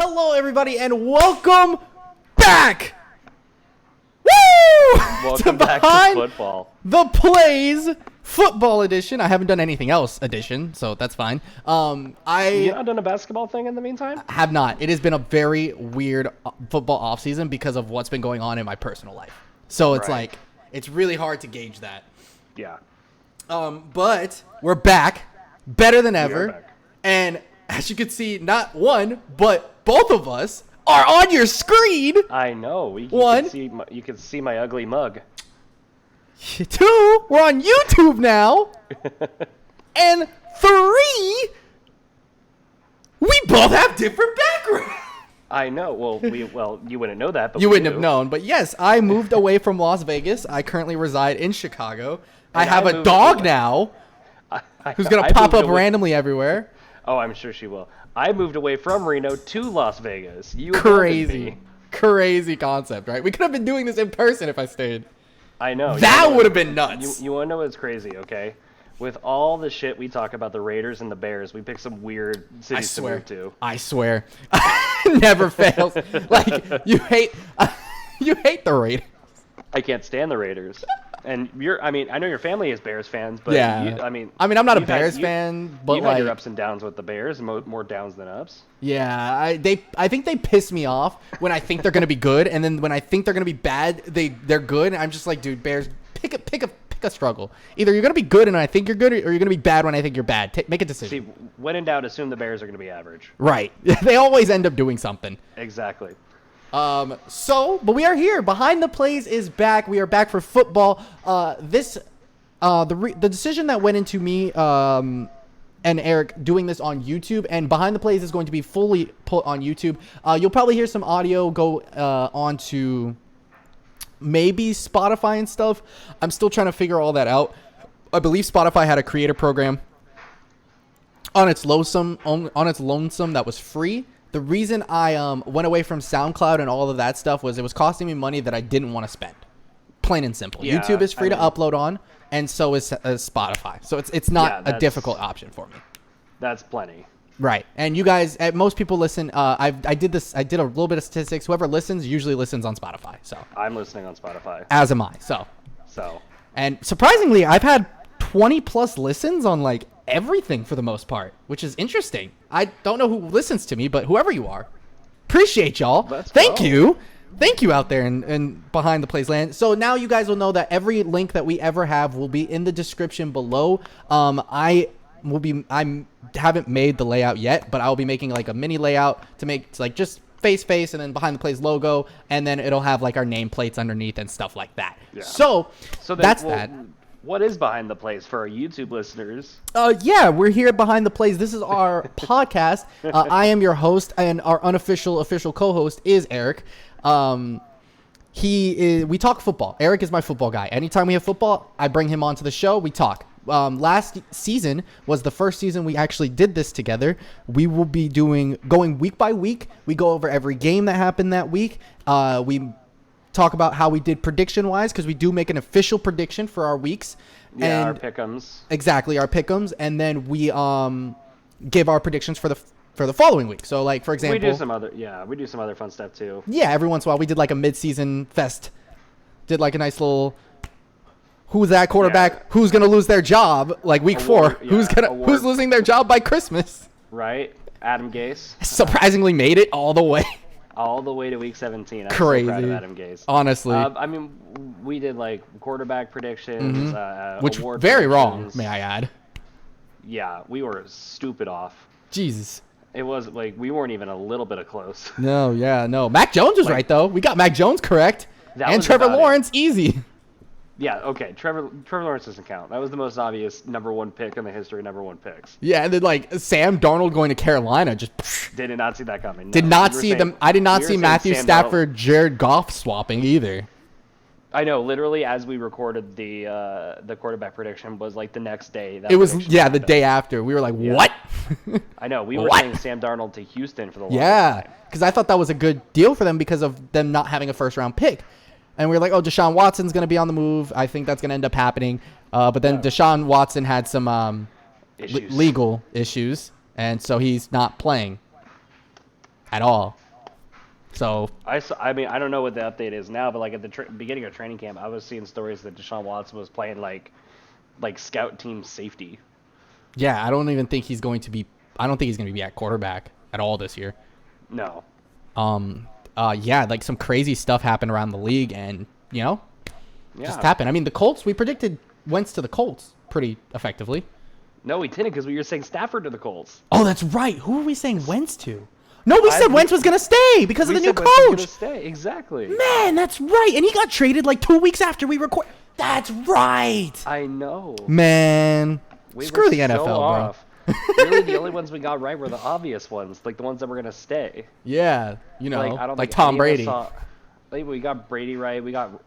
Hello, everybody, and welcome back. Woo! Welcome back to football. The Plays Football Edition. I haven't done anything else edition, so that's fine. You not done a basketball thing in the meantime? Have not. It has been a very weird football offseason because of what's been going on in my personal life. So it's like, it's really hard to gauge that. Yeah. But we're back, better than ever. And as you can see, not one, but both of us are on your screen. I know. You can see my ugly mug. 2, we're on YouTube now. And 3, we both have different backgrounds. I know. Well, you wouldn't know that, but you wouldn't have known. But yes, I moved away from Las Vegas. I currently reside in Chicago. I have a dog now who's going to pop up randomly everywhere. Oh, I'm sure she will. I moved away from Reno to Las Vegas. Crazy concept, right? We could have been doing this in person if I stayed. I know. That would have been nuts. You want to know what's crazy, okay? With all the shit we talk about the Raiders and the Bears, we picked some weird cities to move to. I swear. Never fails. Like, you hate the Raiders. I can't stand the Raiders. And I know your family is Bears fans, but yeah. I'm not a Bears fan, but you've had your ups and downs with the Bears, more downs than ups. Yeah, I think they piss me off when I think they're gonna be good, and then when I think they're gonna be bad, they're good, and I'm just like, dude, Bears, pick a struggle. Either you're gonna be good and I think you're good, or you're gonna be bad when I think you're bad. Make a decision. See, when in doubt, assume the Bears are gonna be average. Right. They always end up doing something. Exactly. But we are here. Behind the Plays is back. We are back for football. The decision that went into me, and Eric doing this on YouTube, and Behind the Plays is going to be fully put on YouTube. You'll probably hear some audio go, onto maybe Spotify and stuff. I'm still trying to figure all that out. I believe Spotify had a creator program on its lonesome that was free. The reason I went away from SoundCloud and all of that stuff was it was costing me money that I didn't want to spend. Plain and simple. Yeah, YouTube is free to upload on, and so is Spotify. So it's not a difficult option for me. That's plenty. Right. And you guys, most people listen. I did a little bit of statistics. Whoever listens usually listens on Spotify. So I'm listening on Spotify. As am I. So. And surprisingly, I've had 20 plus listens on like everything for the most part, which is interesting. I don't know who listens to me, but whoever you are, appreciate y'all. Thank you out there in Behind the Plays land. So now you guys will know that every link that we ever have will be in the description below. I haven't made the layout yet, but I'll be making like a mini layout to make like just face and then Behind the Plays logo, and then it'll have like our nameplates underneath and stuff like that. Yeah. So that's that. What is Behind the Plays for our YouTube listeners? Yeah, we're here at Behind the Plays. This is our podcast. I am your host, and our official co-host is Eric. We talk football. Eric is my football guy. Anytime we have football, I bring him onto the show. We talk. Last season was the first season we actually did this together. We will be going week by week. We go over every game that happened that week. We talk about how we did prediction-wise, because we do make an official prediction for our weeks. Yeah, our pick'ems. Exactly, our pick'ems, and then we give our predictions for the following week. So, like, for example, we do some other fun stuff too. Yeah, every once in a while we did like a mid-season fest. Did like a nice little who's that quarterback who's gonna lose their job like week 4. Who's losing their job by Christmas? Right, Adam Gase surprisingly made it all the way. All the way to week 17. I'm crazy. So proud of Adam Gase. Honestly. We did like quarterback predictions, which award very wrong, may I add. Yeah, we were stupid off. Jesus. It was like we weren't even a little bit of close. No. Mac Jones was right though. We got Mac Jones correct. And Trevor Lawrence easy. Yeah, okay. Trevor Lawrence doesn't count. That was the most obvious number 1 pick in the history of number 1 picks. Yeah, and then like Sam Darnold going to Carolina just did not see that coming. No, I did not see Matthew Stafford, Jared Goff swapping either. I know, literally as we recorded the quarterback prediction was like the next day. It was the day after. We were like, what? I know. We were saying Sam Darnold to Houston for the longest time. Because I thought that was a good deal for them because of them not having a first round pick. And we were like, oh, Deshaun Watson's going to be on the move. I think that's going to end up happening. But then Deshaun Watson had some legal issues, and so he's not playing. at all. So I mean, I don't know what the update is now, but like at the beginning of training camp, I was seeing stories that Deshaun Watson was playing like scout team safety. yeah, I don't even think he's going to be. I don't think he's going to be at quarterback at all this year. No. Yeah, like some crazy stuff happened around the league, and just Yeah. happened. I mean, the Colts. We predicted Wentz to the Colts pretty effectively. No, we didn't because we were saying Stafford to the Colts. Oh, that's right. Who were we saying Wentz to? No, we said Wentz was going to stay because of the new Wentz was gonna coach. stay. Exactly. Man, that's right. And he got traded like 2 weeks after we record. That's right. I know. Man, We screw were the so NFL, bro. off. Really, the only ones we got right were the obvious ones, like the ones that were gonna stay. Yeah, Like I don't like think Tom any of us Brady. like we got Brady right. We got.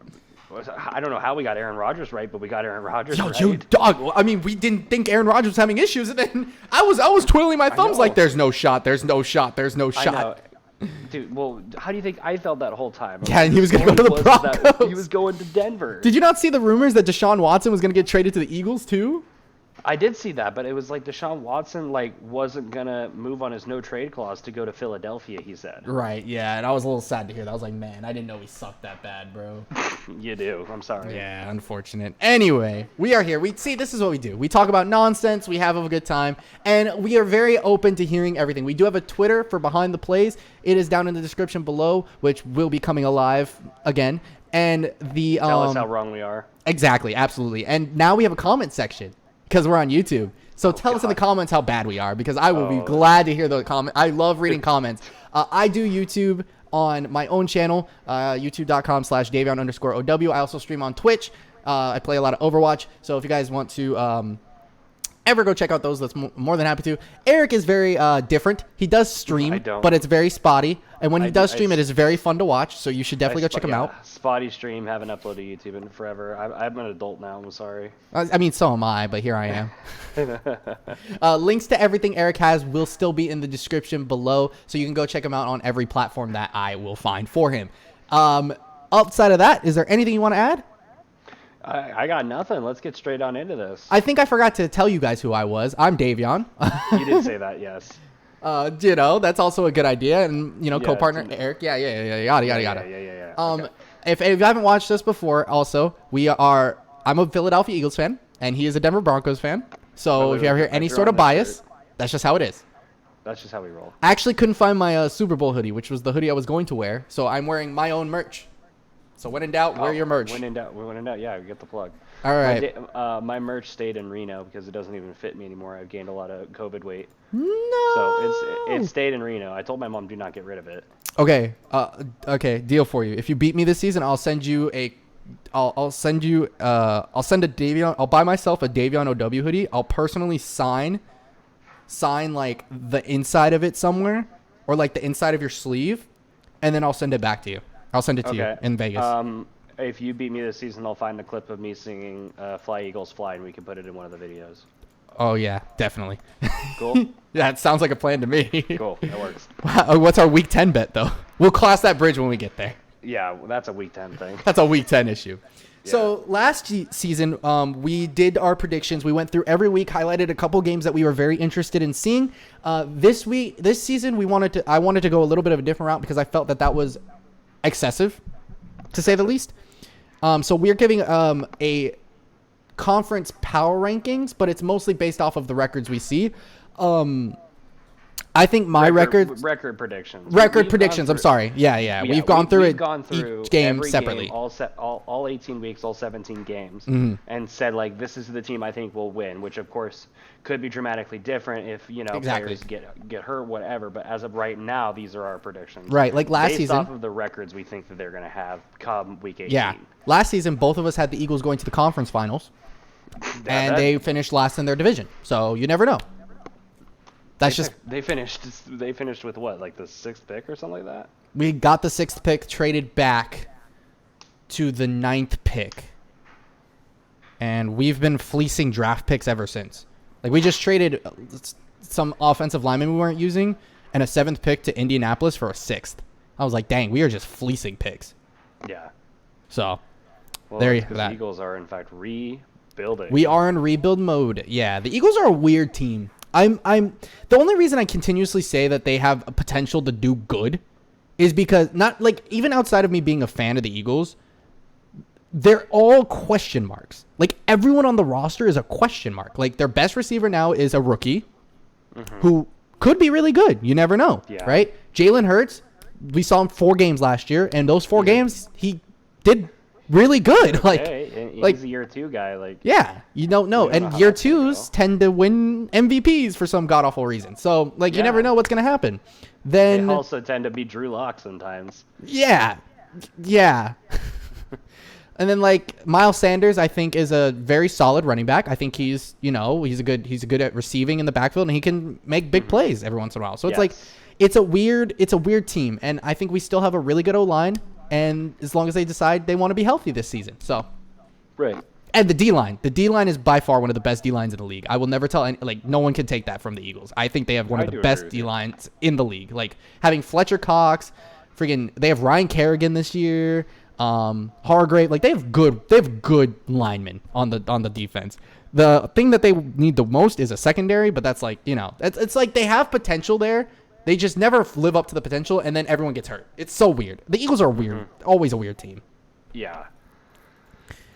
I don't know how we got Aaron Rodgers right, but we got Aaron Rodgers Yo, right. you dog. I mean, we didn't think Aaron Rodgers was having issues, and then I was twiddling my thumbs know. like, "There's no shot. There's no shot. There's no I shot." know. Dude, well, how do you think I felt that whole time? Yeah, and he was gonna go to the Was that Broncos. He was going to Denver. Did you not see the rumors that Deshaun Watson was going to get traded to the Eagles too? I did see that, but it was like Deshaun Watson wasn't gonna move on his no trade clause to go to Philadelphia. He said. Right. Yeah, and I was a little sad to hear that. I was like, man, I didn't know he sucked that bad, bro. You do. I'm sorry. Yeah, unfortunate. Anyway, we are here. This is what we do. We talk about nonsense. We have a good time, and we are very open to hearing everything. We do have a Twitter for Behind the Plays. It is down in the description below, which will be coming alive again. And the Tell us how wrong we are. exactly, absolutely. And now we have a comment section because we're on YouTube. So tell us in the comments how bad we are, because I will be glad to hear the comment. I love reading comments. I do YouTube on my own channel, youtube.com/Davion_OW. I also stream on Twitch. I play a lot of Overwatch. So if you guys want to ever go check out those, that's more than happy to. Eric is very different. He does stream, but it's very spotty. And when he does stream, it is very fun to watch. So you should definitely go check him out. Spotty stream, haven't uploaded to YouTube in forever. I'm an adult now. I'm sorry. I mean, so am I, but here I am. Links to everything Eric has will still be in the description below, so you can go check him out on every platform that I will find for him. Outside of that, is there anything you want to add? I got nothing. Let's get straight on into this. I think I forgot to tell you guys who I was. I'm Davion. You did say that, yes. That's also a good idea, and co-partner it's Eric. Yeah, yada. Yeah. Okay. If you haven't watched this before, also I'm a Philadelphia Eagles fan, and he is a Denver Broncos fan. So if you ever hear any sort of bias, that's just how it is. That's just how we roll. I actually couldn't find my Super Bowl hoodie, which was the hoodie I was going to wear, so I'm wearing my own merch. So when in doubt, wear your merch. When in doubt, yeah, get the plug. All right. My merch stayed in Reno because it doesn't even fit me anymore. I've gained a lot of COVID weight. No. So it stayed in Reno. I told my mom, do not get rid of it. Okay. Okay. Deal for you. If you beat me this season, I'll send you I'll send a Davion. I'll buy myself a Davion OW hoodie. I'll personally sign like the inside of it somewhere, or like the inside of your sleeve, and then I'll send it back to you. I'll send it to you in Vegas. If you beat me this season, I'll find a clip of me singing "Fly Eagles Fly" and we can put it in one of the videos. Oh yeah, definitely. Cool. Yeah, it sounds like a plan to me. Cool, that works. What's our week 10 bet though? We'll cross that bridge when we get there. Yeah, that's a week 10 thing. That's a week 10 issue. Yeah. So last season, we did our predictions. We went through every week, highlighted a couple games that we were very interested in seeing. This season, I wanted to go a little bit of a different route because I felt that was excessive, to say the least. So we're giving a conference power rankings, but it's mostly based off of the records we see. I think my record predictions. I'm sorry. Yeah. We've gone through each game separately. Game, all 18 weeks, all 17 games, and said like this is the team I think will win, which of course could be dramatically different if players get hurt, whatever. But as of right now, these are our predictions. Right, like last based season, off of the records we think that they're going to have come week 18. Yeah, last season both of us had the Eagles going to the conference finals, and they finished last in their division. So you never know. They finished with what, like the 6th pick or something like that? We got the 6th pick, traded back to the 9th pick, and we've been fleecing draft picks ever since. Like we just traded some offensive linemen we weren't using and a 7th pick to Indianapolis for a 6th. I was like, dang, we are just fleecing picks. Yeah. So there you go. The Eagles are in fact rebuilding. We are in rebuild mode. Yeah, the Eagles are a weird team. I'm the only reason I continuously say that they have a potential to do good is because not like even outside of me being a fan of the Eagles, they're all question marks. Like everyone on the roster is a question mark. Like their best receiver now is a rookie who could be really good. You never know, right? Jalen Hurts, we saw him 4 games last year, and those 4 games he did really good. Like he's a year 2 guy. Like you don't know. And year 2s tend to win MVPs for some god awful reason. So like you never know what's gonna happen. Then they also tend to be Drew Lock sometimes. Yeah. And then like Miles Sanders, I think is a very solid running back. I think he's good at receiving in the backfield, and he can make big plays every once in a while. So it's like it's a weird team, and I think we still have a really good O-line, and as long as they decide they want to be healthy this season. So right. And the D-line. The D-line is by far one of the best D-lines in the league. I will never tell no one can take that from the Eagles. I think they have one of the best D-lines in the league. Like having Fletcher Cox, they have Ryan Kerrigan this year, Hargrave. Like they have good linemen on the defense. The thing that they need the most is a secondary, but that's like, it's like they have potential there. They just never live up to the potential, and then everyone gets hurt. It's so weird. The Eagles are weird. Always a weird team. Yeah.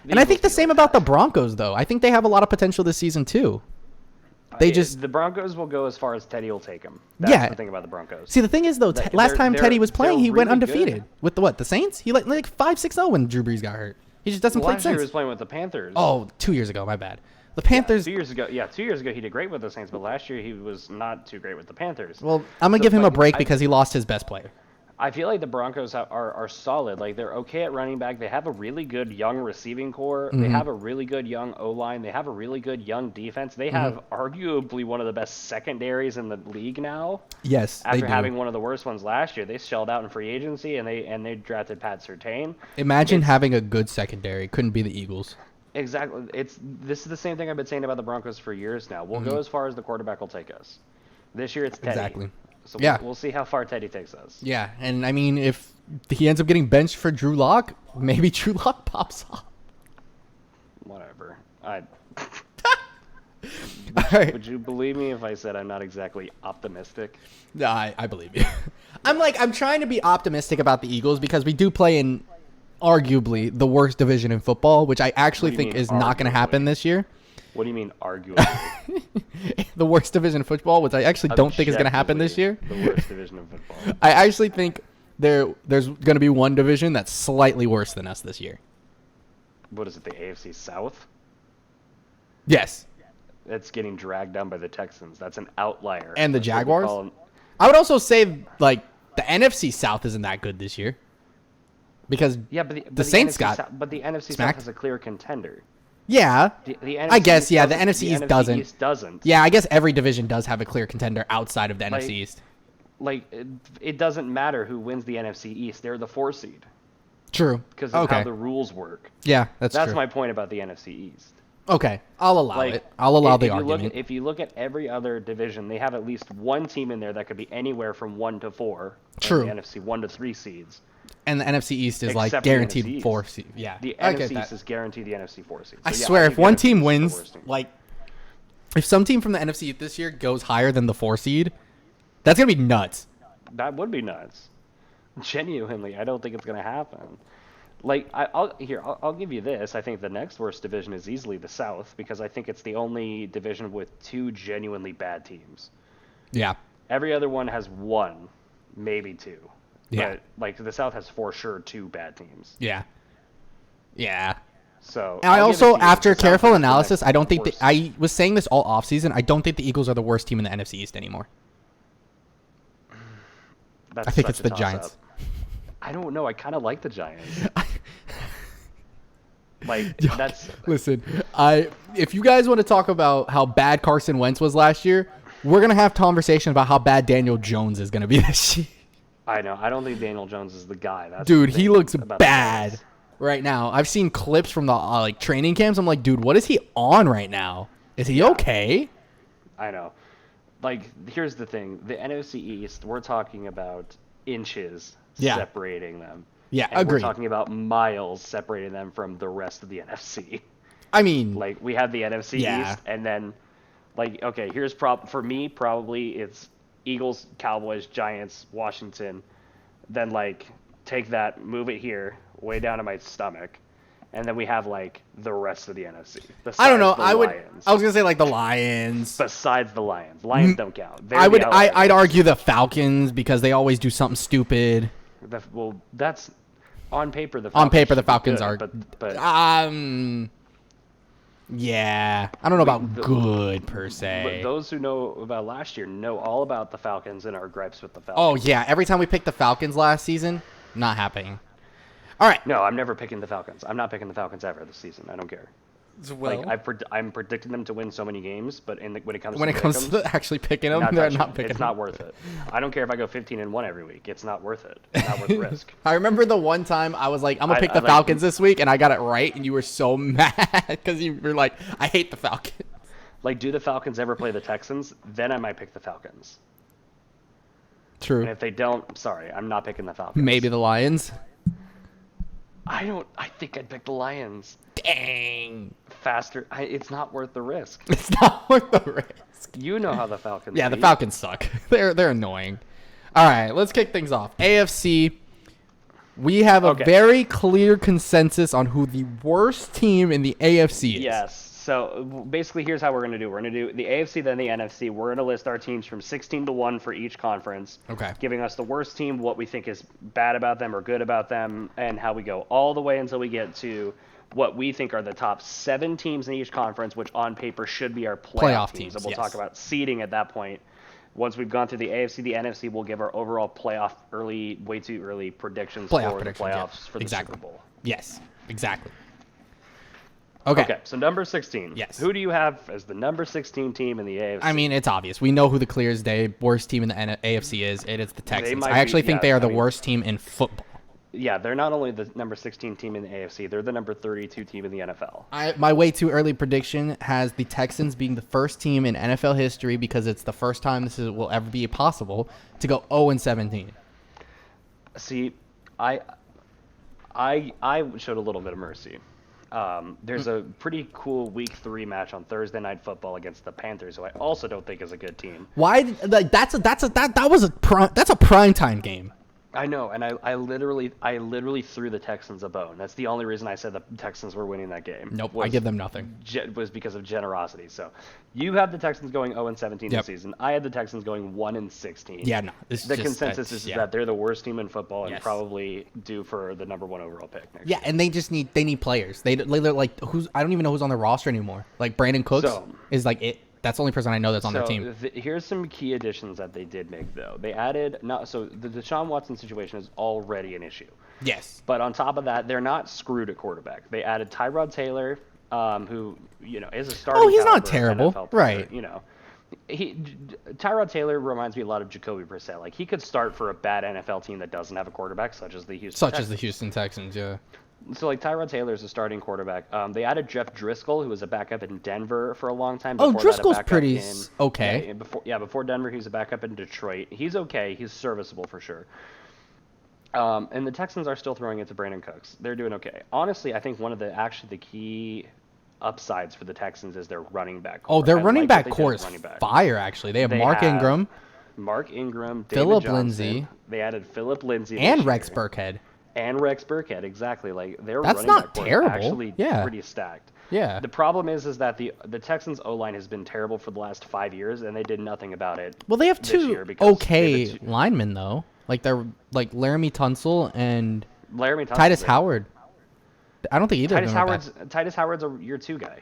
And I think the same about the Broncos, though. I think they have a lot of potential this season, too. The Broncos will go as far as Teddy will take them. That's the thing about the Broncos. See, the thing is, though, last time Teddy was playing, he went undefeated. Good. With the Saints? He like 5-6-0 when Drew Brees got hurt. He just doesn't play since. Last year he was playing with the Panthers. Oh, 2 years ago. My bad. The Panthers. 2 years ago. Yeah, 2 years ago he did great with the Saints, but last year he was not too great with the Panthers. Well, I'm going to give him a break because he lost his best player. I feel like the Broncos are solid. Like they're okay at running back. They have a really good young receiving core. They have a really good young O-line. They have a really good young defense. They have arguably one of the best secondaries in the league now. Yes, after having one of the worst ones last year, they shelled out in free agency and they drafted Pat Surtain. Imagine having a good secondary. Couldn't be the Eagles. Exactly. This is the same thing I've been saying about the Broncos for years now. We'll go as far as the quarterback will take us. This year it's Teddy. Exactly. So we'll see how far Teddy takes us. Yeah, and I mean, if he ends up getting benched for Drew Lock, maybe Drew Lock pops off. Whatever. Would you believe me if I said I'm not exactly optimistic? No, I believe you. I'm trying to be optimistic about the Eagles because we do play in arguably the worst division in football, which I actually think is not going to happen this year. What do you mean, arguably? The worst division of football, which I actually don't think is going to happen this year. The worst division of football. I actually think there's going to be one division that's slightly worse than us this year. What is it, the AFC South? Yes. That's getting dragged down by the Texans. That's an outlier. And the Jaguars? I would also say, like, the NFC South isn't that good this year. Because the Saints but the NFC South has a clear contender. Yeah, the NFC I guess, the NFC East doesn't. East doesn't. Yeah, I guess every division does have a clear contender outside of the NFC East. Like, it doesn't matter who wins the NFC East. They're the 4 seed. True. Because of how the rules work. Yeah, that's true. That's my point about the NFC East. Okay, I'll allow it. I'll allow the argument. If you look at every other division, they have at least one team in there that could be anywhere from 1 to 4. True. The NFC 1 to 3 seeds. And the NFC East is like guaranteed 4 seed. Yeah. The NFC East is guaranteed the NFC 4 seed. So I swear, if one team wins, like, if some team from the NFC this year goes higher than the 4 seed, that's gonna be nuts. That would be nuts. Genuinely, I don't think it's gonna happen. Like, I'll give you this. I think the next worst division is easily the South because I think it's the only division with 2 genuinely bad teams. Yeah. Every other one has 1, maybe 2. Yeah. But, like, the South has for sure 2 bad teams. Yeah. Yeah. So I also, after careful analysis, I don't think I was saying this all offseason. I don't think the Eagles are the worst team in the NFC East anymore. I think it's the Giants. I don't know. I kind of like the Giants. Listen, if you guys want to talk about how bad Carson Wentz was last year, we're gonna have conversation about how bad Daniel Jones is gonna be this year. I know. I don't think Daniel Jones is the guy. Dude, he looks bad right now. I've seen clips from the training camps. I'm like, dude, what is he on right now? Is he okay? I know. Like, here's the thing. The NFC East, we're talking about inches separating them. Yeah, and agreed. We're talking about miles separating them from the rest of the NFC. I mean, like, we have the NFC East, and then Like, okay, here's for me, probably it's Eagles, Cowboys, Giants, Washington. Then, like, take that, move it here, way down to my stomach. And then we have, like, the rest of the NFC. I don't know. I was going to say, like, the Lions. Besides the Lions. Lions don't count. I'd argue the Falcons because they always do something stupid. Well, that's on paper. The Falcons are. But yeah, I don't know about good per se. But those who know about last year know all about the Falcons and our gripes with the Falcons. Oh yeah, every time we picked the Falcons last season, not happening. All right. No, I'm never picking the Falcons. I'm not picking the Falcons ever this season. I don't care. Well, like I'm predicting them to win so many games, but when it comes to actually picking them, they're not picking. It's not worth it. I don't care if I go 15-1 every week. It's not worth it. It's not worth the risk. I remember the one time I was like, I'm gonna pick the Falcons this week, and I got it right, and you were so mad because you were like, I hate the Falcons. Like, do the Falcons ever play the Texans? Then I might pick the Falcons. True. And if they don't, sorry, I'm not picking the Falcons. Maybe the Lions. I think I'd pick the Lions. Dang. Faster. It's not worth the risk. It's not worth the risk. You know how the Falcons the Falcons suck. They're annoying. All right, let's kick things off. AFC. We have a very clear consensus on who the worst team in the AFC is. Yes. So basically, here's how we're going to do. We're going to do the AFC, then the NFC. We're going to list our teams from 16-1 for each conference. Okay. Giving us the worst team, what we think is bad about them or good about them, and how we go all the way until we get to what we think are the top 7 teams in each conference, which on paper should be our playoff teams. And we'll talk about seeding at that point. Once we've gone through the AFC, the NFC, we'll give our overall playoff way too early predictions for the playoffs for the Super Bowl. Yes, exactly. Okay, so number 16. Yes. Who do you have as the number 16 team in the AFC? I mean, it's obvious. We know who the clear as day worst team in the AFC is. It is the Texans. I actually think they are the worst team in football. Yeah, they're not only the number 16 team in the AFC, they're the number 32 team in the NFL. My way too early prediction has the Texans being the first team in NFL history because it's the first time will ever be possible to go 0-17. See, I showed a little bit of mercy. There's a pretty cool Week 3 match on Thursday Night Football against the Panthers, who I also don't think is a good team. Why? Like that's a primetime game. I know, and I literally threw the Texans a bone. That's the only reason I said the Texans were winning that game. Nope, I give them nothing. Was because of generosity. So, you have the Texans going 0-17 this season. I had the Texans going 1-16. Yeah, no. The consensus is that they're the worst team in football and probably due for the number 1 overall pick next year. And they just need players. They're like I don't even know who's on their roster anymore. Like Brandon Cooks is like it. That's the only person I know that's on their team. Here's some key additions that they did make, though. They added the Deshaun Watson situation is already an issue. Yes. But on top of that, they're not screwed at quarterback. They added Tyrod Taylor, who is a starting. Oh, he's not terrible, NFL player, right? Tyrod Taylor reminds me a lot of Jacoby Brissett. Like he could start for a bad NFL team that doesn't have a quarterback, such as the Houston Texans. Yeah. So, like, Tyrod Taylor is a starting quarterback. They added Jeff Driscoll, who was a backup in Denver for a long time. Driscoll's pretty okay. Before Denver, he was a backup in Detroit. He's okay. He's serviceable for sure. And the Texans are still throwing it to Brandon Cooks. They're doing okay. Honestly, I think one of the key upsides for the Texans is their running back core. Their running back core is fire, actually. They have Mark Ingram, Phillip Lindsay. They added Phillip Lindsay. And Rex Burkhead. And Rex Burkhead, exactly. Like their That's running not back terrible. Actually, pretty stacked. Yeah. The problem is that the Texans O-line has been terrible for the last 5 years, and they did nothing about it. Well, they have two linemen though. Like they're like Laramie Tunsil and Titus Howard. I don't think either of them. Titus Howard's a year 2 guy.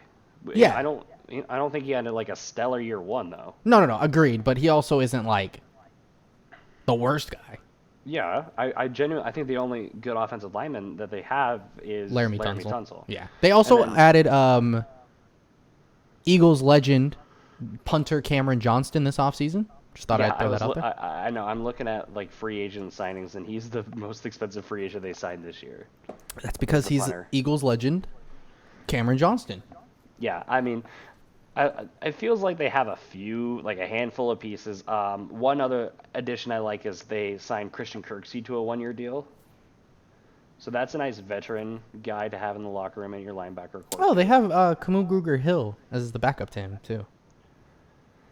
Yeah. I don't think he had like a stellar year 1 though. No. Agreed, but he also isn't like the worst guy. Yeah, I genuinely think the only good offensive lineman that they have is Laramie Tunsil. Yeah. They also added Eagles legend punter Cameron Johnston this offseason. Just thought I'd throw that out there. I know. I'm looking at like free agent signings, and he's the most expensive free agent they signed this year. That's because he's Eagles legend Cameron Johnston. Yeah, I mean, it feels like they have a handful of pieces. One other addition I like is they signed Christian Kirksey to a 1-year deal. So that's a nice veteran guy to have in the locker room in your linebacker core. Oh, they have Kamu Grugier-Hill as the backup to him, too.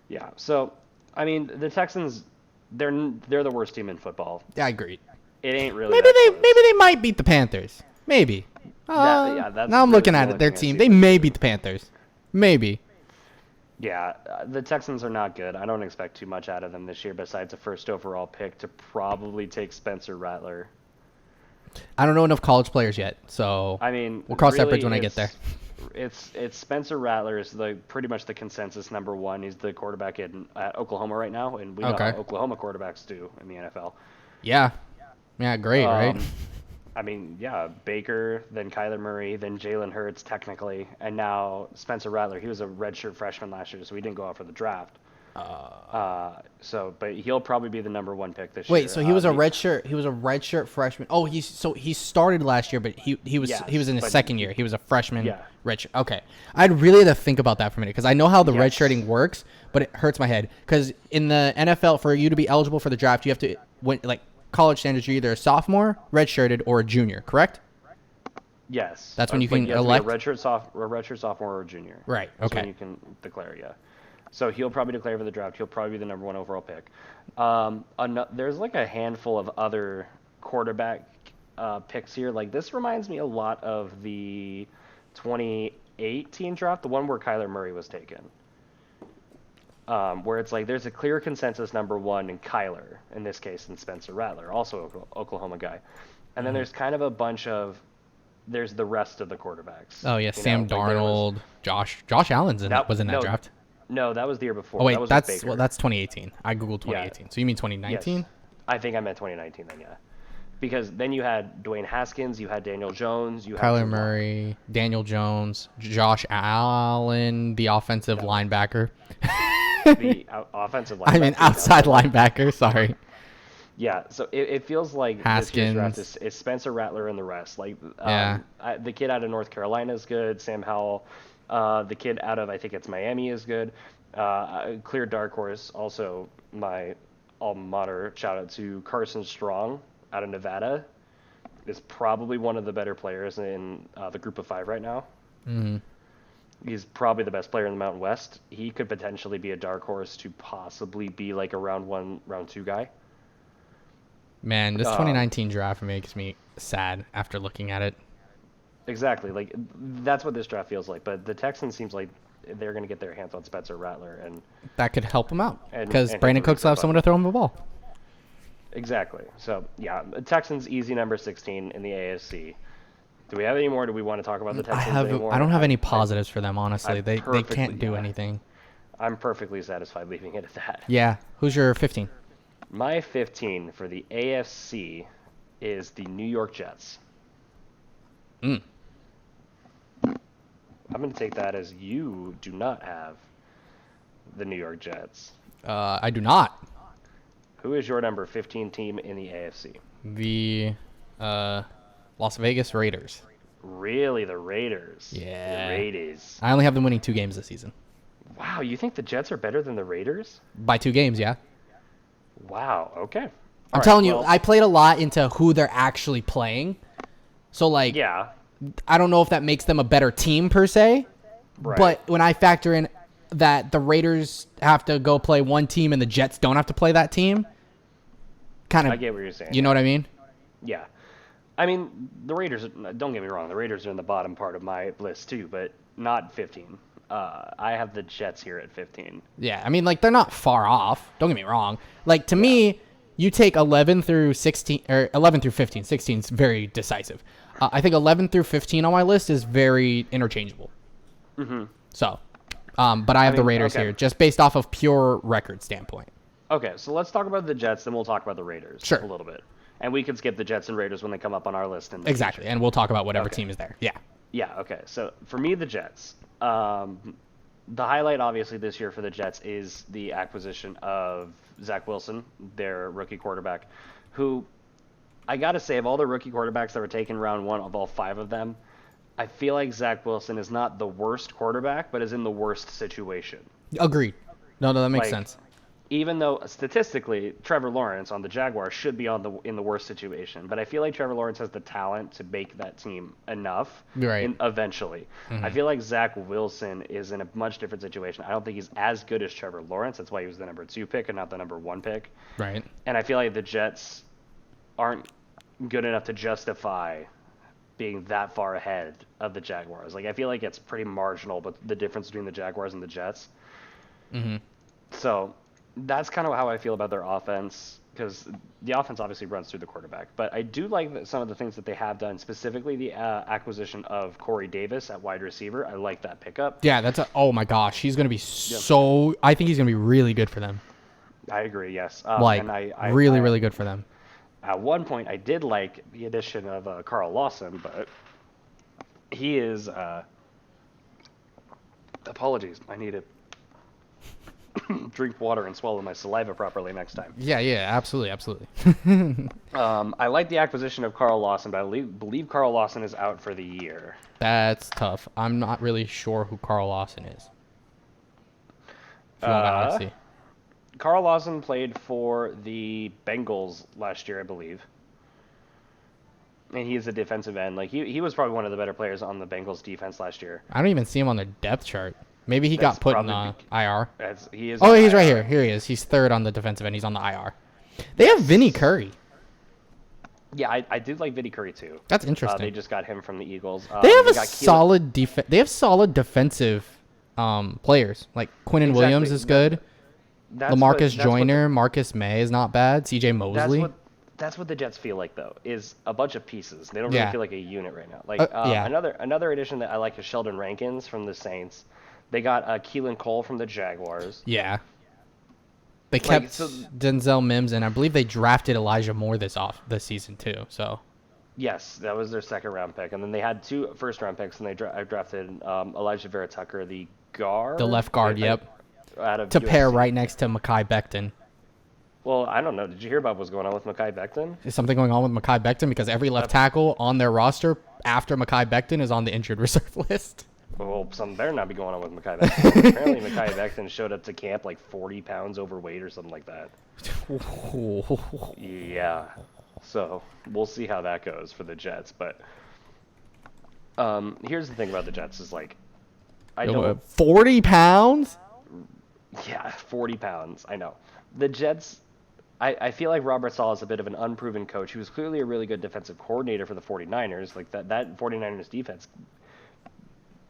Yeah. So, I mean, the Texans, they're the worst team in football. Yeah, I agree. It ain't really. Maybe they might beat the Panthers. Maybe. That's now I'm really looking at it. Their team. They may beat the Panthers. Maybe. Yeah, the Texans are not good. I don't expect too much out of them this year besides a first overall pick to probably take Spencer Rattler. I don't know enough college players yet, so I mean, we'll cross that bridge when I get there. It's Spencer Rattler is pretty much the consensus number one. He's the quarterback at Oklahoma right now, and we know how Oklahoma quarterbacks do in the NFL. Yeah, great, right? I mean, yeah, Baker, then Kyler Murray, then Jalen Hurts technically, and now Spencer Rattler. He was a redshirt freshman last year, so he didn't go out for the draft. But he'll probably be the number one pick this year. Wait, so he was a redshirt. He was a redshirt freshman. Oh, he started last year, but he was in his second year. He was a freshman. Yeah. Redshirt. Okay, I'd really have to think about that for a minute because I know how the redshirting works, but it hurts my head because in the NFL, for you to be eligible for the draft, you have to college standards. You're either a sophomore, redshirted, or a junior. Correct? Yes. That's when you can elect a redshirt sophomore, or a junior. Right. That's okay. when you can declare. Yeah. So he'll probably declare for the draft. He'll probably be the number one overall pick. There's like a handful of other quarterback picks here. Like this reminds me a lot of the 2018 draft, the one where Kyler Murray was taken. Where it's like there's a clear consensus number one in Kyler, in this case, and Spencer Rattler, also Oklahoma guy. And then there's kind of a bunch of there's the rest of the quarterbacks. Oh yeah, Sam Darnold, Josh Allen's was in that draft. No, that was the year before. Oh wait, that that's 2018. I googled 2018. Yeah. So you mean 2019? Yes. I think I meant 2019 then, yeah. Because then you had Dwayne Haskins, you had Daniel Jones, you had Kyler Murray, Daniel Jones, Josh Allen, the offensive linebacker. The offensive linebacker. I mean outside linebacker. Sorry. Yeah, so it feels like Haskins. This draft is Spencer Rattler and the rest. Like, the kid out of North Carolina is good. Sam Howell. The kid out of, I think it's Miami, is good. Clear dark horse, also my alma mater. Shout out to Carson Strong out of Nevada. Is probably one of the better players in the group of five right now. Mm-hmm. He's probably the best player in the Mountain West. He could potentially be a dark horse to possibly be like a round one, round two guy. Man, this 2019 draft makes me sad after looking at it. Exactly. Like, that's what this draft feels like. But the Texans seems like they're going to get their hands on Spencer Rattler. And that could help him out because Brandon Cooks will have someone to throw him the ball. Exactly. So, yeah, the Texans easy number 16 in the AFC. Do we have any more? Do we want to talk about the Texans anymore? I don't have any positives for them, honestly. They can't do anything. I'm perfectly satisfied leaving it at that. Yeah. Who's your 15? My 15 for the AFC is the New York Jets. I'm going to take that as you do not have the New York Jets. I do not. Who is your number 15 team in the AFC? The Las Vegas Raiders. Really, the Raiders? Yeah. The Raiders. I only have them winning 2 games this season. Wow, you think the Jets are better than the Raiders? By 2 games, yeah. Wow, okay. I'm telling you, I played a lot into who they're actually playing. So, like, yeah. I don't know if that makes them a better team per se. Right. But when I factor in that the Raiders have to go play one team and the Jets don't have to play that team, kind of. I get what you're saying. You know what I mean? Yeah. I mean, the Raiders, don't get me wrong, the Raiders are in the bottom part of my list too, but not 15. I have the Jets here at 15. Yeah, I mean, like, they're not far off. Don't get me wrong. Like, to me, you take 11 through 16, or 11 through 15. 16 is very decisive. I think 11 through 15 on my list is very interchangeable. Mm-hmm. So, but I have the Raiders here, just based off of pure record standpoint. Okay, so let's talk about the Jets, then we'll talk about the Raiders a little bit. And we can skip the Jets and Raiders when they come up on our list. Exactly, and we'll talk about whatever team is there. Yeah. Yeah, okay. So, for me, the Jets. The highlight, obviously, this year for the Jets is the acquisition of Zach Wilson, their rookie quarterback, who, I got to say, of all the rookie quarterbacks that were taken round one, of all 5 of them, I feel like Zach Wilson is not the worst quarterback, but is in the worst situation. Agreed. No, that makes sense. even though statistically Trevor Lawrence on the Jaguars should be in the worst situation, but I feel like Trevor Lawrence has the talent to make that team enough eventually. Mm-hmm. I feel like Zach Wilson is in a much different situation. I don't think he's as good as Trevor Lawrence. That's why he was the number 2 pick and not the number 1 pick. Right. And I feel like the Jets aren't good enough to justify being that far ahead of the Jaguars. Like, I feel like it's pretty marginal, but the difference between the Jaguars and the Jets. Mm-hmm. So that's kind of how I feel about their offense, because the offense obviously runs through the quarterback. But I do like some of the things that they have done, specifically the acquisition of Corey Davis at wide receiver. I like that pickup. Yeah, oh my gosh, he's going to be so. I think he's going to be really good for them. I agree. Yes, and I really good for them. At one point, I did like the addition of Carl Lawson, but he is. Apologies, I need to drink water and swallow my saliva properly next time. Yeah, absolutely. I like the acquisition of Carl Lawson, but I believe Carl Lawson is out for the year. That's tough. I'm not really sure who Carl Lawson is. Honestly. Carl Lawson played for the Bengals last year, I believe. And he is a defensive end. Like he was probably one of the better players on the Bengals defense last year. I don't even see him on the depth chart. Maybe he got put in IR. He's right here. Here he is. He's third on the defensive end. He's on the IR. They have Vinny Curry. Yeah, I do like Vinny Curry too. That's interesting. They just got him from the Eagles. They have solid defense. They have solid defensive players. Like Quinnen Williams is good. LaMarcus Joyner, Marcus May is not bad. CJ Mosley. That's what the Jets feel like, though, is a bunch of pieces. They don't really feel like a unit right now. Like another addition that I like is Sheldon Rankins from the Saints. They got Keelan Cole from the Jaguars. Yeah. They kept Denzel Mims, and I believe they drafted Elijah Moore this season too. So. Yes, that was their second round pick, and then they had 2 first round picks, and they drafted Elijah Vera Tucker, the guard. The left guard, yep. Out of to USC. Pair right next to Mekhi Becton. Well, I don't know. Did you hear about what's going on with Mekhi Becton? Is something going on with Mekhi Becton? Because every left tackle on their roster after Mekhi Becton is on the injured reserve list. Well, something better not be going on with Mekhi Becton. Apparently, Mekhi Becton showed up to camp like 40 pounds overweight or something like that. Yeah. So we'll see how that goes for the Jets. But here's the thing about the Jets is like, I know 40 pounds. Yeah, 40 pounds. I know. The Jets, I feel like Robert Saleh is a bit of an unproven coach. He was clearly a really good defensive coordinator for the 49ers. Like that 49ers defense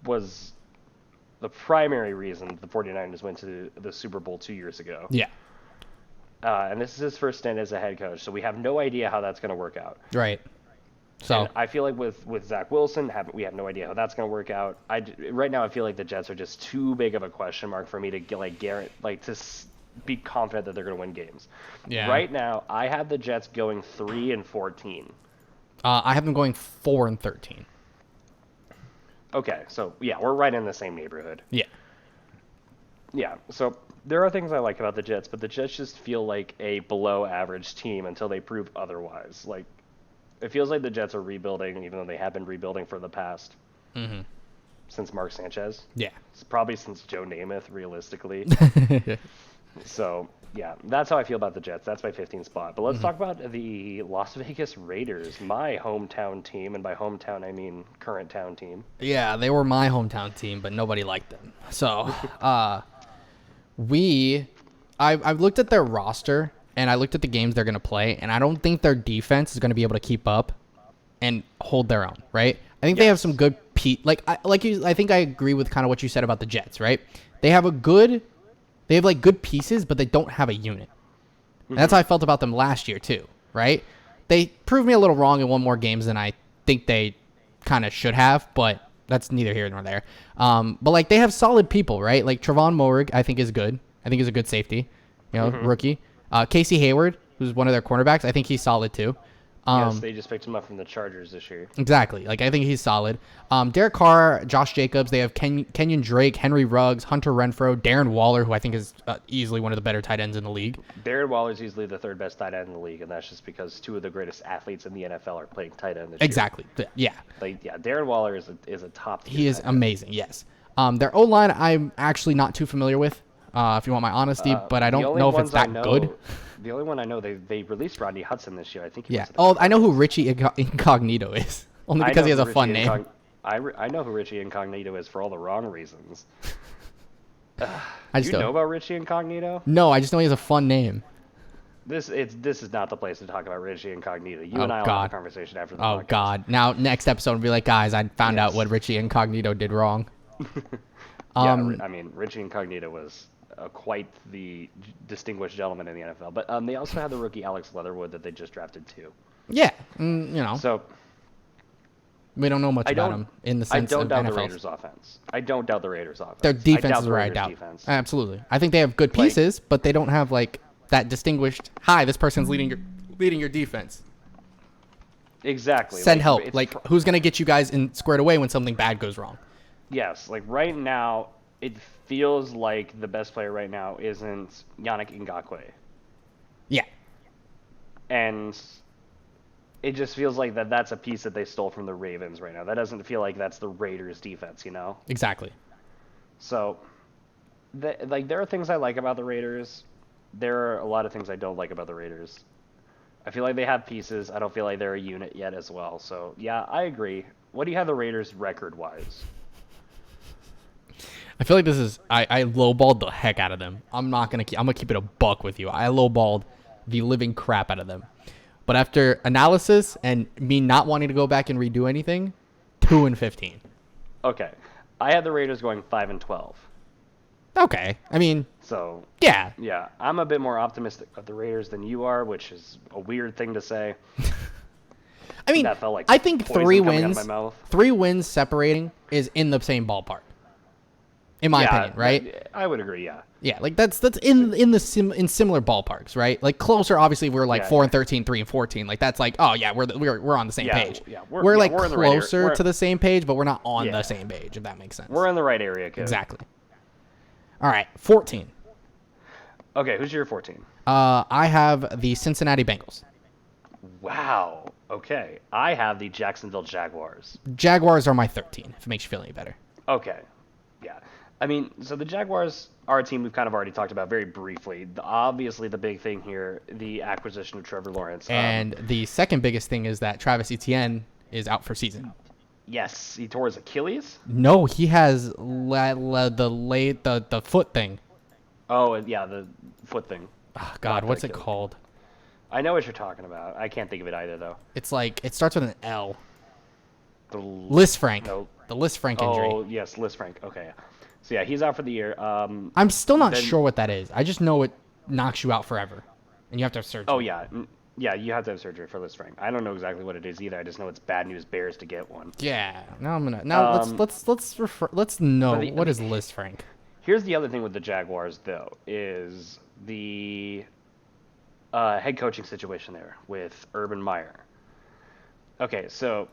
was the primary reason the 49ers went to the Super Bowl 2 years ago. Yeah. And this is his first stint as a head coach, so we have no idea how that's going to work out. Right. So and I feel like with Zach Wilson, we have no idea how that's going to work out. Right now, I feel like the Jets are just too big of a question mark for me to to be confident that they're going to win games. Yeah. Right now, I have the Jets going 3-14. I have them going 4-13. Okay, so yeah, we're right in the same neighborhood. Yeah. Yeah, so there are things I like about the Jets, but the Jets just feel like a below-average team until they prove otherwise. Like, it feels like the Jets are rebuilding, even though they have been rebuilding for the past since Mark Sanchez. Yeah. It's probably since Joe Namath, realistically. So, yeah, that's how I feel about the Jets. That's my 15th spot. But let's talk about the Las Vegas Raiders, my hometown team. And by hometown, I mean current town team. Yeah, they were my hometown team, but nobody liked them. So, I've looked at their roster, and I looked at the games they're going to play, and I don't think their defense is going to be able to keep up and hold their own, right? I think they have some good I think I agree with kind of what you said about the Jets, right? They have good pieces, but they don't have a unit. And that's how I felt about them last year too, right? They proved me a little wrong in one more games than I think they kind of should have, but that's neither here nor there. But they have solid people, right? Like Trevon Moehrig, I think is good. I think he's a good safety, rookie. Casey Hayward, who's one of their cornerbacks, I think he's solid too. Yes, they just picked him up from the Chargers this year. Exactly. I think he's solid. Derek Carr, Josh Jacobs, they have Kenyon Drake, Henry Ruggs, Hunter Renfrow, Darren Waller, who I think is easily one of the better tight ends in the league. Darren Waller is easily the third best tight end in the league, and that's just because 2 of the greatest athletes in the NFL are playing tight end this exactly. year. Yeah. Darren Waller is a top tier. He is amazing, yes. Their O-line, I'm actually not too familiar with. if you want my honesty, but I don't know if it's that good. The only one I know, they released Rodney Hudson this year. I think. I know who Richie Incognito is, only because he has a fun name. I know who Richie Incognito is for all the wrong reasons. Do you know about Richie Incognito? No, I just know he has a fun name. This is not the place to talk about Richie Incognito. You and I will have a conversation after the podcast. Oh, God. Now, next episode, we'll be like, guys, I found out what Richie Incognito did wrong. I mean, Richie Incognito was quite the distinguished gentleman in the NFL. But they also had the rookie Alex Leatherwood that they just drafted, too. Yeah, So we don't know much about him in the sense of NFL. I don't doubt the Raiders' offense. I don't doubt the Raiders' offense. Their defense is where I doubt. Absolutely. I think they have good pieces, but they don't have, that distinguished, hi, this person's leading your defense. Exactly. Send help. Who's going to get you guys squared away when something bad goes wrong? Yes. Right now, it feels like the best player right now isn't Yannick Ngakoue. Yeah. And it just feels like that's a piece that they stole from the Ravens right now. That doesn't feel like that's the Raiders' defense, Exactly. So, there are things I like about the Raiders. There are a lot of things I don't like about the Raiders. I feel like they have pieces. I don't feel like they're a unit yet as well. So, yeah, I agree. What do you have the Raiders record-wise? I feel like this is... I lowballed the heck out of them. I'm going to keep it a buck with you. I lowballed the living crap out of them. But after analysis and me not wanting to go back and redo anything, 2-15. Okay. I had the Raiders going 5-12. Okay. I mean... So... Yeah. Yeah. I'm a bit more optimistic about the Raiders than you are, which is a weird thing to say. I mean, that felt like I think three wins separating is in the same ballpark. In my opinion, right? I would agree, yeah. Yeah, that's in similar ballparks, right? Closer, obviously, we're 4-13, 3-14. That's we're on the same page. Yeah, we're closer to the same page, but we're not on the same page, if that makes sense. We're in the right area, kid. Exactly. All right, 14. Okay, who's your 14? I have the Cincinnati Bengals. Wow. Okay, I have the Jacksonville Jaguars. Jaguars are my 13, if it makes you feel any better. Okay. Yeah. I mean, so the Jaguars are a team we've kind of already talked about very briefly. Obviously, the big thing here, the acquisition of Trevor Lawrence. And the second biggest thing is that Travis Etienne is out for season. Yes, he tore his Achilles? No, he has the foot thing. Oh, yeah, the foot thing. Oh, God, what's it called? I know what you're talking about. I can't think of it either, though. It's it starts with an L. The Lisfranc. No. The Lisfranc injury. Oh, yes, Lisfranc. Okay. So, yeah, he's out for the year. I'm still not sure what that is. I just know it knocks you out forever, and you have to have surgery. Oh, yeah. Yeah, you have to have surgery for Lisfranc. I don't know exactly what it is either. I just know it's bad news bears to get one. Yeah. Let's know what is Lisfranc. Here's the other thing with the Jaguars, though, is the head coaching situation there with Urban Meyer. Okay, so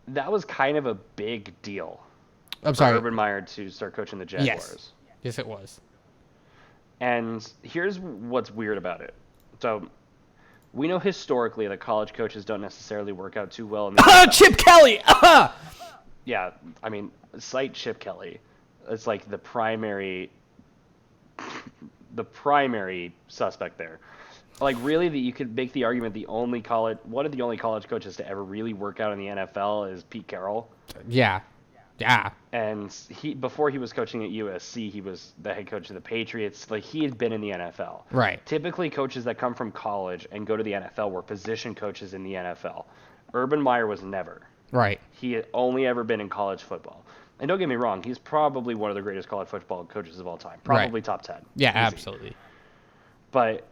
that was kind of a big deal. I'm sorry. For Urban Meyer to start coaching the Jaguars. Yes, it was. And here's what's weird about it. So we know historically that college coaches don't necessarily work out too well in the Chip Kelly! Yeah, I mean, cite Chip Kelly. It's like the primary suspect there. Really, you could make the argument one of the only college coaches to ever really work out in the NFL is Pete Carroll. Yeah. Yeah. And before he was coaching at USC, he was the head coach of the Patriots. He had been in the NFL. Right. Typically, coaches that come from college and go to the NFL were position coaches in the NFL. Urban Meyer was never. Right. He had only ever been in college football. And don't get me wrong, he's probably one of the greatest college football coaches of all time. Probably top 10. Yeah, easy. Absolutely. But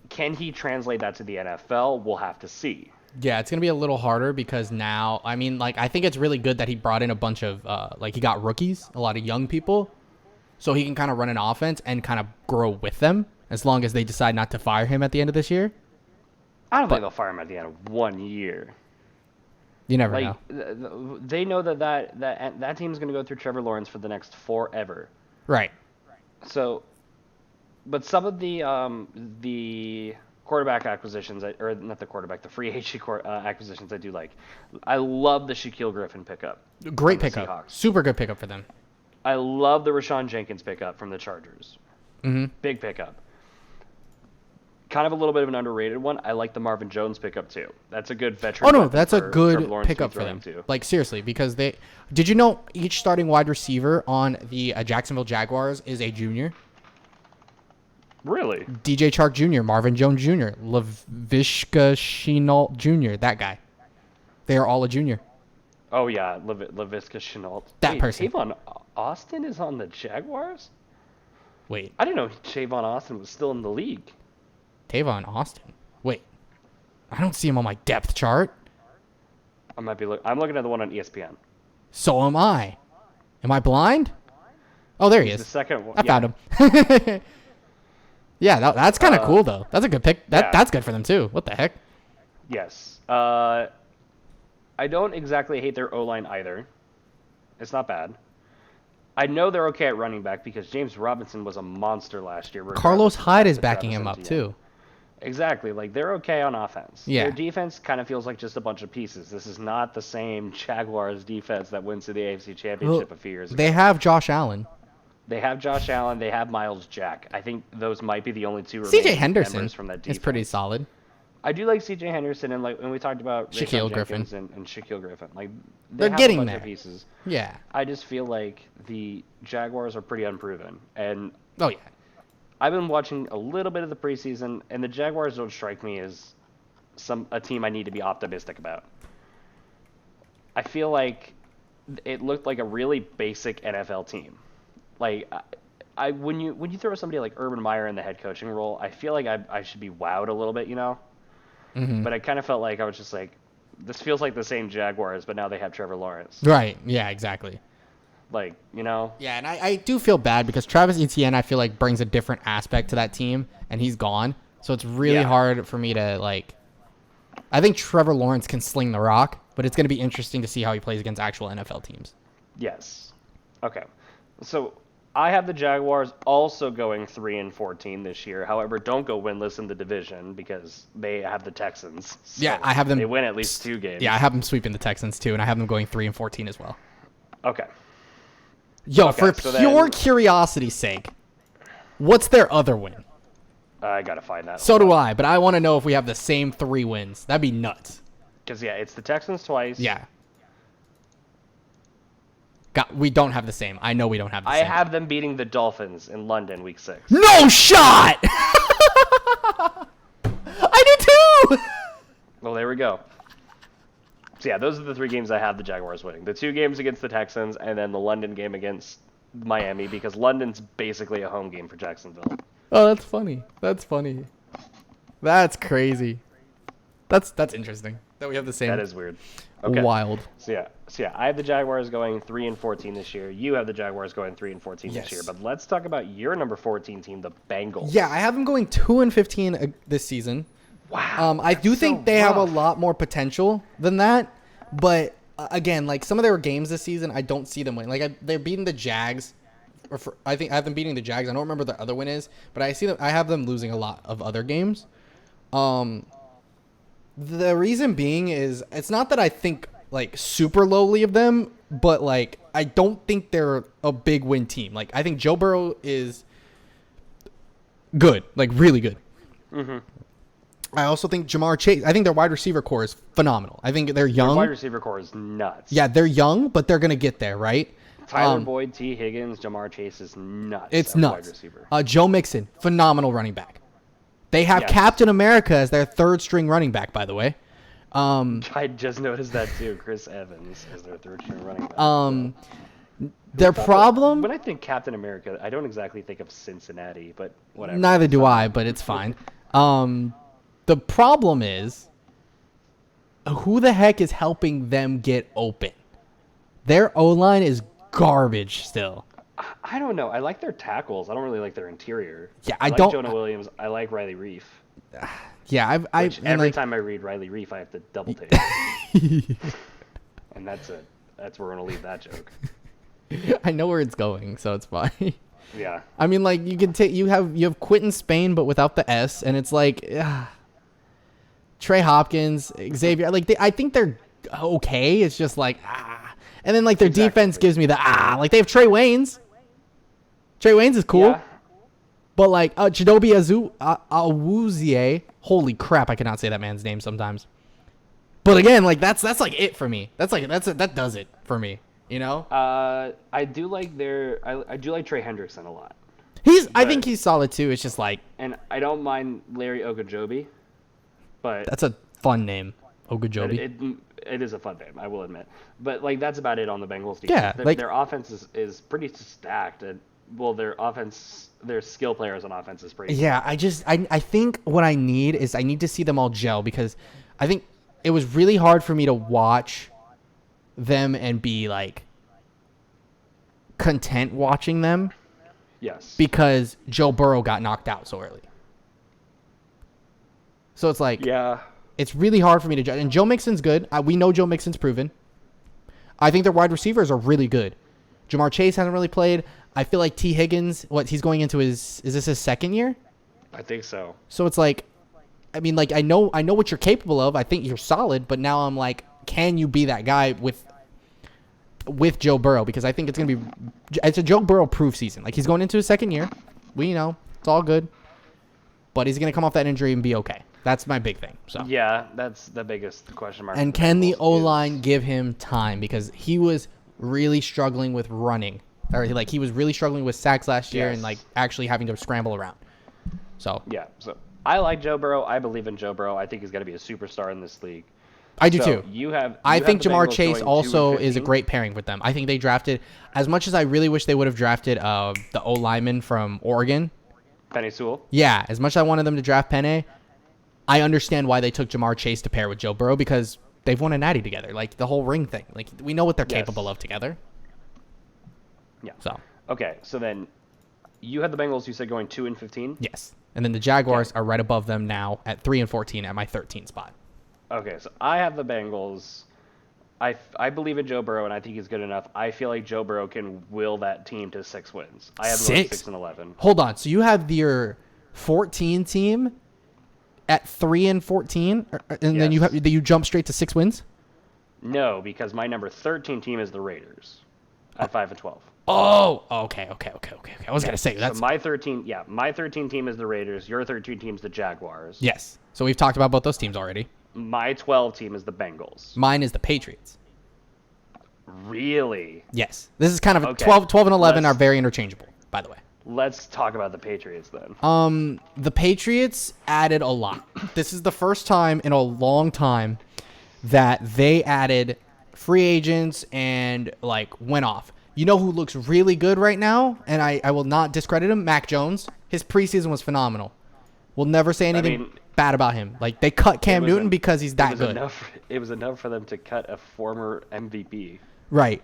can he translate that to the NFL? We'll have to see. Yeah, it's going to be a little harder because now, I think it's really good that he brought in a bunch of, he got rookies, a lot of young people, so he can kind of run an offense and kind of grow with them as long as they decide not to fire him at the end of this year. I don't think they'll fire him at the end of 1 year. You never know. They know that team's going to go through Trevor Lawrence for the next forever. Right. So, but some of the quarterback acquisitions, or not the quarterback, the free agent acquisitions I do like. I love the Shaquille Griffin pickup. Great pickup. Super good pickup for them. I love the Rashawn Jenkins pickup from the Chargers. Big pickup. Kind of a little bit of an underrated one. I like the Marvin Jones pickup too. That's a good veteran. Oh no, that's a good pickup for them. Too. Like seriously, because did you know each starting wide receiver on the Jacksonville Jaguars is a junior? Really? DJ Chark Jr., Marvin Jones Jr., Laviska Shenault Jr., that guy. They are all a junior. Oh yeah, Laviska Shenault. That person. Tavon Austin is on the Jaguars? Wait. I didn't know Tavon Austin was still in the league. Tavon Austin? Wait. I don't see him on my depth chart. I'm looking at the one on ESPN. So am I. Am I blind? Oh, there he is. The second one. I found him. Yeah, that's kind of cool, though. That's a good pick. That's good for them, too. What the heck? Yes. I don't exactly hate their O-line either. It's not bad. I know they're okay at running back because James Robinson was a monster last year. Carlos Hyde is backing him up, too. Exactly. Like, they're okay on offense. Yeah. Their defense kind of feels like just a bunch of pieces. This is not the same Jaguars defense that went to the AFC Championship a few years ago. They have Josh Allen. They have Josh Allen. They have Miles Jack. I think those might be the only two remaining C.J. Henderson from that defense. is pretty solid. I do like C.J. Henderson, and like when we talked about Shaquille Griffin and Shaquille Griffin, like they're have getting a bunch there. Of pieces. Yeah. I just feel like the Jaguars are pretty unproven, and oh yeah, I've been watching a little bit of the preseason, and the Jaguars don't strike me as a team I need to be optimistic about. I feel like it looked like a really basic NFL team. Like when you throw somebody like Urban Meyer in the head coaching role, I feel like I should be wowed a little bit, you know. Mm-hmm. But I kind of felt like I was just like, this feels like the same Jaguars, but now they have Trevor Lawrence. Right. Yeah. Exactly. Like, you know. Yeah, and I do feel bad because Travis Etienne, I feel like, brings a different aspect to that team, and he's gone. So it's really hard for me to, like... I think Trevor Lawrence can sling the rock, but it's going to be interesting to see how he plays against actual NFL teams. Yes. Okay. So I have the Jaguars also going 3-14 this year. However, don't go winless in the division because they have the Texans. So yeah, I have them... They win at least 2 games. Yeah, I have them sweeping the Texans, too, and I have them going 3-14 as well. Okay. Yo, for pure curiosity's sake, what's their other win? I gotta find that. So do I, but I want to know if we have the same 3 wins. That'd be nuts. Because, yeah, it's the Texans twice. Yeah. We don't have the same. I know we don't have the same. I have them beating the Dolphins in London week 6. No shot! I do too! Well, there we go. So, yeah, those are the 3 games I have the Jaguars winning. The 2 games against the Texans, and then the London game against Miami, because London's basically a home game for Jacksonville. Oh, that's funny. That's funny. That's crazy. That's interesting that we have the same. That is weird. Okay. Wild. So yeah, I have the Jaguars going 3-14 this year. You have the Jaguars going 3-14 this year. But let's talk about your number 14 team, the Bengals. Yeah, I have them going 2-15 this season. Wow. I do think they have a lot more potential than that, but again, like some of their games this season, I don't see them winning. Like they're beating the Jags. I think I have them beating the Jags. I don't remember the other win is, but I have them losing a lot of other games. The reason being is it's not that I think like super lowly of them, but like I don't think they're a big win team. Like I think Joe Burrow is good, like really good. Mm-hmm. I also think Jamar Chase. I think their wide receiver core is phenomenal. I think they're young. Their wide receiver core is nuts. Yeah, they're young, but they're gonna get there, right? Tyler Boyd, T. Higgins, Jamar Chase is nuts. It's nuts. Wide receiver. Joe Mixon, phenomenal running back. They have Captain America as their 3rd string running back, by the way. I just noticed that too. Chris Evans is their 3rd string running back. Their problem. When I think Captain America, I don't exactly think of Cincinnati, but whatever. Neither do I, but it's fine. The problem is, who the heck is helping them get open? Their O-line is garbage still. I don't know. I like their tackles. I don't really like their interior. Yeah, I like don't. Jonah Williams. I like Riley Reef. Yeah, every time I read Riley Reef, I have to double take. And that's it. That's where we're gonna leave that joke. I know where it's going, so it's fine. Yeah. I mean, like you can take you have Quentin Spain, but without the S, and it's like Trey Hopkins, Xavier. Like I think they're okay. It's just like and then like their defense gives me the like they have Trey Waynes. Trey Waynes is cool. Yeah. But like Chidobe Awuzie, holy crap, I cannot say that man's name sometimes. But again, like that's like it for me. That does it for me. You know. I do like I do like Trey Hendrickson a lot. I think he's solid too. It's just like. And I don't mind Larry Ogunjobi, but that's a fun name, Ogunjobi. It is a fun name, I will admit. But like that's about it on the Bengals defense. Yeah, Their offense is pretty stacked. And, well, their skill players on offense is pretty. Yeah, I think what I need is I need to see them all gel, because I think it was really hard for me to watch them and be like content watching them. Yes. Because Joe Burrow got knocked out so early. So it's like, yeah, it's really hard for me to judge. And Joe Mixon's good. We know Joe Mixon's proven. I think their wide receivers are really good. Jamar Chase hasn't really played. I feel like T. Higgins, he's going into is this his second year? I think so. So it's like, I mean, like I know what you're capable of. I think you're solid, but now I'm like, can you be that guy with Joe Burrow? Because I think it's a Joe Burrow proof season. Like he's going into his second year. We know it's all good, but he's gonna come off that injury and be okay. That's my big thing. So yeah, that's the biggest question mark. And can the O-line give him time? Because he was really struggling with running, or like he was really struggling with sacks last year, and like actually having to scramble around. So yeah, so I like Joe Burrow. I believe in Joe Burrow. I think he's gonna be a superstar in this league. I do too. I think Jamar Chase also is a great pairing with them. I think they drafted, as much as I really wish they would have drafted the O lineman from Oregon. Penei Sewell? Yeah, as much as I wanted them to draft Penei, I understand why they took Jamar Chase to pair with Joe Burrow, because they've won a natty together. Like the whole ring thing. Like we know what they're capable of together. Yeah. So. Okay, so then you had the Bengals, you said, going 2-15? Yes. And then the Jaguars are right above them now at 3-14 at my 13 spot. Okay, so I have the Bengals. I believe in Joe Burrow, and I think he's good enough. I feel like Joe Burrow can will that team to 6 wins. I have them 6-11. Hold on. So you have your 14 team at 3-14, and then you jump straight to 6 wins? No, because my number 13 team is the Raiders at 5-12. Oh, okay. I was gonna say that's so my 13. Yeah, my 13 team is the Raiders. Your 13 team is the Jaguars. Yes. So we've talked about both those teams already. My 12 team is the Bengals. Mine is the Patriots. Really? Yes. This is kind of 12 and 11 are very interchangeable, by the way. Let's talk about the Patriots then. The Patriots added a lot. This is the first time in a long time that they added free agents and like went off. You know who looks really good right now, and I will not discredit him? Mac Jones. His preseason was phenomenal. We'll never say anything bad about him. Like they cut Cam Newton because he's that good. It was enough for them to cut a former MVP. Right.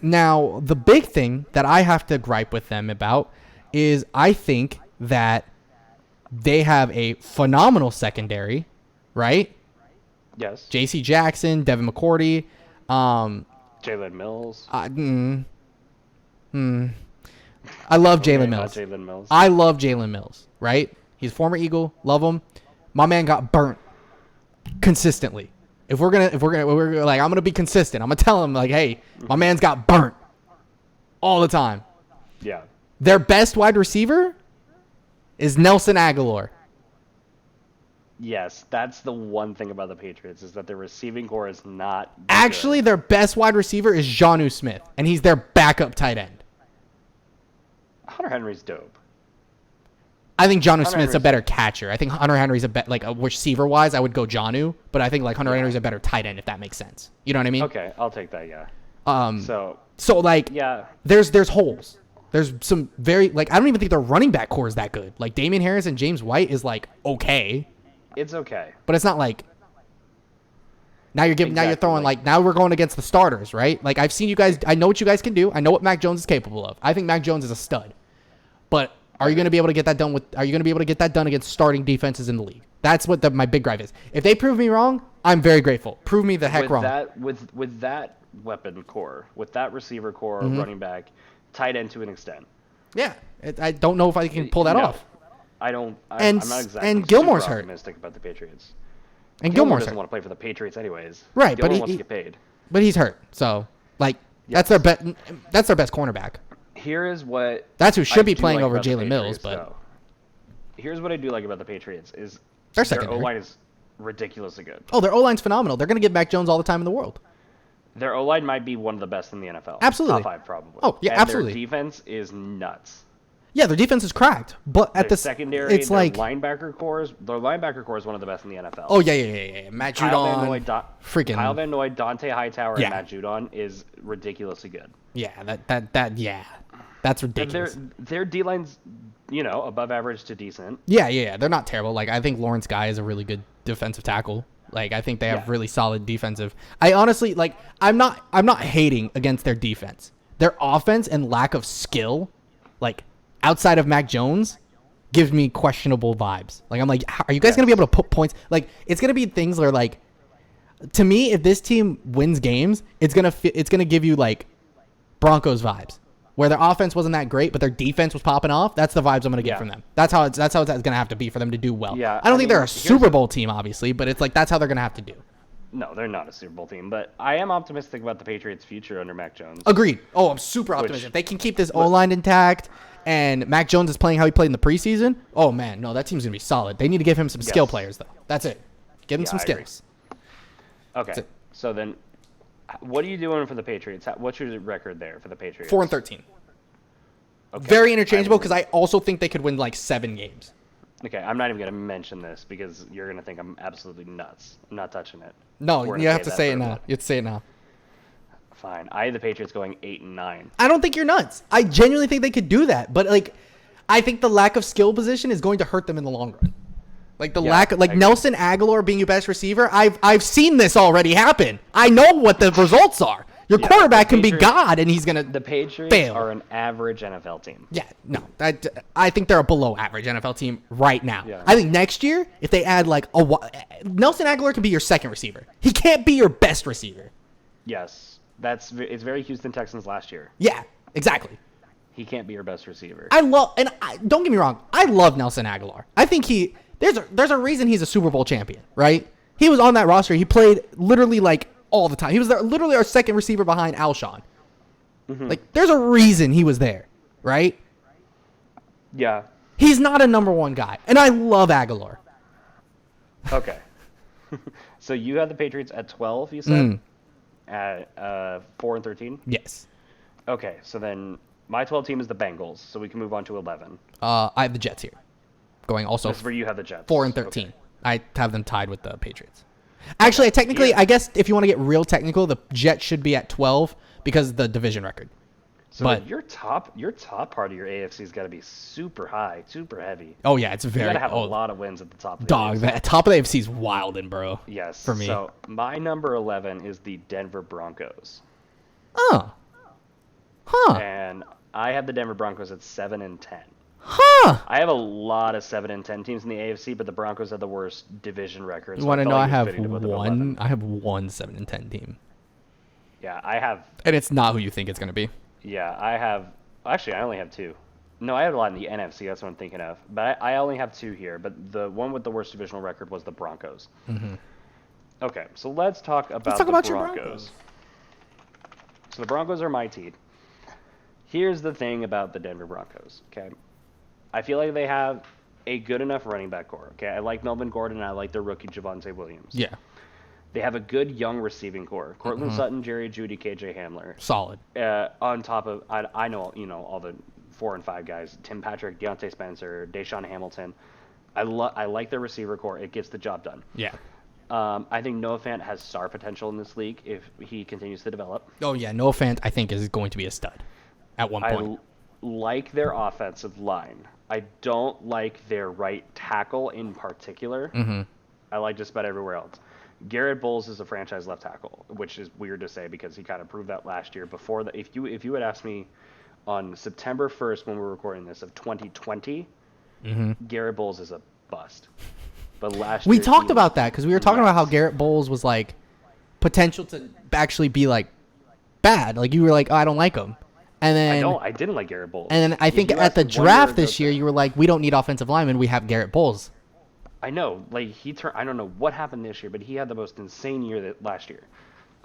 Now, the big thing that I have to gripe with them about is I think that they have a phenomenal secondary, right? Yes. J.C. Jackson, Devin McCourty, Jalen Mills. I love Jalen Mills. I love Jalen Mills, right? He's a former Eagle. Love him. My man got burnt consistently. If we're gonna like, I'm gonna be consistent. I'm gonna tell him like, hey, my man's got burnt all the time. Yeah. Their best wide receiver is Nelson Aguilar. Yes, that's the one thing about the Patriots is that their receiving core is not actually good. Their best wide receiver is Jonnu Smith, and he's their backup tight end. Hunter Henry's dope. I think Jonnu Smith's a better catcher. I think Hunter Henry's a receiver wise, I would go Jonnu, but I think like Hunter Henry's a better tight end if that makes sense. You know what I mean? Okay, I'll take that. Yeah. So like yeah, there's holes. There's some very like I don't even think their running back core is that good. Like Damian Harris and James White is like okay. It's okay. But it's not like now you're throwing like now we're going against the starters, right? Like I've seen you guys. I know what you guys can do. I know what Mac Jones is capable of. I think Mac Jones is a stud. But are you going to be able to get that done are you going to be able to get that done against starting defenses in the league? That's what my big gripe is. If they prove me wrong, I'm very grateful. Prove me the heck wrong. With that weapon core, with that receiver core, running back, tight end to an extent. Yeah, I don't know if I can pull that off. I'm not exactly Gilmore's hurt. Optimistic about the Patriots. And Gilmore Gilmore's doesn't hurt. want to play for the Patriots anyways. Right, Gilmore but wants to get paid. But he's hurt. So, like, that's their best cornerback. Here is what that's who should be playing over Jalen Mills, but though. Here's what I do like about the Patriots is their O-line is ridiculously good. Oh, their O-line's phenomenal. They're going to give Mac Jones all the time in the world. Their O-line might be one of the best in the NFL. Absolutely. Top 5 probably. Oh, yeah, and absolutely. Their defense is nuts. Yeah, their defense is cracked, but at the secondary, it's their like linebacker core is one of the best in the NFL. Oh yeah. Matt Judon, freaking Kyle Van Noy, Dante Hightower, and Matt Judon is ridiculously good. Yeah, that's ridiculous. Their D line's above average to decent. Yeah. They're not terrible. Like I think Lawrence Guy is a really good defensive tackle. Like I think they have really solid defensive. I honestly like. I'm not hating against their defense. Their offense and lack of skill, like. Outside of Mac Jones, gives me questionable vibes. Like I'm like, are you guys gonna be able to put points? Like it's gonna be things where like, to me, if this team wins games, it's gonna give you like Broncos vibes, where their offense wasn't that great, but their defense was popping off. That's the vibes I'm gonna get from them. That's how it's gonna have to be for them to do well. Yeah, I don't think they're a Super Bowl team, obviously, but it's like that's how they're gonna have to do. No, they're not a Super Bowl team, but I am optimistic about the Patriots' future under Mac Jones. Agreed. Oh, I'm super optimistic. If they can keep this O-line intact. And Mac Jones is playing how he played in the preseason. Oh, man. No, that team's going to be solid. They need to give him some skill players, though. That's it. Give him some skills. Okay. So then, what are you doing for the Patriots? What's your record there for the Patriots? 4-13. Okay. Very interchangeable because I also think they could win like 7 games. Okay. I'm not even going to mention this because you're going to think I'm absolutely nuts. I'm not touching it. No, you have to say it now. You have to say it now. Fine. I have the Patriots going 8-9. I don't think you're nuts. I genuinely think they could do that, but like, I think the lack of skill position is going to hurt them in the long run. Like the lack of Nelson Aguilar being your best receiver. I've seen this already happen. I know what the results are. Your quarterback can be God, and he's gonna. The Patriots fail. Are an average NFL team. Yeah, no, I think they're a below average NFL team right now. Yeah. I think next year, if they add like Nelson Aguilar can be your second receiver. He can't be your best receiver. Yes. It's very Houston Texans last year. Yeah, exactly. He can't be your best receiver. Don't get me wrong, I love Nelson Aguilar. I think there's a reason he's a Super Bowl champion, right? He was on that roster. He played literally like all the time. He was literally our second receiver behind Alshon. Mm-hmm. Like there's a reason he was there, right? Yeah. He's not a number 1 guy, and I love Aguilar. Okay. So you have the Patriots at 12, you said? At 4-13? Yes. Okay, so then my 12 team is the Bengals, so we can move on to 11. I have the Jets here, going also. That's where you have the Jets. 4-13. Okay. I have them tied with the Patriots. Actually, technically, I guess if you want to get real technical, the Jets should be at 12 because of the division record. So your top part of your AFC's got to be super high, super heavy. Oh yeah, it's very. You got to have a lot of wins at the top. Of the dog, AFC. The top of the AFC's wildin', bro. Yes. For me. So my number 11 is the Denver Broncos. Oh. Huh. And I have the Denver Broncos at 7-10. Huh. I have a lot of 7-10 teams in the AFC, but the Broncos have the worst division record. You want to know? I have one. I have one 7-10 team. Yeah, I have. And it's not who you think it's gonna be. Yeah, I have. Actually, I only have 2. No, I have a lot in the NFC. That's what I'm thinking of. But I only have 2 here. But the one with the worst divisional record was the Broncos. Mm-hmm. Okay, so let's talk about the Broncos. So the Broncos are my team. Here's the thing about the Denver Broncos. Okay, I feel like they have a good enough running back core. Okay, I like Melvin Gordon. And I like their rookie Javonte Williams. Yeah. They have a good young receiving core. Cortland Sutton, Jerry Jeudy, KJ Hamler. Solid. On top of, I know, all the 4 and 5 guys. Tim Patrick, Deontay Spencer, Deshaun Hamilton. I like their receiver core. It gets the job done. Yeah. I think Noah Fant has star potential in this league if he continues to develop. Oh, yeah. Noah Fant, I think, is going to be a stud at one point. I like their offensive line. I don't like their right tackle in particular. Mm-hmm. I like just about everywhere else. Garrett Bowles is a franchise left tackle, which is weird to say because he kind of proved that last year. Before that, if you had asked me on September 1st when we were recording this of 2020, Garrett Bowles is a bust. But last year we talked about that because we were talking about how Garrett Bowles was like potential to actually be like bad. Like you were like, oh, I don't like him. And then I didn't like Garrett Bowles. And then I think at the draft this year, you were like, we don't need offensive linemen. We have Garrett Bowles. I know, like I don't know what happened this year, but he had the most insane year last year.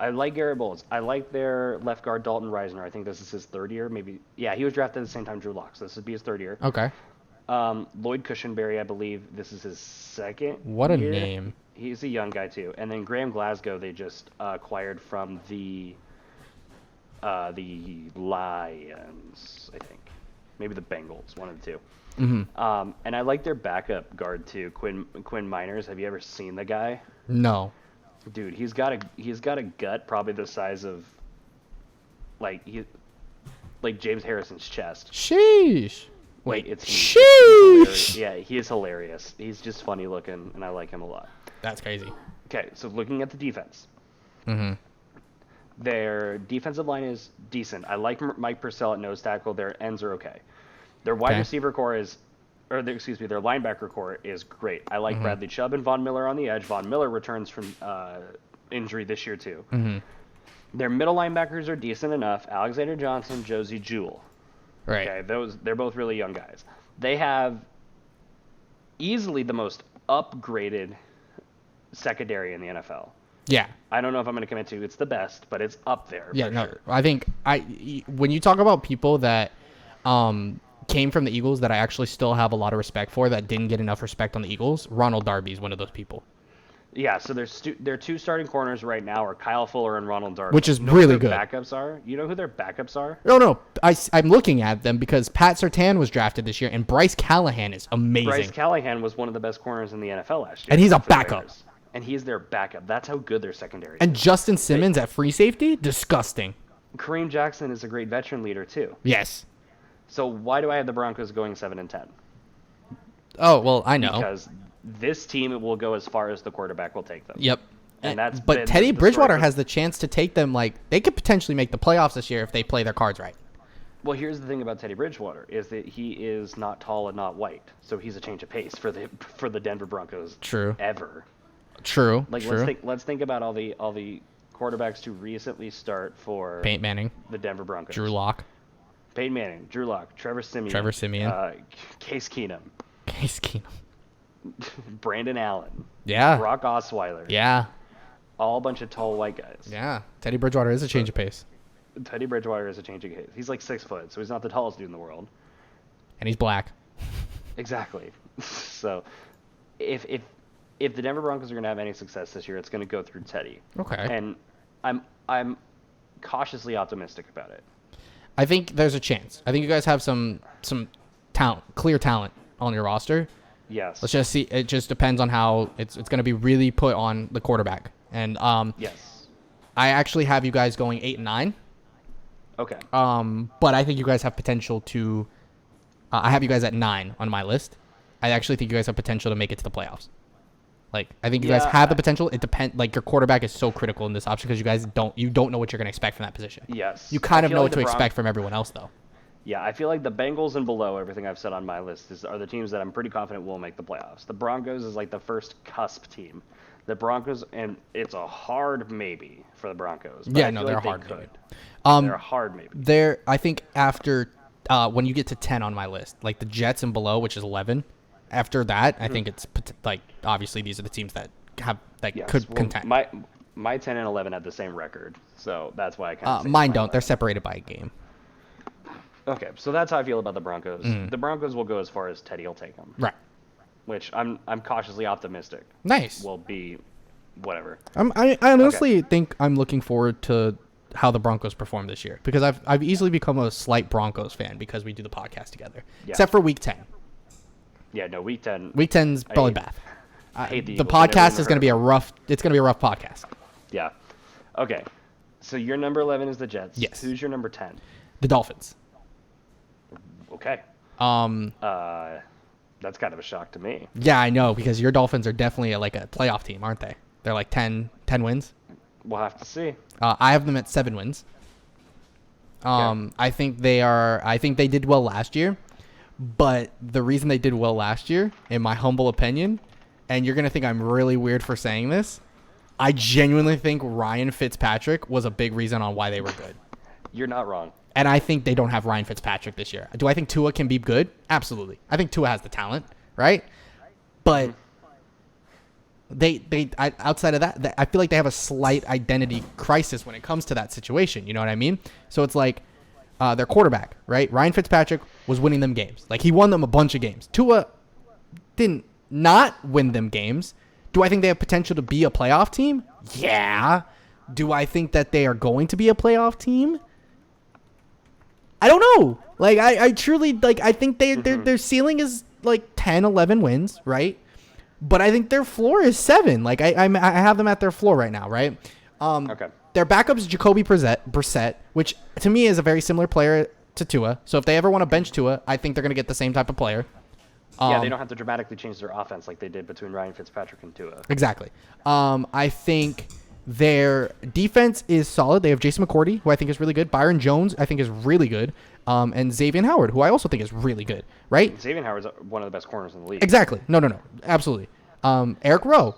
I like Garrett Bowles. I like their left guard Dalton Reisner. I think this is his third year, maybe. Yeah, he was drafted at the same time Drew Lock, so this would be his third year. Okay. Lloyd Cushenberry, I believe this is his second What a year. name. He's a young guy too. And then Graham Glasgow they just acquired from the Lions, I think. Maybe the Bengals, one of the two. Mm-hmm. And I like their backup guard too, Quinn Miners. Have you ever seen the guy? No. Dude, he's got a gut probably the size of like James Harrison's chest. Sheesh. Wait, it's sheesh. Yeah, he is hilarious. He's just funny looking, and I like him a lot. That's crazy. Okay, so looking at the defense. Mm-hmm. Their defensive line is decent. I like Mike Purcell at nose tackle. Their ends are okay. Their wide receiver core is, their linebacker core is great. I like Bradley Chubb and Von Miller on the edge. Von Miller returns from injury this year too. Mm-hmm. Their middle linebackers are decent enough. Alexander Johnson, Josie Jewell. Right. Okay, they're both really young guys. They have easily the most upgraded secondary in the NFL. Yeah. I don't know if I'm going to commit to it's the best, but it's up there. Yeah, no. Sure. I think when you talk about people that came from the Eagles that I actually still have a lot of respect for that didn't get enough respect on the Eagles, Ronald Darby is one of those people. Yeah, so their two starting corners right now are Kyle Fuller and Ronald Darby. Which is you know really who good. their backups are? You know who their backups are? No. I'm looking at them because Pat Surtain was drafted this year, and Bryce Callahan is amazing. Bryce Callahan was one of the best corners in the NFL last year. And he's a backup. And he's their backup. That's how good their secondary is. And Justin Simmons at free safety? Disgusting. Kareem Jackson is a great veteran leader, too. Yes. So why do I have the Broncos going 7-10? Oh, well, I know. Because this team will go as far as the quarterback will take them. Yep. And but Teddy Bridgewater has the chance to take them, like, they could potentially make the playoffs this year if they play their cards right. Well, here's the thing about Teddy Bridgewater is that he is not tall and not white. So he's a change of pace for the Denver Broncos. True. Ever. True. Like true. let's think about all the quarterbacks to recently start for Peyton Manning, the Denver Broncos. Drew Lock, Peyton Manning, Drew Lock, Trevor Siemian, Case Keenum, Brandon Allen, Brock Osweiler, all a bunch of tall white guys. Yeah, Teddy Bridgewater is a change of pace. Teddy Bridgewater is a change of pace. He's like 6 foot, so he's not the tallest dude in the world. And he's black. Exactly. So, if the Denver Broncos are going to have any success this year, it's going to go through Teddy. Okay. And I'm cautiously optimistic about it. I think there's a chance. I think you guys have some talent, clear talent on your roster. Yes. Let's just see. It just depends on how it's going to be really put on the quarterback. And yes. I actually have you guys going 8-9. Okay. But I think you guys have potential to. I have you guys at 9 on my list. I actually think you guys have potential to make it to the playoffs. Like, I think you guys have the potential. It depends. Like, your quarterback is so critical in this option because you guys don't know what you're going to expect from that position. Yes. You kind of know what to expect from everyone else, though. Yeah, I feel like the Bengals and below, everything I've said on my list, are the teams that I'm pretty confident will make the playoffs. The Broncos is like the first cusp team. The Broncos, and it's a hard maybe for the Broncos. But Yeah, no, they're a hard maybe. They're a hard maybe. I think after when you get to 10 on my list, like the Jets and below, which is 11. After that, I think it's like obviously these are the teams that could contend. My 10 and 11 had the same record, so that's why I kind of mine don't. They're separated by a game. Okay, so that's how I feel about the Broncos. The Broncos will go as far as Teddy will take them. Right. Which I'm cautiously optimistic. Nice. Will be whatever. I honestly think I'm looking forward to how the Broncos perform this year because I've easily become a slight Broncos fan because we do the podcast together. Yeah. Except for week 10. Yeah, no, week 10. Week 10's belly bath. The podcast is going to be a rough. It's going to be a rough podcast. Yeah. Okay. So your number 11 is the Jets. Yes. Who's your number 10? The Dolphins. Okay. That's kind of a shock to me. Yeah, I know because your Dolphins are definitely like a playoff team, aren't they? They're like 10 wins. We'll have to see. I have them at 7 wins. I think they did well last year. But the reason they did well last year, in my humble opinion, and you're going to think I'm really weird for saying this, I genuinely think Ryan Fitzpatrick was a big reason on why they were good. You're not wrong. And I think they don't have Ryan Fitzpatrick this year. Do I think Tua can be good? Absolutely. I think Tua has the talent, right? But outside of that, I feel like they have a slight identity crisis when it comes to that situation. You know what I mean? So it's like their quarterback, right? Ryan Fitzpatrick was winning them games. Like, he won them a bunch of games. Tua didn't not win them games. Do I think they have potential to be a playoff team? Yeah. Do I think that they are going to be a playoff team? I don't know. Like, I truly, like, I think their ceiling is like 10, 11 wins, right? But I think their floor is 7. Like, I have them at their floor right now, right? Okay. Their backup is Jacoby Brissett, which to me is a very similar player to Tua. So if they ever want to bench Tua, I think they're going to get the same type of player. Yeah, they don't have to dramatically change their offense like they did between Ryan Fitzpatrick and Tua. Exactly. I think their defense is solid. They have Jason McCourty, who I think is really good. Byron Jones, I think, is really good. And Davion Howard, who I also think is really good, right? Davion Howard's one of the best corners in the league. Exactly. No. Absolutely. Eric Rowe,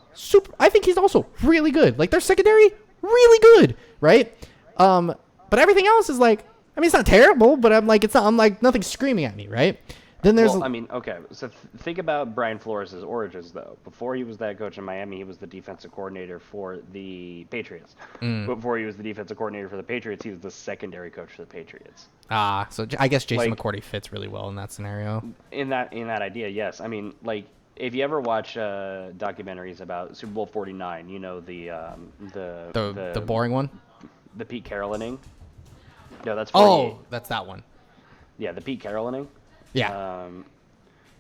I think he's also really good. Like, their secondary, really good, right? But everything else is like, I mean, it's not terrible, but I'm like, nothing's screaming at me, right? Then there's... Well, I mean, okay, so think about Brian Flores' origins, though. Before he was that coach in Miami, he was the defensive coordinator for the Patriots. Before he was the defensive coordinator for the Patriots, he was the secondary coach for the Patriots. So I guess Jason McCourty fits really well in that scenario. In that idea, yes. I mean, like, if you ever watch documentaries about Super Bowl 49, you know, the boring one? The Pete Carroll inning? No, that's 48. Oh, that's that one. Yeah, the Pete Carroll inning. Yeah.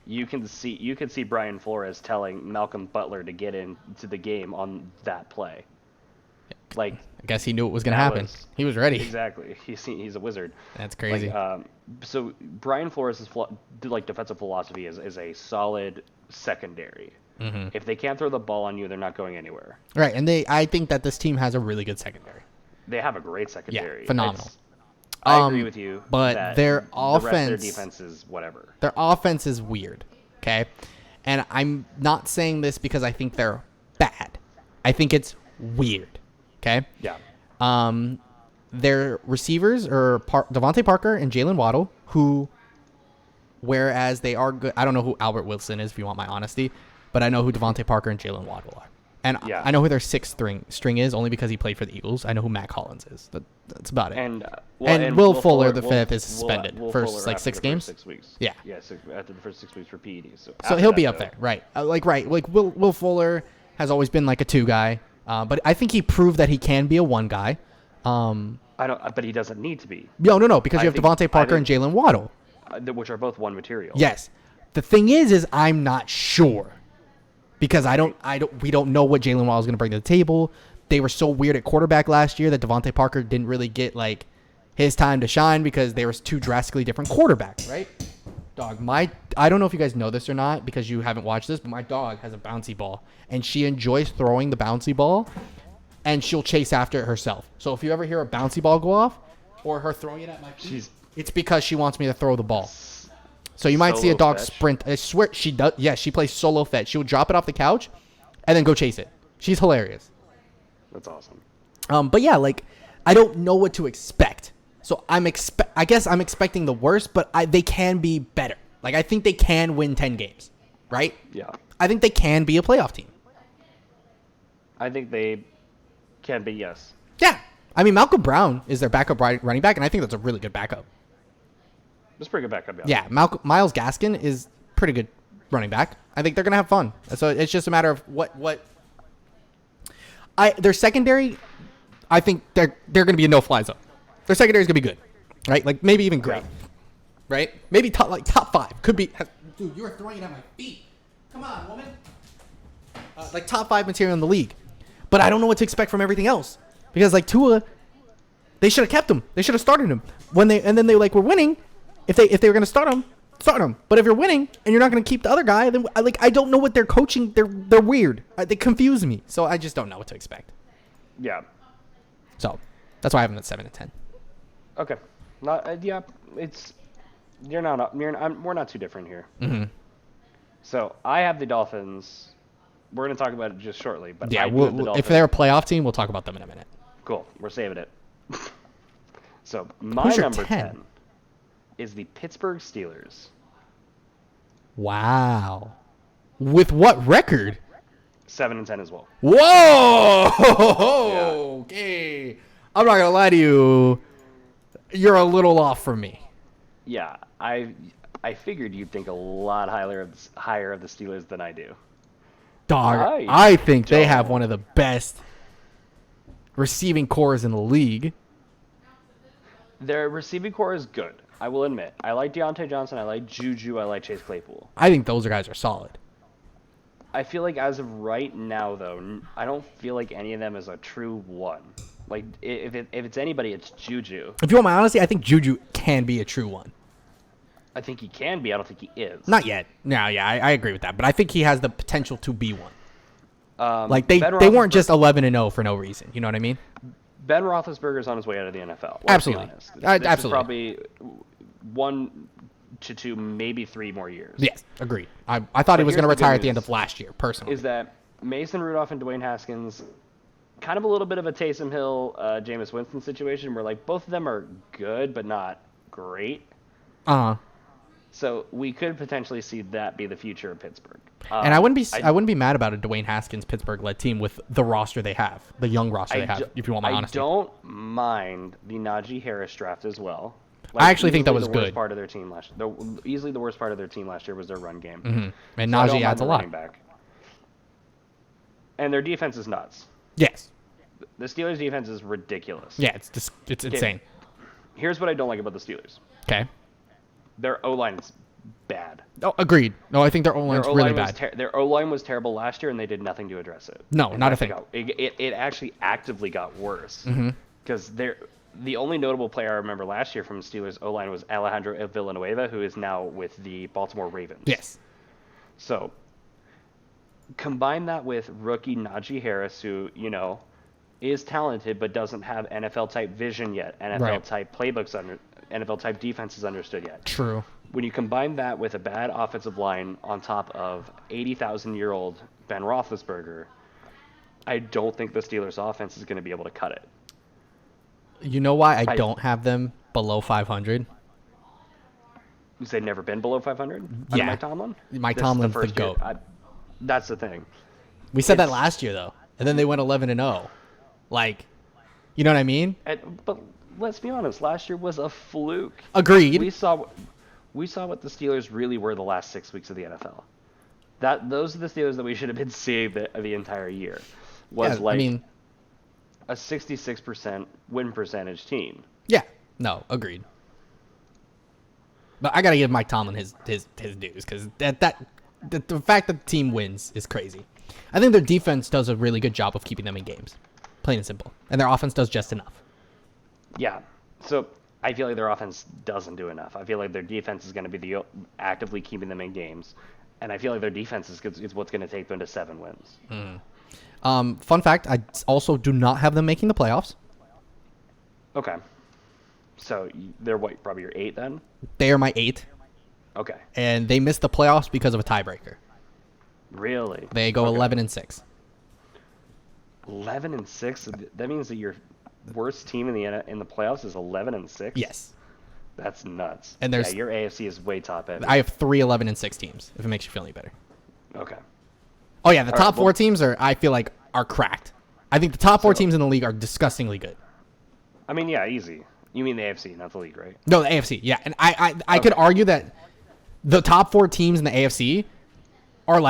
You can see Brian Flores telling Malcolm Butler to get into the game on that play. Like, I guess he knew it was going to happen. He was ready. Exactly. He's a wizard. That's crazy. Like, so Brian Flores' defensive philosophy is a solid secondary. Mm-hmm. If they can't throw the ball on you, they're not going anywhere. Right, and I think that this team has a really good secondary. They have a great secondary. Yeah, phenomenal. I agree with you. But that their offense, the rest of their defense is whatever. Their offense is weird. Okay, and I'm not saying this because I think they're bad. I think it's weird. Okay. Yeah. Their receivers are Devontae Parker and Jalen Waddle, who, whereas they are good, I don't know who Albert Wilson is, if you want my honesty, but I know who Devontae Parker and Jalen Waddle are. And I know who their sixth string is, only because he played for the Eagles. I know who Matt Collins is. That's about it. And Will Fuller, the fifth, is suspended for like 6 games. 6 weeks. Yeah. Yeah. After the first 6 weeks for PED. So he'll be up there, right? Like Will Fuller has always been like a 2 guy, but I think he proved that he can be a 1 guy. But he doesn't need to be. No, because you have Devontae Parker and Jalen Waddle, which are both 1 material. Yes. The thing is I'm not sure. Because we don't know what Jalen Waddle is going to bring to the table. They were so weird at quarterback last year that Devontae Parker didn't really get like his time to shine because they were 2 drastically different quarterbacks, right? Dog, I don't know if you guys know this or not because you haven't watched this, but my dog has a bouncy ball and she enjoys throwing the bouncy ball and she'll chase after it herself. So if you ever hear a bouncy ball go off or her throwing it at my feet, it's because she wants me to throw the ball. So you might see a dog sprint. I swear she does. Yeah, she plays solo fetch. She will drop it off the couch and then go chase it. She's hilarious. That's awesome. But yeah, like I don't know what to expect. So I guess I'm expecting the worst, but they can be better. Like I think they can win 10 games, right? Yeah. I think they can be a playoff team. I think they can be, yes. Yeah. I mean, Malcolm Brown is their backup running back, and I think that's a really good backup. It's pretty good backup, yeah. Myles Gaskin is pretty good running back. I think they're going to have fun. So it's just a matter of their secondary, I think they're going to be a no-fly zone. Their secondary is going to be good, right? Like maybe even great, right? Maybe top 5 could be. Dude, you were throwing it at my feet. Come on, woman. Like top 5 material in the league, but I don't know what to expect from everything else because like Tua, they should have kept him. They should have started him and then they were winning. If they were going to start him. But if you're winning and you're not going to keep the other guy, then I don't know what they're coaching. They're weird. They confuse me. So I just don't know what to expect. Yeah. So that's why I have them at 7 and 10. Okay. We're not too different here. Mm-hmm. So I have the Dolphins. We're going to talk about it just shortly. But yeah, if they're a playoff team, we'll talk about them in a minute. Cool. We're saving it. So my number 10 is the Pittsburgh Steelers. Wow. With what record? 7-10 as well. Whoa! Yeah. Okay. I'm not gonna lie to you. You're a little off from me. Yeah, I figured you'd think a lot higher of the Steelers than I do. Dog, I think they have one of the best receiving cores in the league. Their receiving core is good, I will admit. I like Deontay Johnson, I like Juju, I like Chase Claypool. I think those guys are solid. I feel like as of right now, though, I don't feel like any of them is a true one. Like, if it's anybody, it's Juju. If you want my honesty, I think Juju can be a true one. I think he can be. I don't think he is. Not yet. No, yeah, I agree with that. But I think he has the potential to be one. Like, they weren't just 11-0 for no reason. You know what I mean? Ben Roethlisberger's on his way out of the NFL. Absolutely. This Absolutely. is probably 1 to 2, maybe 3 more years. Yes, agreed. I thought he was going to retire at the end of last year, personally. Is that Mason Rudolph and Dwayne Haskins, kind of a little bit of a Taysom Hill, Jameis Winston situation where, like, both of them are good but not great. Uh-huh. So we could potentially see that be the future of Pittsburgh. And I wouldn't be mad about a Dwayne Haskins Pittsburgh-led team with the roster they have, the young roster they have, if you want my honesty. I don't mind the Najee Harris draft as well. Like, I actually think that was the good. Worst part of their team easily the worst part of their team last year was their run game. Mm-hmm. And Najee adds a lot. Back. And their defense is nuts. Yes. The Steelers' defense is ridiculous. Yeah, it's insane. Here's what I don't like about the Steelers. Okay. Their O-line is bad. Oh, agreed. No, I think their O-line is really bad. Their O-line was terrible last year, and they did nothing to address it. No, not a thing. It actually actively got worse. Because the only notable player I remember last year from the Steelers O-line was Alejandro Villanueva, who is now with the Baltimore Ravens. Yes. So, combine that with rookie Najee Harris, who, you know, is talented but doesn't have NFL-type vision yet, NFL-type playbooks, NFL-type defenses understood yet. True. When you combine that with a bad offensive line on top of 80,000-year-old Ben Roethlisberger, I don't think the Steelers' offense is going to be able to cut it. You know why I don't have them below 500? You say never been below 500? Yeah. Mike Tomlin? Mike Tomlin's the GOAT. That's the thing. We said that last year, though. And then they went 11-0. Like, you know what I mean? But let's be honest. Last year was a fluke. Agreed. We saw what the Steelers really were the last 6 weeks of the NFL. Those are the Steelers that we should have been seeing the entire year. A 66% win percentage team. Yeah. No, agreed. But I gotta give Mike Tomlin his dues, because the fact that the team wins is crazy. I think their defense does a really good job of keeping them in games, plain and simple, and their offense does just enough. Yeah. So I feel like their offense doesn't do enough. I feel like their defense is going to be actively keeping them in games, and I feel like their defense is what's going to take them to 7 wins. Fun fact: I also do not have them making the playoffs. Okay. So they're probably your 8 then? They are my 8. Okay. And they missed the playoffs because of a tiebreaker. Really? They go 11-6. 11-6. That means that your worst team in the playoffs is 11-6. Yes. That's nuts. And your AFC is way top heavy. I have 3 11-6 teams. If it makes you feel any better. Okay. Oh yeah, the top 4 teams I feel like are cracked. I think the top 4 teams in the league are disgustingly good. I mean, yeah, easy. You mean the AFC, not the league, right? No, the AFC. Yeah, and I could argue that the top 4 teams in the AFC are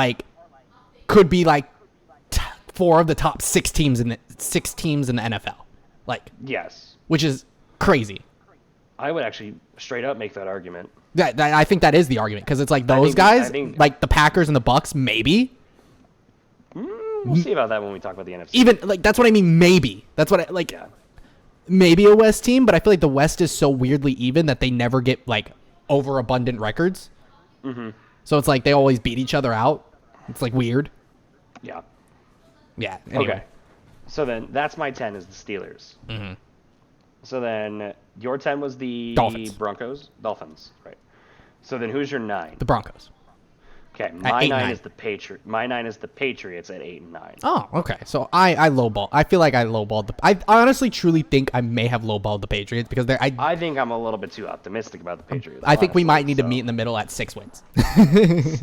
could be 4 of the top 6 teams in the NFL. Yes. Which is crazy. I would actually straight up make that argument. I think that is the argument, because it's those guys, like the Packers and the Bucks, maybe. We'll see about that when we talk about the NFC. Even that's what I mean. Maybe that's what Yeah. Maybe a West team, but I feel like the West is so weirdly even that they never get overabundant records. Mm-hmm. So it's they always beat each other out. It's weird. Yeah. Yeah. Anyway. Okay. So then that's my 10 is the Steelers. Mm-hmm. So then your 10 was the Dolphins. Dolphins, right? So then who's your 9? The Broncos. Okay, my 9 is the Patriots at 8-9. Oh, okay. So I lowball. I feel like I lowballed I honestly truly think I may have lowballed the Patriots because I think I'm a little bit too optimistic about the Patriots. I think we might need to meet in the middle at 6 wins.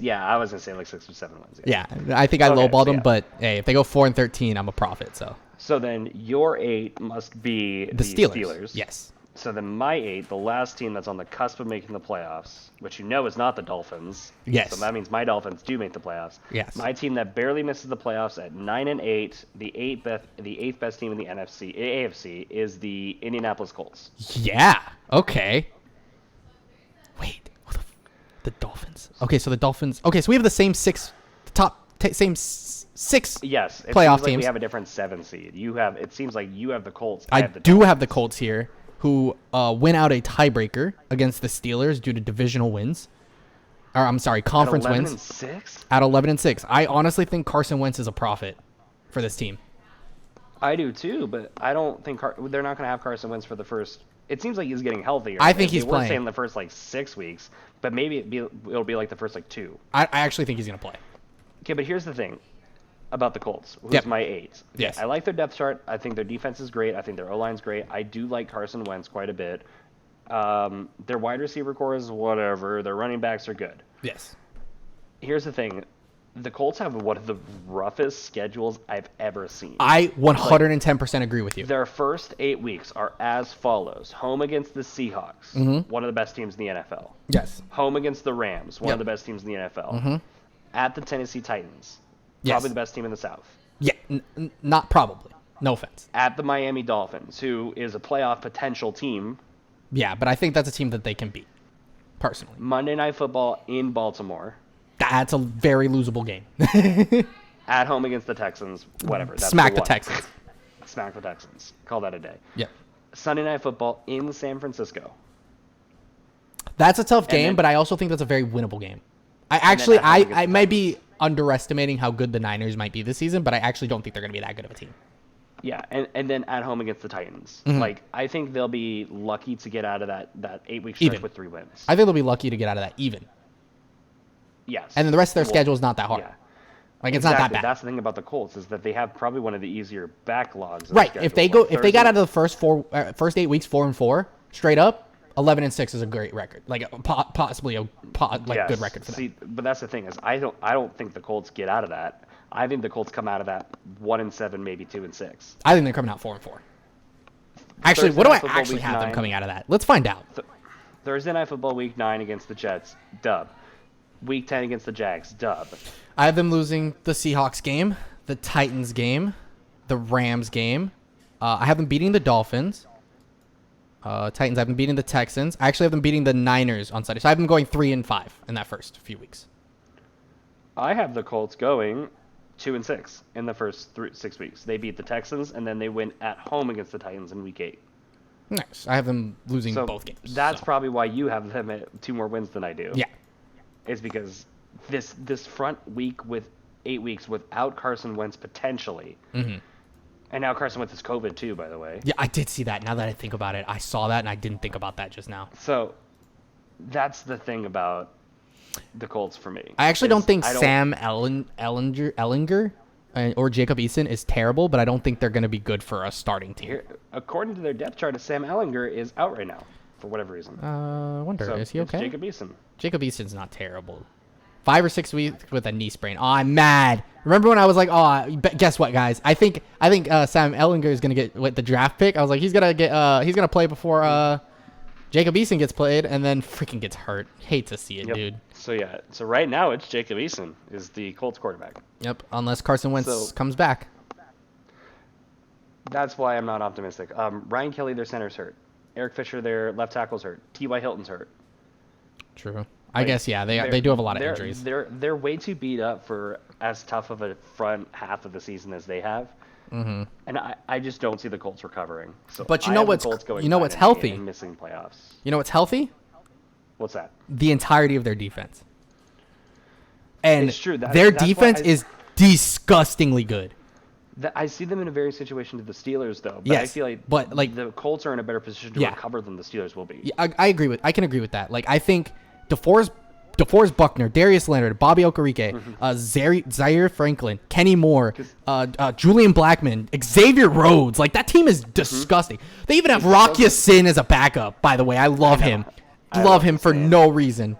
Yeah, I was gonna say like 6 or 7 wins. Yeah, I think I lowballed them, but hey, if they go 4-13, I'm a profit. So then your 8 must be the Steelers. Yes. So then my 8, the last team that's on the cusp of making the playoffs, which you know is not the Dolphins. Yes. So that means my Dolphins do make the playoffs. Yes. My team that barely misses the playoffs at 9-8, the eighth best team in the AFC is the Indianapolis Colts. Yeah. Okay. Wait. The Dolphins. Okay, so the Dolphins. Okay, so we have the same six Yes, it playoff seems like teams. We have a different 7 seed. It seems like you have the Colts. I do have the Colts here, who win out a tiebreaker against the Steelers due to divisional wins. Or I'm sorry, conference at 11 wins. And 6? At 11-6. I honestly think Carson Wentz is a profit for this team. I do too, but I don't think they're not going to have Carson Wentz for the first. It seems like he's getting healthier. I think he's playing. We're saying the first 6 weeks, but maybe it'll be like the first 2. I actually think he's going to play. Okay, but here's the thing about the Colts, who's my 8. Yes. I like their depth chart. I think their defense is great. I think their O-line's great. I do like Carson Wentz quite a bit. Their wide receiver core is whatever. Their running backs are good. Yes. Here's the thing. The Colts have one of the roughest schedules I've ever seen. I 110% agree with you. Their first 8 weeks are as follows. Home against the Seahawks, one of the best teams in the NFL. Yes. Home against the Rams, one of the best teams in the NFL. At the Tennessee Titans, probably the best team in the South. Yeah, not probably. No offense. At the Miami Dolphins, who is a playoff potential team. Yeah, but I think that's a team that they can beat, personally. Monday Night Football in Baltimore. That's a very losable game. At home against the Texans, whatever. That's Smack the Texans. Smack the Texans. Call that a day. Yeah. Sunday Night Football in San Francisco. That's a tough game, but I also think that's a very winnable game. I might be underestimating how good the Niners might be this season, but I actually don't think they're going to be that good of a team. Yeah, and then at home against the Titans. I think they'll be lucky to get out of that 8-week stretch with 3 wins. I think they'll be lucky to get out of that even. Yes. And then the rest of their schedule is not that hard. Yeah. It's not that bad. That's the thing about the Colts is that they have probably one of the easier backlogs. Right. If they got out of the first 8 weeks 4-4 straight up, 11-6 is a great record. Possibly a good record for them. See, but that's the thing is I don't think the Colts get out of that. I think the Colts come out of that 1-7, maybe 2-6. I think they're coming out 4-4. Actually, what do I actually have them coming out of that? Let's find out. Thursday Night Football Week 9 against the Jets, dub. Week 10 against the Jags, dub. I have them losing the Seahawks game, the Titans game, the Rams game. I have them beating the Dolphins. Titans, I have them beating the Texans. I actually have them beating the Niners on Sunday. So I have them going 3-5 in that first few weeks. I have the Colts going 2-6 in the first 6 weeks. They beat the Texans, and then they win at home against the Titans in Week 8. Nice. I have them losing both games. That's probably why you have them at 2 more wins than I do. Yeah. Is because this front week with 8 weeks without Carson Wentz potentially, and now Carson Wentz is COVID too, by the way. Yeah, I did see that. Now that I think about it, I saw that and I didn't think about that just now. So that's the thing about the Colts for me. I actually don't think Sam Ellinger or Jacob Eason is terrible, but I don't think they're going to be good for a starting team. According to their depth chart, Sam Ellinger is out right now for whatever reason. I wonder, is he okay? Jacob Eason. Jacob Eason's not terrible. 5 or 6 weeks with a knee sprain. Oh, I'm mad. Remember when I was like, guess what, guys? I think Sam Ellinger is gonna get the draft pick. I was like, he's gonna play before Jacob Eason gets played, and then freaking gets hurt. Hate to see it, dude. So right now it's Jacob Eason is the Colts quarterback. Yep, unless Carson Wentz comes back. That's why I'm not optimistic. Ryan Kelly, their center's hurt. Eric Fisher, their left tackle's hurt. T.Y. Hilton's hurt. True. I guess, yeah, they do have a lot of injuries. They're way too beat up for as tough of a front half of the season as they have. And I just don't see the Colts recovering. So but you know what's healthy? And missing playoffs. You know what's healthy? What's that? The entirety of their defense. And it's true. Their defense is disgustingly good. I see them in a very situation to the Steelers, though. But yes, I feel like the Colts are in a better position to recover than the Steelers will be. Yeah, I can agree with that. I think DeForest DeForest Buckner, Darius Leonard, Bobby Okereke, Zaire Franklin, Kenny Moore, Julian Blackmon, Xavier Rhodes. Like, that team is disgusting. They even have Rock Ya-Sin as a backup, by the way. I love him. Love him for no reason.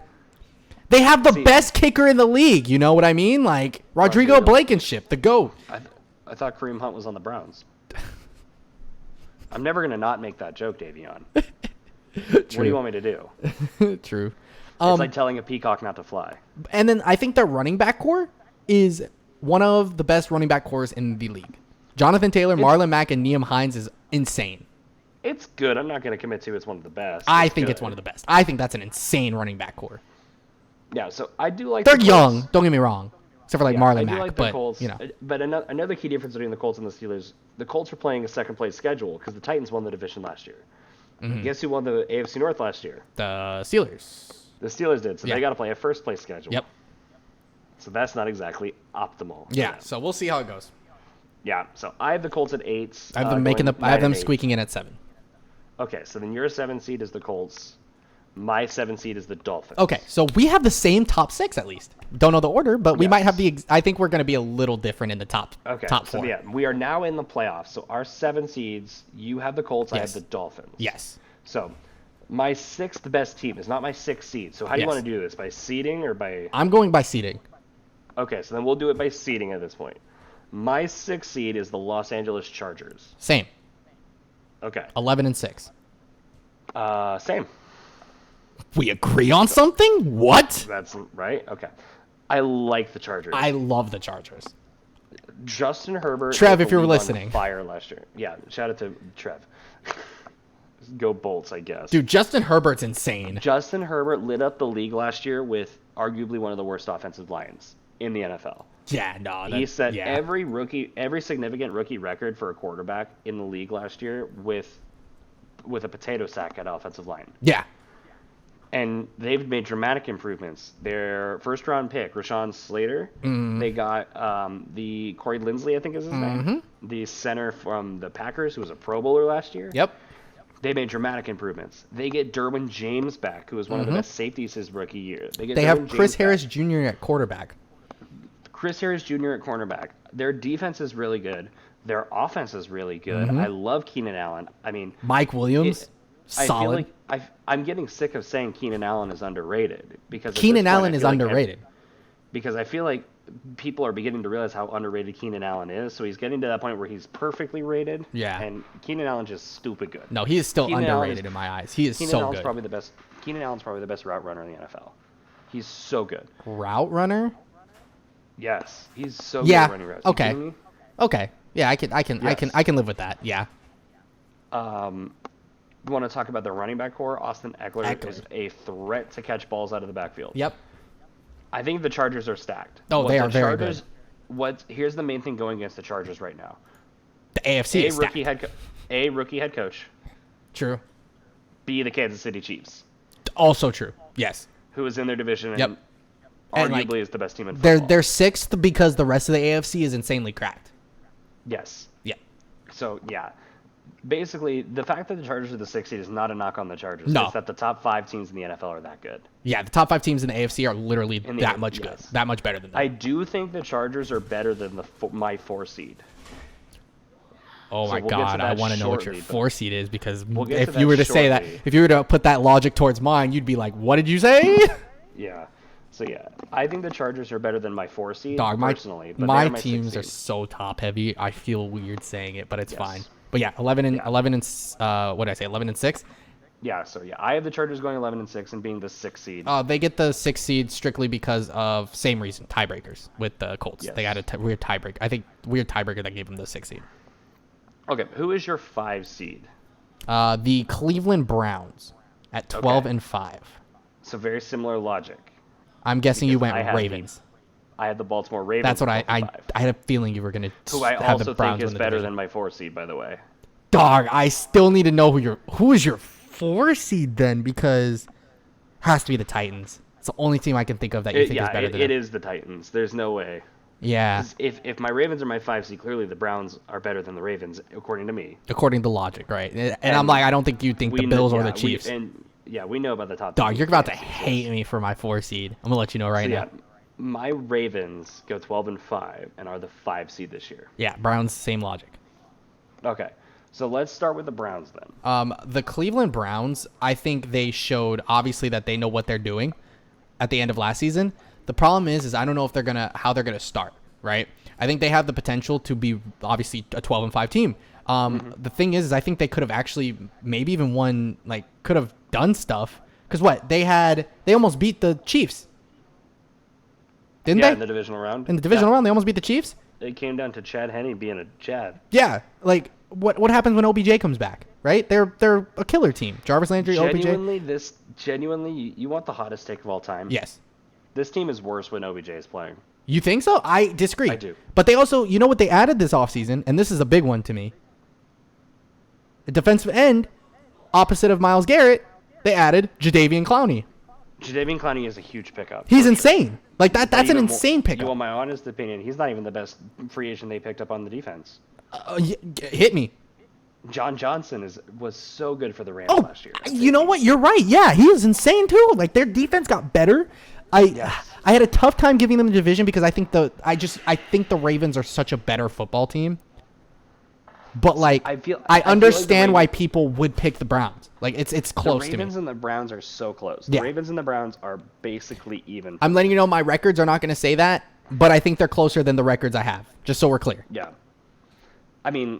They have the best kicker in the league. You know what I mean? Like, Rodrigo Blankenship, the GOAT. I thought Kareem Hunt was on the Browns. I'm never going to not make that joke, Davion. What do you want me to do? True. It's like telling a peacock not to fly. And then I think their running back core is one of the best running back cores in the league. Jonathan Taylor, Marlon Mack, and Nyheim Hines is insane. It's good. I'm not going to commit to it's one of the best. I think it's one of the best. I think that's an insane running back core. Yeah, so I do like They're young, don't get me wrong. Except for Marlon Mack. Like but, Colts, but another key difference between the Colts and the Steelers, the Colts were playing a second-place schedule because the Titans won the division last year. Mm-hmm. Guess who won the AFC North last year? The Steelers. The Steelers did, so they got to play a first-place schedule. Yep. So that's not exactly optimal. Yeah, so we'll see how it goes. Yeah, so I have the Colts at 8. I have them squeaking in at 7. Okay, so then your 7 seed is the Colts. My 7 seed is the Dolphins. Okay, so we have the same top 6 at least. Don't know the order, but we might have I think we're going to be a little different in the top 4. So yeah, we are now in the playoffs. So our 7 seeds, you have the Colts, I have the Dolphins. Yes. So my 6th best team is not my 6th seed. So how do you want to do this? By seeding or by... I'm going by seeding. Okay, so then we'll do it by seeding at this point. My 6th seed is the Los Angeles Chargers. Same. Okay. 11-6. Same. We agree on something? What? That's right. Okay. I like the Chargers. I love the Chargers. Justin Herbert. Trev, if you're listening. Fire last year. Yeah. Shout out to Trev. Go Bolts, I guess. Dude, Justin Herbert's insane. Justin Herbert lit up the league last year with arguably one of the worst offensive lines in the NFL. Yeah, no. He set every significant rookie record for a quarterback in the league last year with a potato sack at offensive line. Yeah. And they've made dramatic improvements. Their first-round pick, Rashawn Slater, they got the Corey Linsley, I think is his name, the center from the Packers, who was a Pro Bowler last year. Yep. They made dramatic improvements. They get Derwin James back, who was one of the best safeties his rookie year. They have Chris Harris Jr. at quarterback. Chris Harris Jr. at cornerback. Their defense is really good. Their offense is really good. I love Keenan Allen. I mean, Mike Williams, solid. I feel like I'm getting sick of saying Keenan Allen is underrated because Keenan Allen is underrated. Because I feel like people are beginning to realize how underrated Keenan Allen is. So he's getting to that point where he's perfectly rated. Yeah. And Keenan Allen's just stupid good. No, he is still underrated in my eyes. He is so good. Keenan Allen's probably the best route runner in the NFL. He's so good. Route runner? Yes, he's so good at running routes. Okay. Okay. Yeah, I can live with that. Yeah. You want to talk about the running back core? Austin Eckler is a threat to catch balls out of the backfield. Yep. I think the Chargers are stacked. Oh, they are very good. Here's the main thing going against the Chargers right now. The AFC is stacked. Rookie head coach. True. B, the Kansas City Chiefs. Also true. Yes. Who is in their division and arguably is the best team in football. They're 6th because the rest of the AFC is insanely cracked. Yes. Yeah. So, yeah. Basically, the fact that the Chargers are the 6th seed is not a knock on the Chargers. No. It's that the top 5 teams in the NFL are that good. Yeah, the top 5 teams in the AFC are literally that much good. That much better than them. I do think the Chargers are better than my 4 seed. Oh my God, I want to know what your 4 seed is because if you were to say that, if you were to put that logic towards mine, you'd be like, what did you say? Yeah. So, yeah, I think the Chargers are better than my 4 seed personally. But my teams are so top-heavy. I feel weird saying it, but it's fine. But, yeah, 11 and what did I say, 11 and 6? Yeah, so, yeah, I have the Chargers going 11 and 6 and being the 6th seed. They get the 6th seed strictly because of same reason, tiebreakers with the Colts. Yes. They got a weird tiebreaker. I think weird tiebreaker that gave them the 6th seed. Okay, who is your 5 seed? The Cleveland Browns at 12 and 5. So very similar logic. I'm guessing you went Ravens. I had the Baltimore Ravens. That's what I had a feeling you were going to who I also think is better than my 4 seed, by the way. Dog, I still need to know who is your 4 seed then, because it has to be the Titans. It's the only team I can think of that you think is better than them. It is the Titans. There's no way. Yeah. If my Ravens are my 5 seed, clearly the Browns are better than the Ravens, according to me. According to logic, right? And I'm like, I don't think you think the Bills or the Chiefs. Yeah, we know about the top. Dog, you're about to hate me for my 4 seed. I'm gonna let you know right now. My Ravens go 12-5 and are the 5 seed this year. Yeah, Browns, same logic. Okay, so let's start with the Browns then. The Cleveland Browns, I think they showed obviously that they know what they're doing at the end of last season. The problem is I don't know if how they're gonna start. Right? I think they have the potential to be obviously a 12-5 team. The thing is I think they could have actually maybe even won, like could have done stuff. Because they almost beat the Chiefs. Didn't they? In the divisional round. In the divisional round, they almost beat the Chiefs. It came down to Chad Henne being a Chad. Yeah, like what happens when OBJ comes back, right? They're a killer team. Jarvis Landry, OBJ. Genuinely, you want the hottest take of all time? Yes. This team is worse when OBJ is playing. You think so? I disagree. I do. But they also, you know what they added this offseason, and this is a big one to me. A defensive end, opposite of Myles Garrett, they added Jadeveon Clowney. Jadeveon Clowney is a huge pickup. He's insane. Like that's an insane pickup. You want my honest opinion? He's not even the best free agent they picked up on the defense. Hit me. John Johnson was so good for the Rams last year. You know what? You're right. Yeah, he is insane too. Like their defense got better. I had a tough time giving them the division because I think the Ravens are such a better football team. But like I understand why people would pick the Browns. Like it's close to me. The Ravens and the Browns are so close. The Ravens and the Browns are basically even. I'm letting you know my records are not going to say that, but I think they're closer than the records I have. Just so we're clear. Yeah. I mean,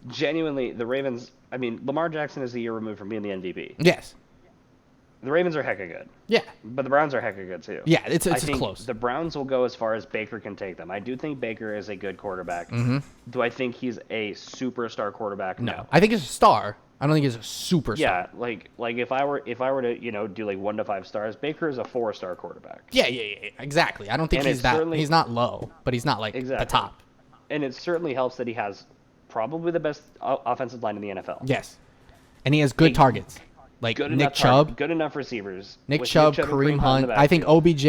genuinely, the Ravens. I mean, Lamar Jackson is a year removed from being the MVP. Yes. The Ravens are hecka good. Yeah. But the Browns are hecka good too. Yeah, it's I think close. The Browns will go as far as Baker can take them. I do think Baker is a good quarterback. Mm-hmm. Do I think he's a superstar quarterback? No. I think he's a star. I don't think he's a superstar. Yeah, like if I were to do like 1 to 5 stars, Baker is a 4-star quarterback. Yeah, exactly. I don't think he's not low, but he's not like the top. And it certainly helps that he has probably the best offensive line in the NFL. Yes. And he has good targets. Like Nick Chubb. Good enough receivers. Nick Chubb, Kareem Hunt. I think OBJ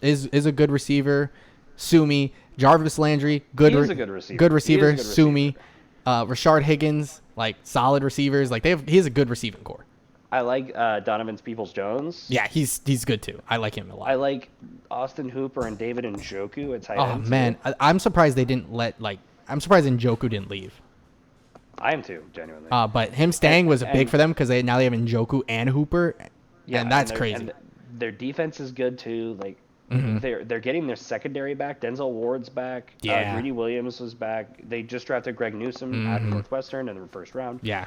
is a good receiver. Sumi. Jarvis Landry, He's a good receiver. Good receiver. Sumi. Rashard Higgins, like solid receivers. Like he has a good receiving core. I like Donovan Peoples-Jones. Yeah, he's good too. I like him a lot. I like Austin Hooper and David Njoku at tight end. Oh man, I'm surprised they didn't I'm surprised Njoku didn't leave. I am too, genuinely. But him staying was big for them because now they have Njoku and Hooper, and that's crazy. And their defense is good too. Like they're getting their secondary back. Denzel Ward's back. Yeah. Greedy Williams was back. They just drafted Greg Newsome out of Northwestern in the first round. Yeah.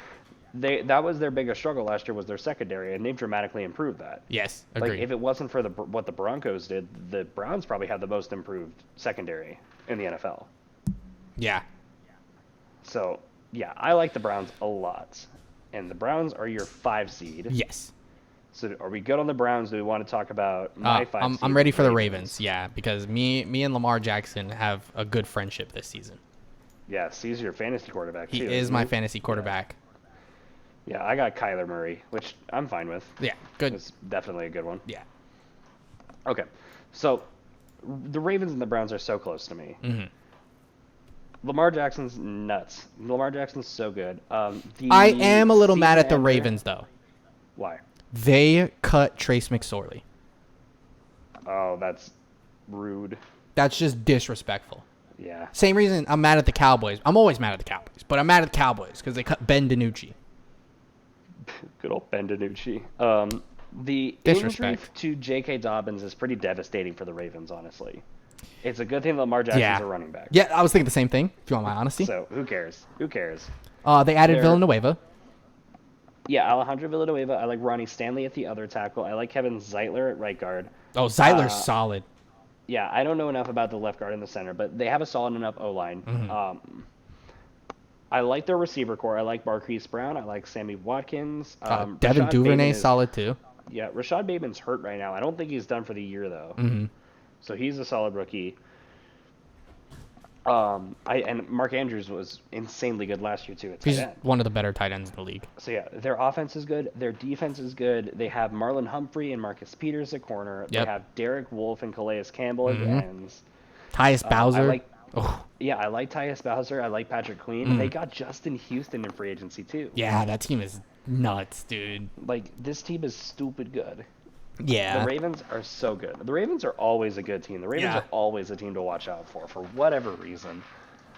That was their biggest struggle last year was their secondary, and they've dramatically improved that. Yes, agreed. Like if it wasn't for what the Broncos did, the Browns probably had the most improved secondary in the NFL. Yeah. So. Yeah, I like the Browns a lot. And the Browns are your 5 seed. Yes. So are we good on the Browns? Do we want to talk about my 5 seed? I'm ready for the Ravens, yeah, because me and Lamar Jackson have a good friendship this season. Yes, he's your fantasy quarterback, too. He is my fantasy quarterback. Yeah, I got Kyler Murray, which I'm fine with. Yeah, good. It's definitely a good one. Yeah. Okay, so the Ravens and the Browns are so close to me. Mm-hmm. Lamar Jackson's nuts. Lamar Jackson's so good. I am a little mad at the Ravens, though. Why? They cut Trace McSorley. Oh, that's rude. That's just disrespectful. Yeah. Same reason I'm mad at the Cowboys. I'm always mad at the Cowboys, but I'm mad at the Cowboys because they cut Ben DiNucci. Good old Ben DiNucci. The injury to J.K. Dobbins is pretty devastating for the Ravens, honestly. It's a good thing that Lamar Jackson's a running back. Yeah, I was thinking the same thing, if you want my honesty. So, who cares? Who cares? They added Villanueva. Yeah, Alejandro Villanueva. I like Ronnie Stanley at the other tackle. I like Kevin Zeitler at right guard. Oh, Zeitler's solid. Yeah, I don't know enough about the left guard and the center, but they have a solid enough O-line. Mm-hmm. I like their receiver core. I like Marquise Brown. I like Sammy Watkins. Devin Duvernay, solid too. Yeah, Rashad Bateman's hurt right now. I don't think he's done for the year, though. Mm-hmm. So he's a solid rookie. And Mark Andrews was insanely good last year too. He's one of the better tight ends in the league. So yeah, their offense is good. Their defense is good. They have Marlon Humphrey and Marcus Peters at corner. Yep. They have Derek Wolfe and Calais Campbell at ends. Tyus Bowser. I like Tyus Bowser. I like Patrick Queen. They got Justin Houston in free agency too. Yeah, that team is nuts, dude. Like, this team is stupid good. Yeah. The Ravens are so good. The Ravens are always a good team. The Ravens are always a team to watch out for whatever reason.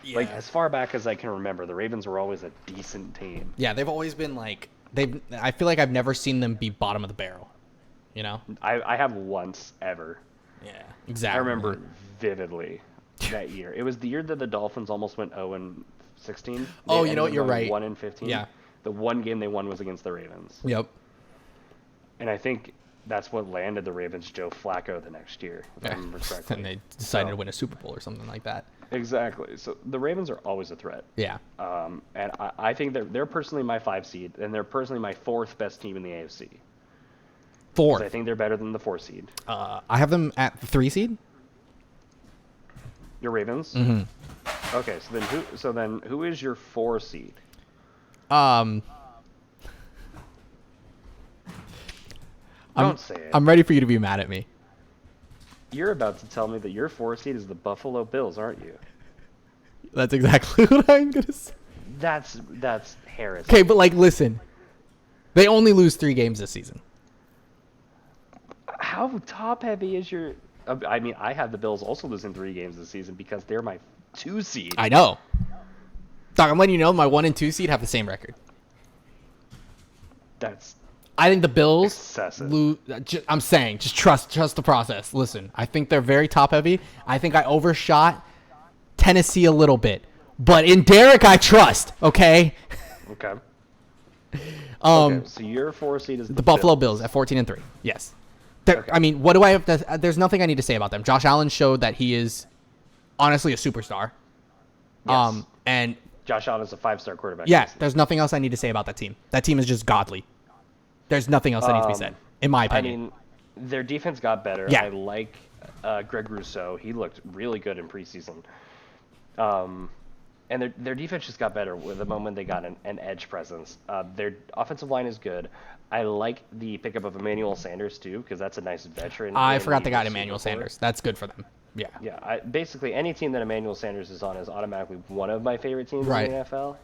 Yeah. Like, as far back as I can remember, the Ravens were always a decent team. Yeah, they've always been like I feel like I've never seen them be bottom of the barrel. You know? I have once ever. Yeah, exactly. I remember vividly that year. It was the year that the Dolphins almost went 0-16. Oh, you know what? You're right. 1-15. Yeah. The one game they won was against the Ravens. Yep. And I think that's what landed the Ravens Joe Flacco the next year. And they decided to win a Super Bowl or something like that. Exactly. So the Ravens are always a threat. Yeah. And I think they're personally my 5 seed, and they're personally my 4th best team in the AFC. 4th. I think they're better than the 4 seed. I have them at the 3 seed. Your Ravens? Mm-hmm. Okay, so then who is your 4 seed? Don't say it. I'm ready for you to be mad at me. You're about to tell me that your 4 seed is the Buffalo Bills, aren't you? That's exactly what I'm gonna say. That's heresy. Okay, but like, listen, they only lose 3 games this season. How top heavy is your? I mean, I have the Bills also losing 3 games this season because they're my 2 seed. I know. Doc, I'm letting you know my 1 and 2 seed have the same record. I think the Bills excessive. I'm saying, just trust the process. Listen, I think they're very top heavy. I think I overshot Tennessee a little bit, but in Derek I trust. Okay. Okay. Okay. So your 4 seed is the Buffalo Bills at 14-3. Yes. Okay. I mean, what do I have to? There's nothing I need to say about them. Josh Allen showed that he is honestly a superstar. Yes. And Josh Allen is a 5-star quarterback. Yeah. There's nothing else I need to say about that team. That team is just godly. There's nothing else that needs to be said, in my opinion. I mean, their defense got better. Yeah. I like Greg Rousseau. He looked really good in preseason. And their defense just got better with the moment they got an edge presence. Their offensive line is good. I like the pickup of Emmanuel Sanders, too, because that's a nice veteran. I forgot they got Emmanuel Sanders. That's good for them. Yeah. Yeah. Basically, any team that Emmanuel Sanders is on is automatically one of my favorite teams in the NFL.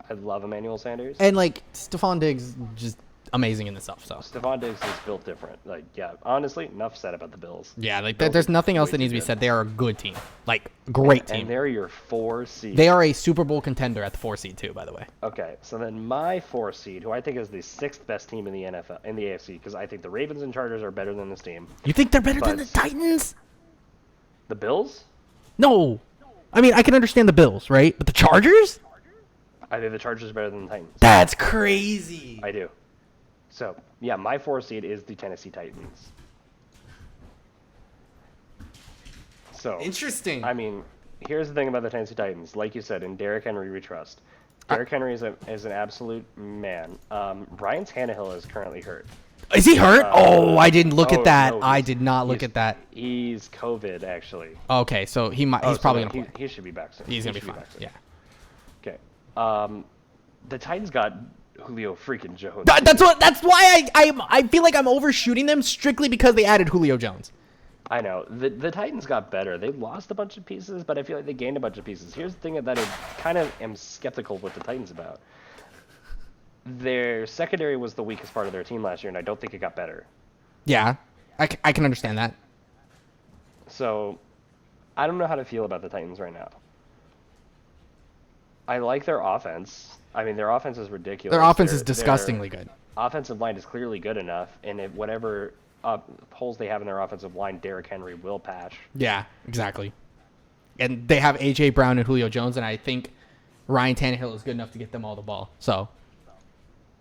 I love Emmanuel Sanders. And, like, Stephon Diggs just amazing in itself. So Stephon Diggs is built different. Like, yeah, honestly, enough said about the Bills. Yeah, like there's nothing else that needs to be said. They are a good team, like great team. And they're your 4 seed. They are a Super Bowl contender at the 4 seed too, by the way. Okay, so then my 4 seed, who I think is the 6th best team in the NFL in the AFC, because I think the Ravens and Chargers are better than this team. You think they're better than the Titans? The Bills? No, I mean I can understand the Bills, right? But the Chargers? I think the Chargers are better than the Titans. That's crazy. I do. So, yeah, my 4 seed is the Tennessee Titans. So interesting. I mean, here's the thing about the Tennessee Titans. Like you said, in Derrick Henry we trust. Derrick Henry is an absolute man. Ryan Tannehill is currently hurt. Is he hurt? I didn't look at that. No, I did not look at that. He's COVID, actually. Okay, so he's probably going to play. He should be back soon. He's going to be fine. Yeah. Okay. The Titans got Julio freaking Jones. That's why I feel like I'm overshooting them strictly because they added Julio Jones. I know. The Titans got better. They lost a bunch of pieces, but I feel like they gained a bunch of pieces. Here's the thing that I kind of am skeptical with the Titans about. Their secondary was the weakest part of their team last year, and I don't think it got better. Yeah, I can understand that. So, I don't know how to feel about the Titans right now. I like their offense. I mean, their offense is ridiculous. Their offense is disgustingly good. Offensive line is clearly good enough, and if whatever holes they have in their offensive line, Derrick Henry will patch. Yeah, exactly. And they have A.J. Brown and Julio Jones, and I think Ryan Tannehill is good enough to get them all the ball. So.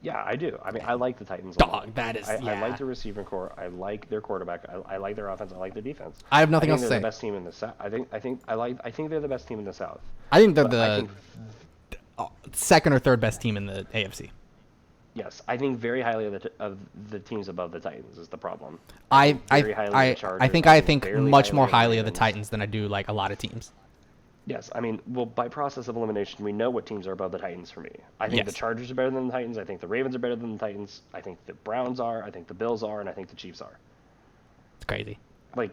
Yeah, I do. I mean, I like the Titans. Dog, that is. I like the receiving core. I like their quarterback. I like their offense. I like their defense. I have nothing else to say. They're the best team in the South. I think they're the best team in the South. I think they're the second or third best team in the AFC. Yes, I think very highly of the teams above the Titans is the problem. I think much more highly of the Titans than I do like a lot of teams. Yes, I mean, well, by process of elimination, we know what teams are above the Titans for me. I think the Chargers are better than the Titans. I think the Ravens are better than the Titans. I think the Browns are. I think the Bills are, and I think the Chiefs are. It's crazy. Like,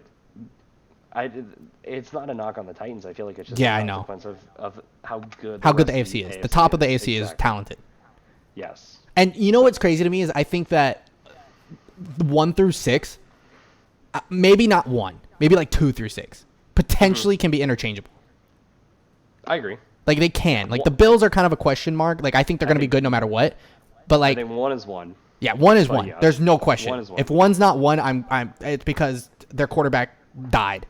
it's not a knock on the Titans. I feel like it's just a consequence of how good the AFC is. The top of the AFC is talented. Yes. And you know what's crazy to me is I think that 1 through 6, maybe not 1, maybe like 2 through 6, potentially can be interchangeable. I agree. Like they can. Like the Bills are kind of a question mark. Like I think they're going to be good no matter what. But like I think 1 is 1. Yeah, 1 is 1. Yeah, There's no question. 1 is 1. If 1's not 1, it's because their quarterback died.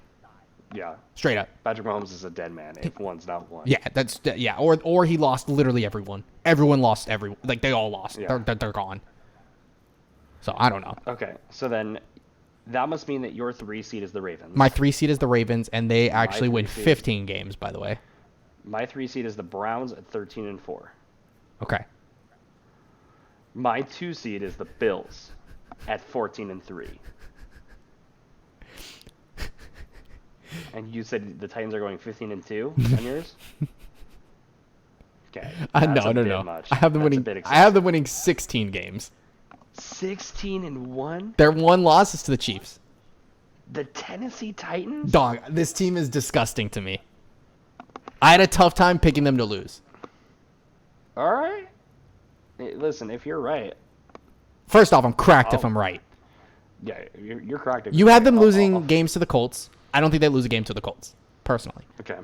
Yeah. Straight up. Patrick Mahomes is a dead man if 1's not 1. Yeah, or he lost literally everyone. Everyone lost like they all lost. Yeah. They're gone. So I don't know. Okay. So then that must mean that your 3 seed is the Ravens. My 3 seed is the Ravens, and they actually win 3 seed. 15 games, by the way. My 3 seed is the Browns at 13-4. Okay. My 2 seed is the Bills at 14-3. And you said the Titans are going 15-2 on yours? Okay. No. Much. I have them winning 16 games. 16-1? Their 1 loss is to the Chiefs. The Tennessee Titans? Dog, this team is disgusting to me. I had a tough time picking them to lose. All right. Hey, listen, if you're right. First off, I'm cracked if I'm right. Yeah, you're correct. You had them losing games to the Colts. I don't think they lose a game to the Colts, personally. Okay.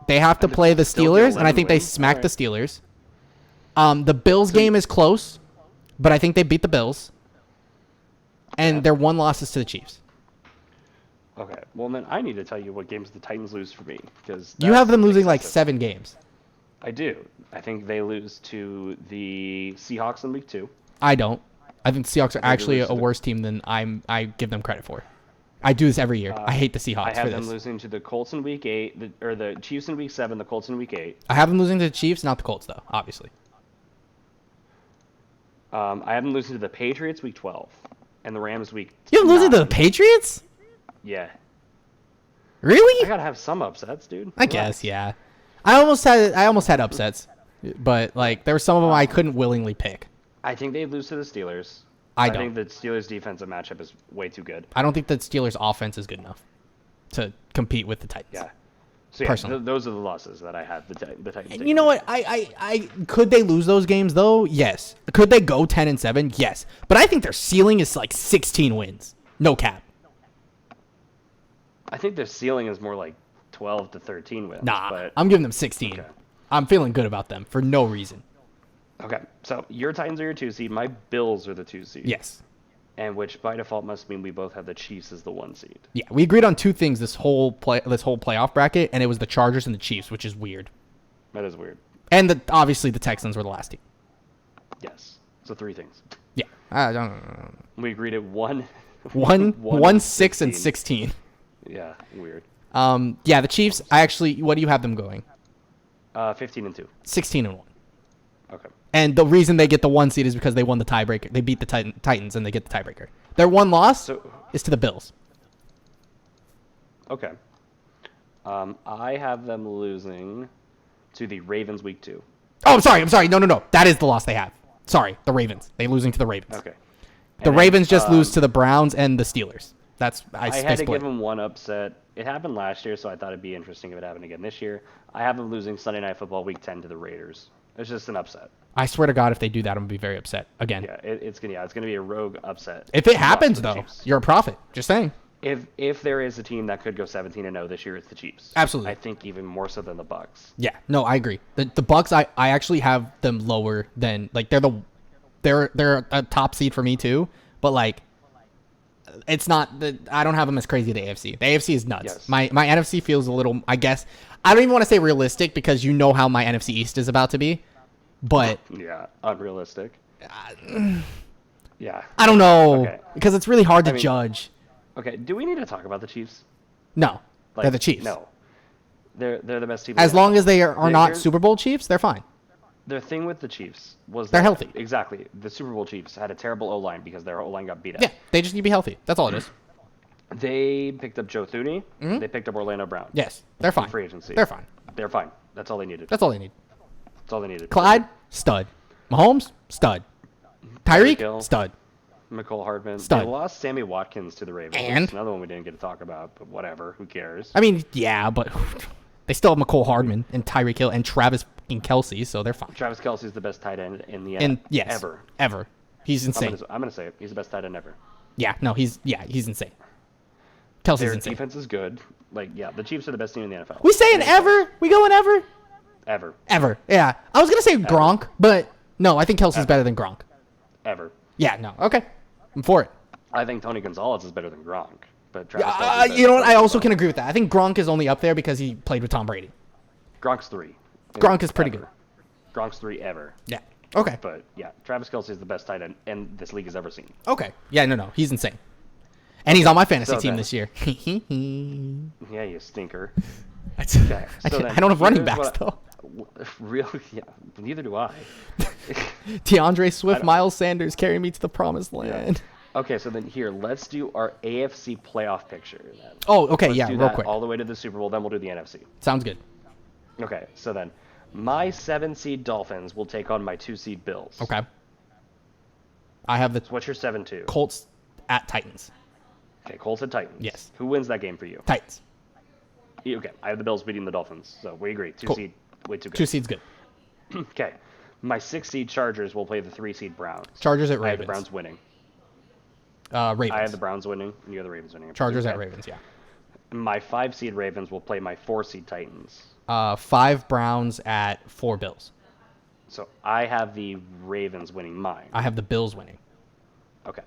They have to play the Steelers, and I think they smacked the Steelers. The Bills game is close, but I think they beat the Bills. And their 1 loss is to the Chiefs. Okay. Well, then I need to tell you what games the Titans lose for me, because you have them losing like 7 games. I do. I think they lose to the Seahawks in week 2. I don't. I think the Seahawks are actually a worse team than I give them credit for. I do this every year. I hate the Seahawks for this. I have them losing to the Colts in week 8, or the Chiefs in week 7, the Colts in week 8. I have them losing to the Chiefs, not the Colts, though, obviously. I have them losing to the Patriots week 12, and the Rams week 9. You have them losing to the Patriots? Yeah. Really? I gotta have some upsets, dude. I guess, yeah. I almost had upsets, but like there were some of them I couldn't willingly pick. I think they lose to the Steelers. I think the Steelers' defensive matchup is way too good. I don't think the Steelers' offense is good enough to compete with the Titans. Yeah. So yeah, those are the losses that I had. The Titans. You know what? I could they lose those games though? Yes. Could they go 10-7? Yes. But I think their ceiling is like 16 wins. No cap. I think their ceiling is more like 12 to 13 wins. Nah, but I'm giving them 16. Okay. I'm feeling good about them for no reason. Okay, so your Titans are your 2 seed. My Bills are the 2 seed. Yes. And which by default must mean we both have the Chiefs as the 1 seed. Yeah, we agreed on 2 things this whole playoff bracket, and it was the Chargers and the Chiefs, which is weird. That is weird. And obviously the Texans were the last team. Yes. So 3 things. Yeah. I don't. We agreed at 1, 6, and 16. Yeah, weird. Yeah, the Chiefs. What do you have them going? 15-2. 16-1. Okay. And the reason they get the 1 seed is because they won the tiebreaker. They beat the Titans, and they get the tiebreaker. Their 1 loss is to the Bills. Okay. I have them losing to the Ravens week 2. Oh, I'm sorry. No. That is the loss they have. Sorry, the Ravens. They losing to the Ravens. Okay. The Ravens just lose to the Browns and the Steelers. I had to give them 1 upset. It happened last year, so I thought it'd be interesting if it happened again this year. I have them losing Sunday Night Football week 10 to the Raiders. It's just an upset. I swear to God, if they do that, I'm gonna be very upset again. Yeah, it's gonna be a rogue upset. If it happens, though, you're a prophet. Just saying. If there is a team that could go 17-0 this year, it's the Chiefs. Absolutely. I think even more so than the Bucks. Yeah, no, I agree. The Bucks, I actually have them lower than like they're a top seed for me too, but like it's not I don't have them as crazy as the AFC. The AFC is nuts. Yes. My NFC feels a little, I guess, I don't even want to say realistic because you know how my NFC East is about to be, but yeah, unrealistic. Yeah. I don't know because it's really hard to judge. Okay, do we need to talk about the Chiefs? No, they're the Chiefs. No, they're the best team. As long as they are not Super Bowl Chiefs, they're fine. The thing with the Chiefs was they're healthy. Exactly. The Super Bowl Chiefs had a terrible O-line because their O-line got beat up. Yeah, they just need to be healthy. That's all it is. They picked up Joe Thuney. Mm-hmm. They picked up Orlando Brown. Yes, they're fine. Free agency. They're fine. They're fine. That's all they needed. That's all they need. That's all they needed. Clyde, stud. Mahomes, stud. Tyreek, stud. McCole Hardman. Stud. They lost Sammy Watkins to the Ravens. And? Another one we didn't get to talk about, but whatever. Who cares? I mean, yeah, but they still have McCole Hardman and Tyreek Hill and Travis fucking Kelce, so they're fine. Travis Kelce is the best tight end in the And NFL ever. He's insane. I'm gonna say it. He's the best tight end ever. Yeah, no, he's insane. Kelce's Their insane. defense is good. Like, yeah, the Chiefs are the best team in the NFL. We saying ever? We going ever? Ever. Yeah. I was gonna say Gronk, but no, I think Kelce's better than Gronk. Ever. Yeah, no. Okay. I'm for it. I think Tony Gonzalez is better than Gronk. But Travis Kelce is you know what? I also Gronk. can agree with that. I think Gronk is only up there because he played with Tom Brady. Gronk's 3. Gronk is pretty good. Gronk's 3 ever. Yeah. Okay. But yeah, Travis Kelce is the best tight end in this league has ever seen. Okay. Yeah, no. He's insane. And he's on my fantasy So team then- this year. Yeah, you stinker. I So then don't have running here's backs, what though. Yeah, neither do I. DeAndre Swift, Miles Sanders carry me to the promised land. Okay, so then here, let's do our AFC playoff picture. Then. Oh, okay. Let's Yeah, do real that quick. all the way to the Super Bowl, then we'll do the NFC. Sounds good. Okay, so then my 7-seed Dolphins will take on my 2-seed Bills. Okay. I have the So what's your 7-2? Colts at Titans. Okay, Colts at Titans. Yes. Who wins that game for you? Titans. Okay, I have the Bills beating the Dolphins, so we agree. 2 Cool. seed, way too good. 2 seeds good. Okay, my 6-seed Chargers will play the 3-seed Browns. Chargers at I have the Ravens. Browns winning. Ravens. I have the Browns winning, and you have the Ravens winning. Chargers at Okay. Ravens, yeah. My 5-seed Ravens will play my 4-seed Titans. 5 Browns at 4 Bills. So I have the Ravens winning mine. I have the Bills winning. Okay.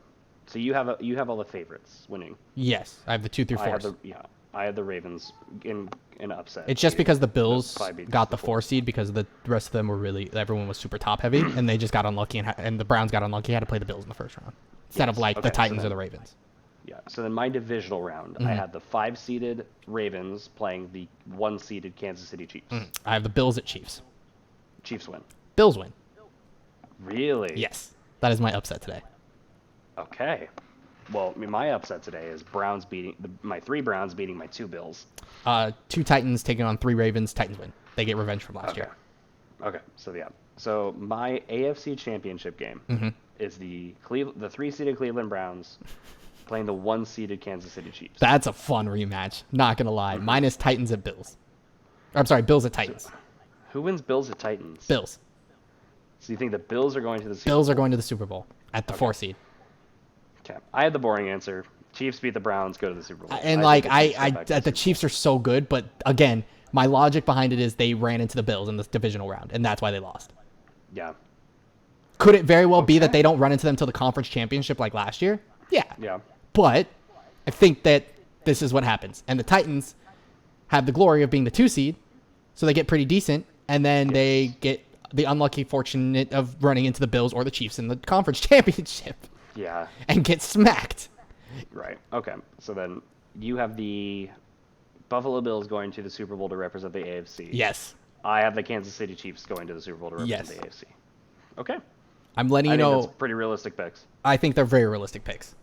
So you have all the favorites winning. Yes, I have the 2 through 4. I have the Ravens in upset. It's just because the Bills probably be got the just 4 seed because the rest of them were everyone was super top heavy, and they just got unlucky, and the Browns got unlucky, had to play the Bills in the first round instead of like the Titans or the Ravens. Yeah. So then my divisional round, I had the 5-seeded Ravens playing the 1-seeded Kansas City Chiefs. I have the Bills at Chiefs. Chiefs win. Bills win. Really? Yes, that is my upset today. Okay. Well, my upset today is my 3 Browns beating my 2 Bills. 2 Titans taking on 3 Ravens. Titans win. They get revenge from last year. Okay. So yeah. So my AFC Championship game is the 3-seeded Cleveland Browns playing the 1-seeded Kansas City Chiefs. That's a fun rematch. Not gonna lie. Mine is Titans at Bills. I'm sorry, Bills at Titans. Who wins Bills at Titans? Bills. So you think the Bills are going to the Super Bills Bowl? are going to the Super Bowl at the 4 seed. Okay. I had the boring answer. Chiefs beat the Browns, go to the Super Bowl. And I think the Chiefs are so good, but again, my logic behind it is they ran into the Bills in the divisional round, and that's why they lost. Yeah. Could it very well be that they don't run into them till the conference championship like last year? Yeah. Yeah. But I think that this is what happens. And the Titans have the glory of being the 2 seed, so they get pretty decent, and then they get the unlucky fortunate of running into the Bills or the Chiefs in the conference championship. Yeah. And get smacked. Right. Okay. So then you have the Buffalo Bills going to the Super Bowl to represent the AFC. Yes. I have the Kansas City Chiefs going to the Super Bowl to represent the AFC. Okay. I'm letting you I think know. that's pretty realistic picks. I think they're very realistic picks.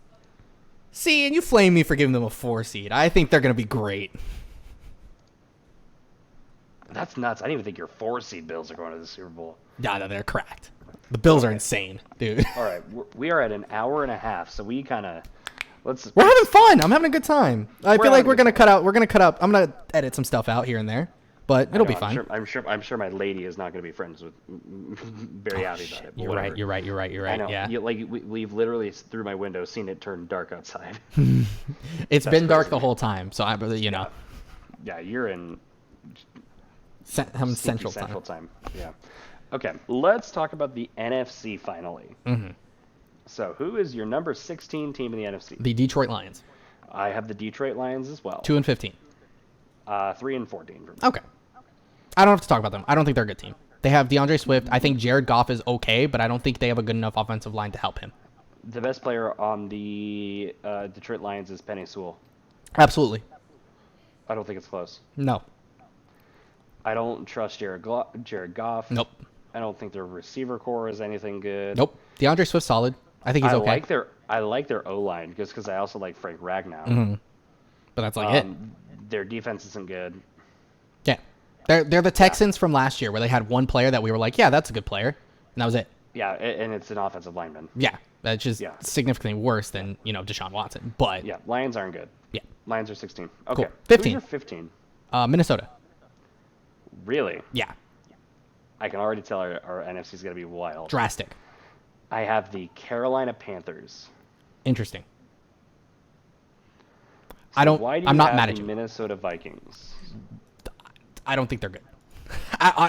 See, and you flame me for giving them a 4 seed. I think they're going to be great. That's nuts. I didn't even think your 4-seed Bills are going to the Super Bowl. No, they're cracked. The Bills are insane, dude. All right. We are at an hour and a half, so we kind of We're having fun. I'm having a good time. I feel like we're having gonna a good cut out. We're gonna cut out. I'm gonna edit some stuff out here and there, but it'll be fine. I'm sure my lady is not going to be friends with. Very happy about it. but You're whatever. right. I know. Yeah. We've literally through my window seen it turn dark outside. It's been dark crazy. the whole time, so you know. Yeah, you're in I'm Central Central time. Yeah. Okay, let's talk about the NFC finally. So, who is your number 16 team in the NFC? The Detroit Lions. I have the Detroit Lions as well. 2-15. 3-14 for me. Okay. I don't have to talk about them. I don't think they're a good team. They have DeAndre Swift. I think Jared Goff is okay, but I don't think they have a good enough offensive line to help him. The best player on the Detroit Lions is Penei Sewell. Absolutely. I don't think it's close. No. I don't trust Jared Goff. Nope. I don't think their receiver core is anything good. Nope. DeAndre Swift's solid. I think he's okay. I like their O-line just because I also like Frank Ragnow. But that's like it. Their defense isn't good. Yeah. They're the Texans from last year where they had one player that we were like, yeah, that's a good player. And that was it. Yeah, and it's an offensive lineman. Yeah. That's just significantly worse than, Deshaun Watson. But Yeah, Lions aren't good. yeah. Lions are 16. Okay. Cool. 15. Who's your 15? Minnesota. Really? Yeah. I can already tell our NFC is going to be wild. Drastic. I have the Carolina Panthers. Interesting. So why do you I'm not have mad at the you. Minnesota Vikings? I don't think they're good.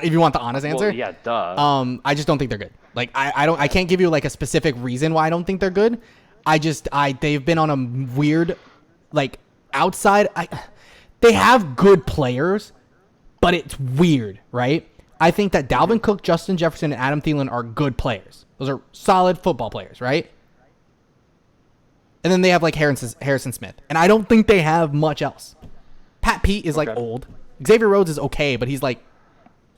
If you want the honest answer. Well, yeah, duh. I just don't think they're good. Like I can't give you like a specific reason why I don't think they're good. They've been on a weird, like outside. They have good players, but it's weird, right? I think that Dalvin Cook, Justin Jefferson, and Adam Thielen are good players. Those are solid football players, right? And then they have like Harrison Smith, and I don't think they have much else. Pat Pete is like old. Xavier Rhodes is okay, but he's like,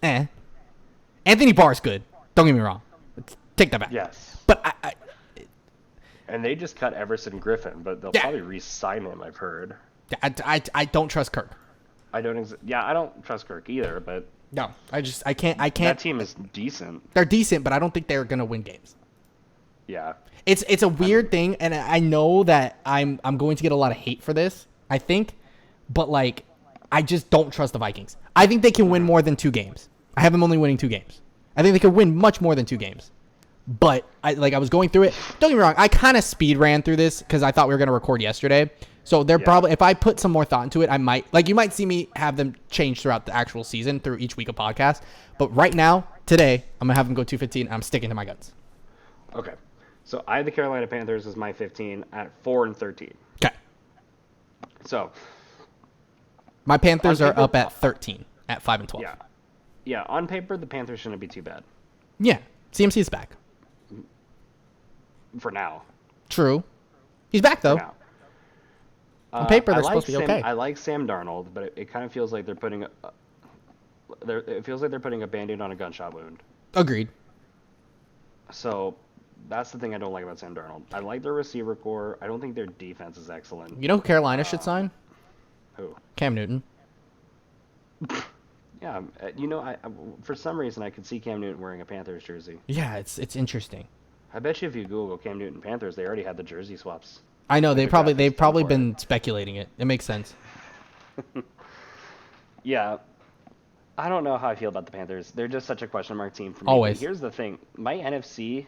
Anthony Barr's good. Don't get me wrong. Take that back. Yes. But and they just cut Everson Griffin, but they'll probably re-sign him, I've heard. I don't trust Kirk. I don't trust Kirk either, but no, I can't. That team is decent. They're decent, but I don't think they're gonna win games. Yeah. It's a weird thing, and I know that I'm going to get a lot of hate for this, I think, but like I just don't trust the Vikings. I think they can win more than 2 games. I have them only winning 2 games. I think they can win much more than 2 games. But I was going through it. Don't get me wrong. I kind of speed ran through this because I thought we were going to record yesterday. So they're probably, if I put some more thought into it, I might, like, you might see me have them change throughout the actual season through each week of podcast. But right now, today, I'm going to have them go 2-15, and I'm sticking to my guns. Okay. So I have the Carolina Panthers as my 15 at 4-13. Okay. So my Panthers are up at 13 at 5-12. Yeah. Yeah, on paper, the Panthers shouldn't be too bad. Yeah. CMC is back. For now. True. He's back, though. On paper, they're supposed to be okay. I like Sam Darnold, but it kind of feels like they're putting a Band-Aid on a gunshot wound. Agreed. So that's the thing I don't like about Sam Darnold. I like their receiver core. I don't think their defense is excellent. You know who Carolina should sign? Who? Cam Newton. Yeah, I for some reason I could see Cam Newton wearing a Panthers jersey. Yeah, it's interesting. I bet you if you Google Cam Newton Panthers, they already had the jersey swaps. I know they've probably been speculating it. It makes sense. Yeah, I don't know how I feel about the Panthers. They're just such a question mark team for me. Always. But here's the thing: my NFC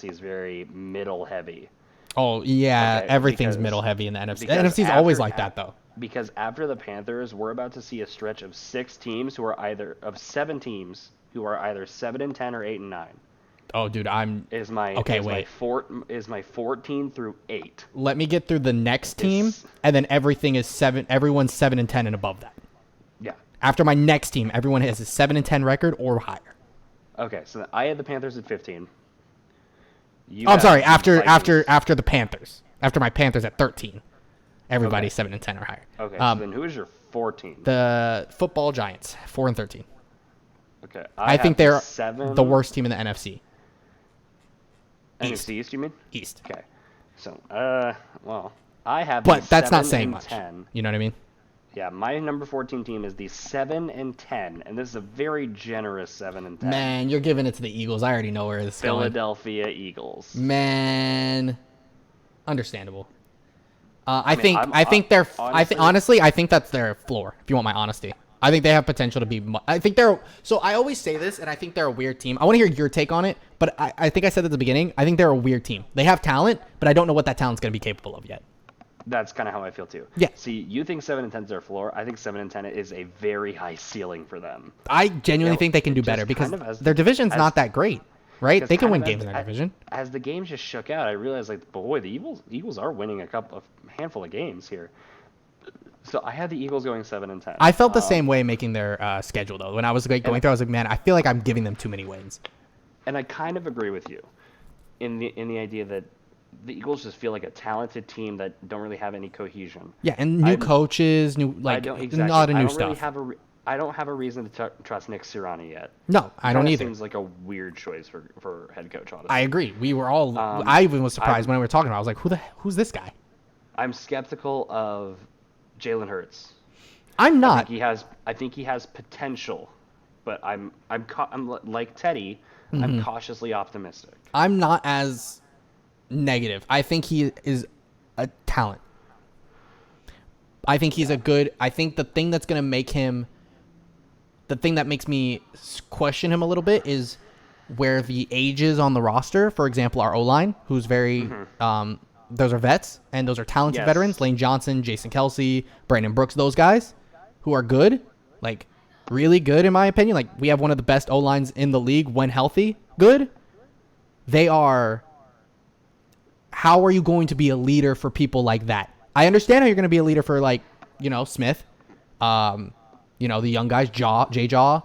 is very middle heavy. Oh yeah, okay, everything's middle heavy in the NFC. The NFC is always like that though. Because after the Panthers, we're about to see a stretch of 7 teams who are either 7-10 or 8-9. Oh, dude, is my 14 through 8. Let me get through the next team, and then everything is 7. Everyone's 7-10 and above that. Yeah. After my next team, everyone has a 7-10 record or higher. Okay, so I had the Panthers at 15. I'm sorry. After the Panthers, after my Panthers at 13, everybody's 7-10 or higher. Okay. So then who is your 14? The football Giants, 4-13. Okay. I think they're the worst team in the NFC. NFC East, you mean? East. Okay. So, well, I have. But that's not saying much. 10. You know what I mean? Yeah, my number 14 team is the 7-10, and this is a very generous 7-10. Man, you're giving it to the Eagles. I already know where this is going. Philadelphia Eagles. Man, understandable. I think that's their floor. If you want my honesty, I think they have potential to be. I think they're. So I always say this, and I think they're a weird team. I want to hear your take on it, but I think I said at the beginning. I think they're a weird team. They have talent, but I don't know what that talent's going to be capable of yet. That's kind of how I feel too. Yeah. See, you think 7-10 is their floor. I think 7-10 is a very high ceiling for them. I genuinely think they can do better because their division's not that great, right? They can win games in their division. As the games just shook out, I realized, like, boy, the Eagles are winning a handful of games here. So I had the Eagles going 7-10. I felt the same way making their schedule though. When I was going through, I was like, man, I feel like I'm giving them too many wins. And I kind of agree with you in the idea that the Eagles just feel like a talented team that don't really have any cohesion. Yeah, and new coaches, a lot of new stuff. I don't have a reason to trust Nick Sirianni yet. No, I don't either. Seems like a weird choice for head coach, honestly. I agree. We were all. I even was surprised when we were talking about it. I was like, who's this guy? I'm skeptical of Jalen Hurts. I'm not. I think he has potential, but I'm like Teddy. Mm-hmm. I'm cautiously optimistic. I'm not as negative. I think he is a talent. I think he's a good. I think the thing that's going to make him the thing that makes me question him a little bit is where the age is on the roster. For example, our O-line, who's very those are vets, and those are talented veterans. Lane Johnson, Jason Kelsey, Brandon Brooks, those guys who are good, like really good in my opinion. Like, we have one of the best O-lines in the league when healthy. Good. They are... How are you going to be a leader for people like that? I understand how you're going to be a leader for, like, Smith, the young guys, J-Jaw,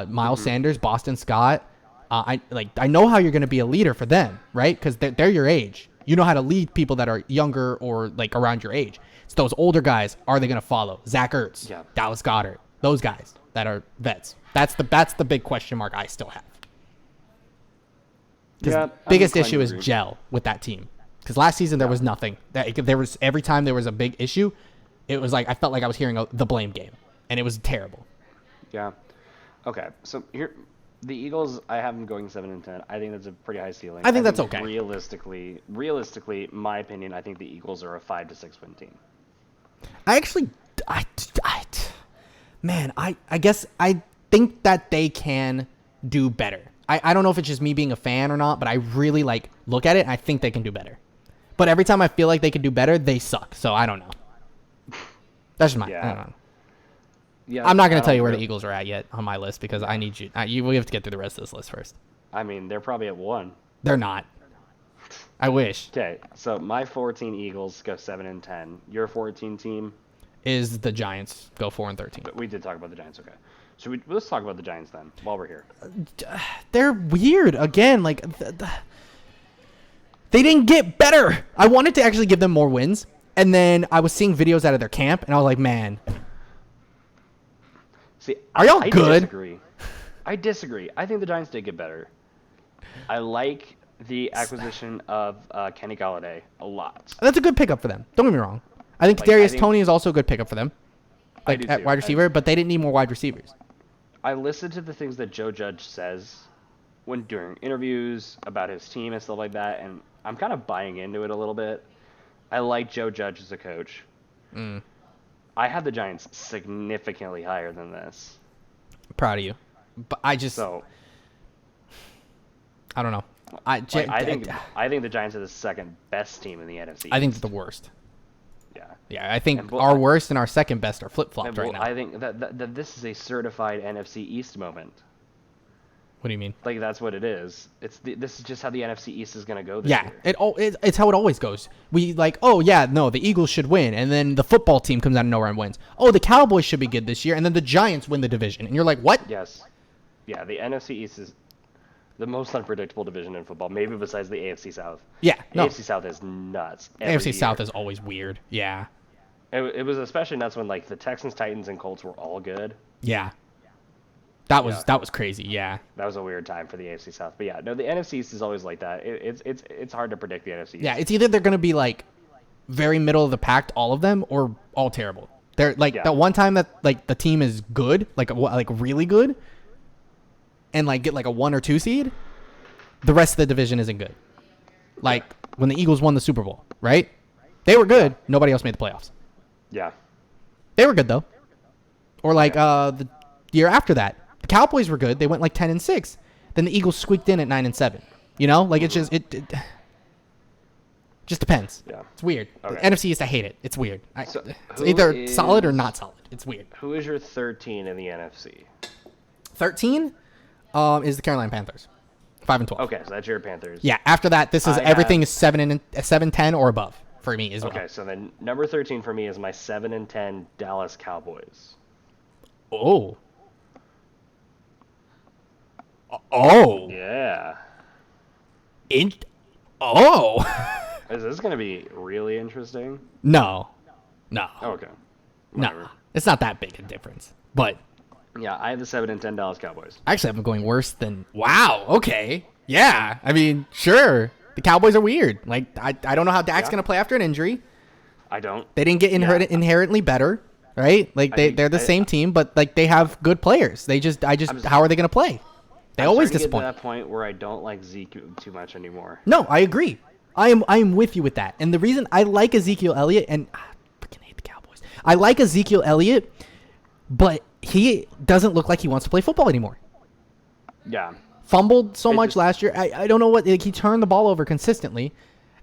Miles Sanders, Boston Scott. I know how you're going to be a leader for them, right? Because they're your age. You know how to lead people that are younger or like around your age. It's those older guys. Are they going to follow? Zach Ertz, Dallas Goedert, those guys that are vets. That's the big question mark I still have. The biggest issue is gel with that team. Because last season there was nothing. Every time there was a big issue, it was like I felt like I was hearing the blame game, and it was terrible. Yeah. Okay. So here. The Eagles, I have them going 7-10. I think that's a pretty high ceiling. I think that's okay. Realistically, my opinion, I think the Eagles are a 5-6 win team. I guess I think that they can do better. I don't know if it's just me being a fan or not, but I really look at it and I think they can do better. But every time I feel like they can do better, they suck. So I don't know. That's just I don't know. Yeah, I'm not going to tell you where the Eagles are at yet on my list because I need you. We have to get through the rest of this list first. I mean, they're probably at 1. They're not. I wish. Okay, so my 14 Eagles go 7-10. Your 14 team is the Giants go 4-13. But we did talk about the Giants. Okay, so let's talk about the Giants then while we're here. They're weird again. They didn't get better. I wanted to actually give them more wins, and then I was seeing videos out of their camp, and I was like, man. See, are y'all good? I disagree. I think the Giants did get better. I like the acquisition of Kenny Golladay a lot. That's a good pickup for them. Don't get me wrong. I think Darius Toney is also a good pickup for them, at wide receiver. But they didn't need more wide receivers. I listened to the things that Joe Judge says when during interviews about his team and stuff like that, and I'm kind of buying into it a little bit. I like Joe Judge as a coach. I have the Giants significantly higher than this. Proud of you. But I don't know. I think the Giants are the second best team in the NFC. I think it's the worst. Yeah. Yeah, I think our worst and our second best are flip-flopped right now. I think that this is a certified NFC East moment. What do you mean? That's what it is. This is just how the NFC East is going to go this year. It's how it always goes. We the Eagles should win, and then the football team comes out of nowhere and wins. Oh, the Cowboys should be good this year, and then the Giants win the division. And you're like, what? Yes. Yeah, the NFC East is the most unpredictable division in football, maybe besides the AFC South. Yeah. AFC South is nuts. AFC South is always weird. Yeah. It was especially nuts when the Texans, Titans, and Colts were all good. Yeah. That was crazy, yeah. That was a weird time for the AFC South. But yeah, no, the NFC East is always like that. It's hard to predict the NFC East. Yeah, it's either they're going to be very middle of the pack, all of them, or all terrible. They're that one time that the team is good, really good, and get a 1 or 2 seed, the rest of the division isn't good. When the Eagles won the Super Bowl, right? They were good. Nobody else made the playoffs. Yeah. They were good though. Or the year after that. The Cowboys were good. They went 10-6. Then the Eagles squeaked in at 9-7. It's just it just depends. Yeah, it's weird. Okay. The NFC East, I hate it. It's weird. It's either solid or not solid. It's weird. Who is your 13 in the NFC? 13 is the Carolina Panthers. 5-12. Okay, so that's your Panthers. Yeah. After that, everything is 7-10 or above for me as well. Okay, so then number 13 for me is my 7-10 Dallas Cowboys. Oh. Oh. Yeah. Is this going to be really interesting? No. Oh, okay. Whatever. No. It's not that big a difference. But yeah, I have the 7-10 Dallas Cowboys. I actually have them going worse than wow, okay. Yeah. I mean, sure. The Cowboys are weird. I don't know how Dak's going to play after an injury. I don't. They didn't get inherently better, right? They're the same team, but they have good players. How are they going to play? They always disappoint. I'm to that point where I don't like Zeke too much anymore. No, I agree. I am with you with that. And the reason I like Ezekiel Elliott, and I freaking hate the Cowboys. I like Ezekiel Elliott, but he doesn't look like he wants to play football anymore. Yeah. Fumbled so much last year. I don't know what. Like, he turned the ball over consistently.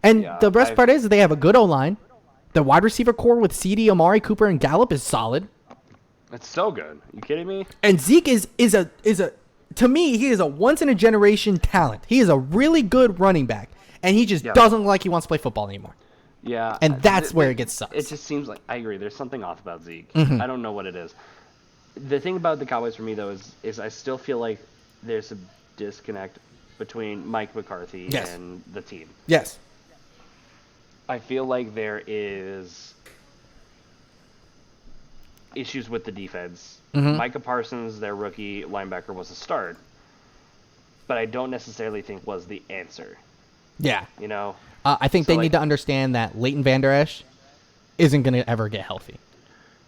And the best part is they have a good O-line. The wide receiver core with CD, Amari Cooper, and Gallup is solid. It's so good. You kidding me? And Zeke is a to me, he is a once in a generation talent. He is a really good running back, and he just doesn't look like he wants to play football anymore. Yeah. And that's where it gets sucks. It just seems like, I agree, there's something off about Zeke. Mm-hmm. I don't know what it is. The thing about the Cowboys for me, though, is I still feel like there's a disconnect between Mike McCarthy and the team. Yes. I feel like there is issues with the defense. Mm-hmm. Micah Parsons, their rookie linebacker, was a start, but I don't necessarily think was the answer. Yeah. You know? I think they need to understand that Leighton Vander Esch isn't going to ever get healthy.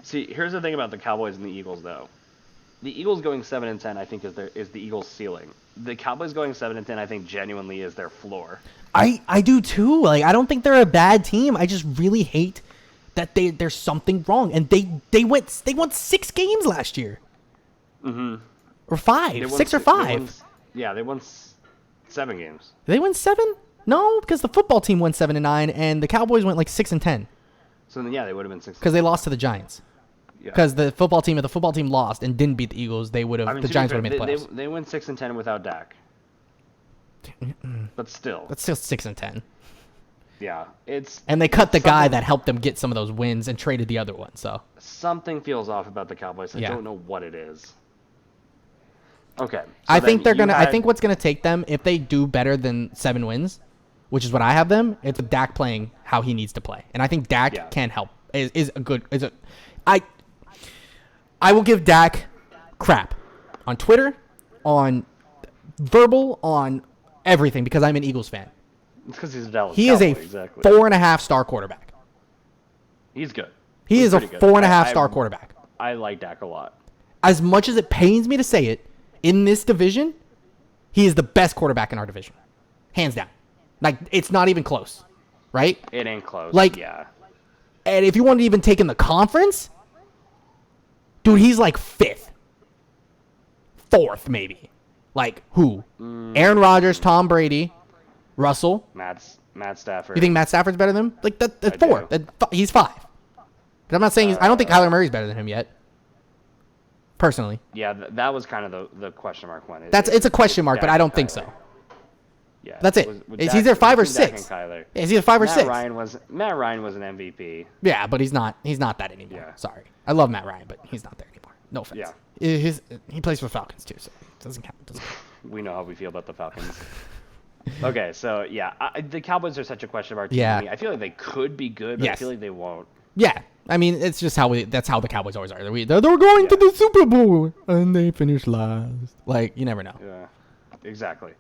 See, here's the thing about the Cowboys and the Eagles, though. The Eagles going 7-10, I think, is the Eagles' ceiling. The Cowboys going 7-10, I think, genuinely is their floor. I do too. Like, I don't think they're a bad team. I just really hate that there's something wrong. And they won 6 games last year. Mm-hmm. Or 5, 6 or 5. They won 7 games. Did they win 7? No, because the football team went 7-9, and the Cowboys went like 6-10. So then, they would have been 6. Because they lost to the Giants. Because if the football team lost and didn't beat the Eagles, they would have. The Giants would have made the playoffs. They went 6-10 without Dak. But still, that's still 6-10. Yeah, and they cut the guy that helped them get some of those wins and traded the other one. So something feels off about the Cowboys. I don't know what it is. Okay, so I think they're gonna. I think what's gonna take them if they do better than 7 wins, which is what I have them. It's Dak playing how he needs to play, and I think Dak can help. I will give Dak crap on Twitter, on verbal, on everything because I'm an Eagles fan. It's because he's a Dallas He Cowboy, is a 4.5-star quarterback. He's good. He is a 4.5-star quarterback. I like Dak a lot. As much as it pains me to say it, in this division, he is the best quarterback in our division. Hands down. Like, it's not even close. Right? It ain't close. Like, and if you want to even take in the conference, dude, he's like 5th. 4th, maybe. Like, who? Aaron Rodgers, Tom Brady, Russell. Matt Stafford. You think Matt Stafford's better than him? Like, that's 4. He's 5. But I'm not saying I don't think Kyler Murray's better than him yet. Personally. Yeah, that was kind of the question mark one. It's a question mark, but I don't think so. Yeah, that's it. It's either 5 or 6. Yeah, it's either 5 or 6. Matt Ryan was an MVP. Yeah, but he's not that anymore. Yeah. Sorry. I love Matt Ryan, but he's not there anymore. No offense. Yeah. He plays for Falcons too, so it doesn't count. We know how we feel about the Falcons. Okay, so the Cowboys are such a question mark. Yeah. I feel like they could be good, but I feel like they won't. Yeah. I mean, it's just that's how the Cowboys always are. They're going to the Super Bowl and they finish last. Like, you never know. Yeah. Exactly.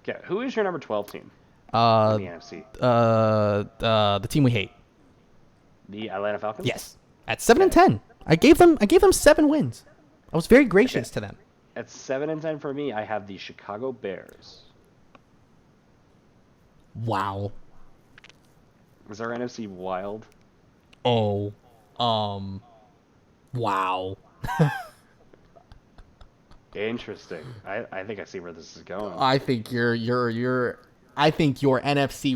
Okay, who is your number 12 team? In the NFC. The team we hate. The Atlanta Falcons? Yes. At 7-10. I gave them 7 wins. I was very gracious to them. At 7-10 for me, I have the Chicago Bears. Wow. Is our NFC wild? Oh. Wow. Interesting. I think I see where this is going. I think your NFC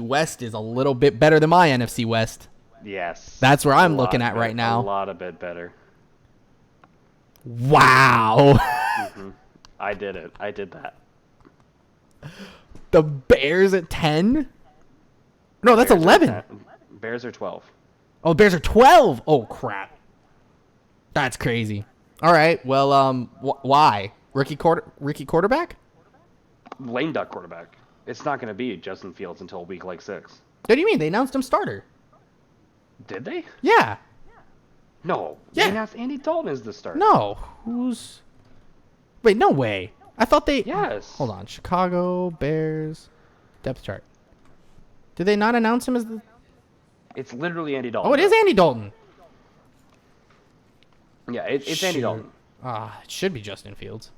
West is a little bit better than my NFC West. Yes. That's where I'm looking at right now. A lot of bit better. Wow. Mm-hmm. I did it. I did that. The Bears at 10? No, that's 11. Bears are 12. Oh, Bears are 12. Oh, crap. That's crazy. All right. Well, why? Rookie quarterback? Lame duck quarterback. It's not going to be Justin Fields until week 6. What do you mean? They announced him starter. Did they? Yeah. No. Yeah. They announced Andy Dalton as the starter. No. Wait, no way. I thought they... Yes. Hold on. Chicago Bears depth chart. Did they not announce him as the... It's literally Andy Dalton. Oh, it is Andy Dalton. Yeah, it's Andy Dalton. It should be Justin Fields.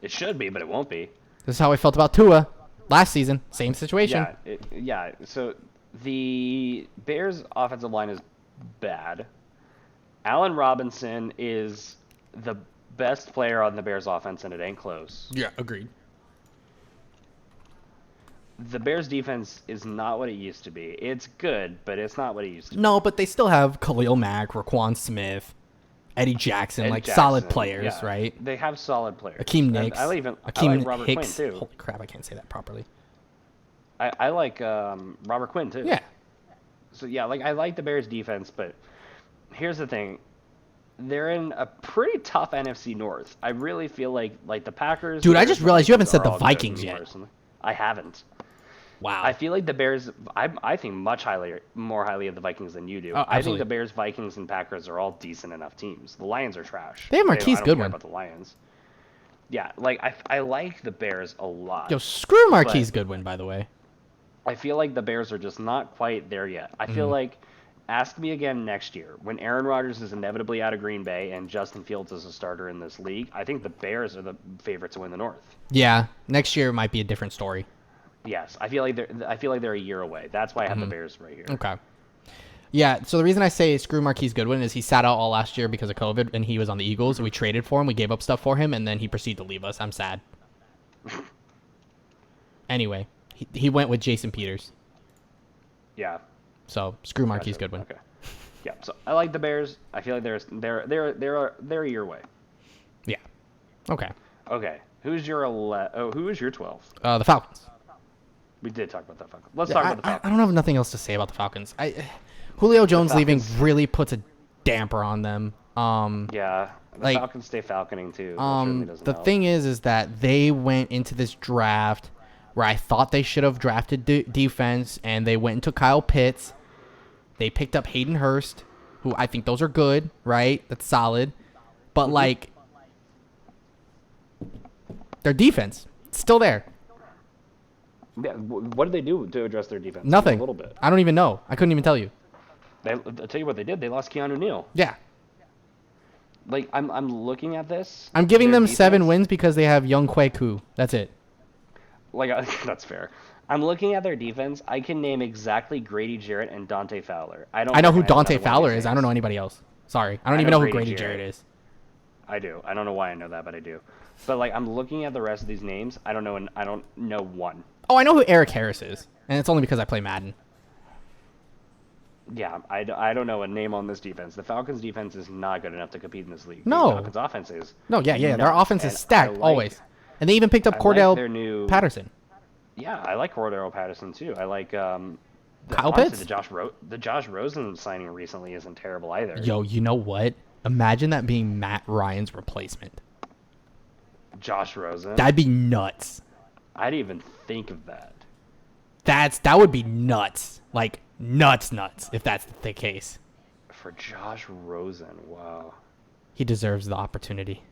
It should be, but it won't be. This is how I felt about Tua last season. Same situation. Yeah, so the Bears' offensive line is bad. Allen Robinson is the best player on the Bears offense, and it ain't close. Yeah, agreed. The Bears defense is not what it used to be. It's good, but it's not what it used to be. No, but they still have Khalil Mack, Raquan Smith, Eddie Jackson, solid players, right? They have solid players. Akeem Nicks. I like Robert Hicks. Quinn, too. Holy crap, I can't say that properly. I like Robert Quinn, too. Yeah. So, yeah, I like the Bears defense, but here's the thing. They're in a pretty tough NFC North. I really feel like the Packers... Dude, I just realized you haven't said the Vikings yet. Personally. I haven't. Wow. I feel like the Bears... I think more highly of the Vikings than you do. Oh, I think the Bears, Vikings, and Packers are all decent enough teams. The Lions are trash. They have Marquise Goodwin. I don't care about the Lions. Yeah, I like the Bears a lot. Yo, screw Marquise Goodwin, by the way. I feel like the Bears are just not quite there yet. I feel like... Ask me again next year when Aaron Rodgers is inevitably out of Green Bay and Justin Fields is a starter in this league. I think the Bears are the favorite to win the North. Yeah, next year might be a different story. Yes, I feel like they're a year away. That's why I have the Bears right here. Okay. Yeah, so the reason I say screw Marquise Goodwin is he sat out all last year because of COVID, and he was on the Eagles, and we traded for him. We gave up stuff for him, and then he proceeded to leave us. I'm sad. Anyway, he went with Jason Peters. Yeah. So screw Marquise Goodwin. Okay. Yeah. So I like the Bears. I feel like they're a year away. Yeah. Okay. Okay. Who's your 12? The Falcons. We did talk about the Falcons. Let's talk about the Falcons. I don't have nothing else to say about the Falcons. Julio Jones leaving really puts a damper on them. Yeah. The Falcons stay falconing too. The thing is that they went into this draft where I thought they should have drafted defense, and they went into Kyle Pitts. They picked up Hayden Hurst, who I think those are good, right? That's solid. But, their defense, it's still there. Yeah, what did they do to address their defense? Nothing. A little bit. I don't even know. I couldn't even tell you. I'll tell you what they did. They lost Keanu Neal. Yeah. I'm looking at this. I'm giving them 7 wins because they have young Kwaku. That's it. That's fair. I'm looking at their defense. I can name exactly Grady Jarrett and Dante Fowler. I know who Dante Fowler is. I don't know anybody else. Sorry. I don't even know who Grady Jarrett is. I do. I don't know why I know that, but I do. But I'm looking at the rest of these names. I don't know one. Oh, I know who Eric Harris is, and it's only because I play Madden. Yeah, I don't know a name on this defense. The Falcons' defense is not good enough to compete in this league. No. The Falcons' offense is. No, yeah. Their offense is stacked, always. And they even picked up Cordell Patterson. Yeah, I like Cordell Patterson, too. I like... Kyle Pitts? The Josh Rosen signing recently isn't terrible either. Yo, you know what? Imagine that being Matt Ryan's replacement. Josh Rosen? That'd be nuts. I didn't even think of that. That would be nuts. Nuts, if that's the case. For Josh Rosen, wow. He deserves the opportunity.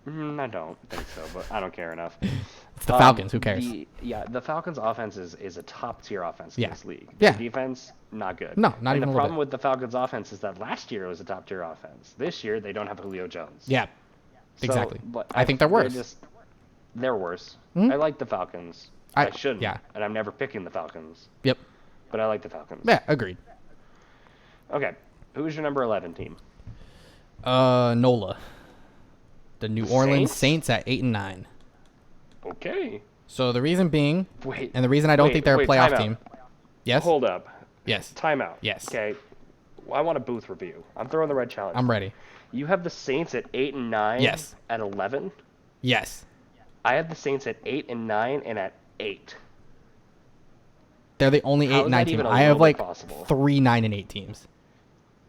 I don't think so, but I don't care enough. It's the Falcons. Who cares? The Falcons' offense is a top-tier offense in this league. Yeah. Their defense, not good. No, not even a little bit. The problem with the Falcons' offense is that last year it was a top-tier offense. This year, they don't have Julio Jones. Yeah, exactly. I think they're worse. They're worse. Mm-hmm. I like the Falcons. I shouldn't. Yeah. And I'm never picking the Falcons. Yep. But I like the Falcons. Yeah, agreed. Okay. Who's your number 11 team? NOLA. The New Orleans Saints at 8-9. Okay. So the reason being, and the reason I don't think they're a playoff team. Yes? Hold up. Yes. Timeout. Yes. Okay. I want a booth review. I'm throwing the red challenge. I'm ready. You have the Saints at 8-9. Yes. At 11. Yes. I have the Saints at 8-9 and at 8. They're the only 8-9 team. I have 3 9-8 teams.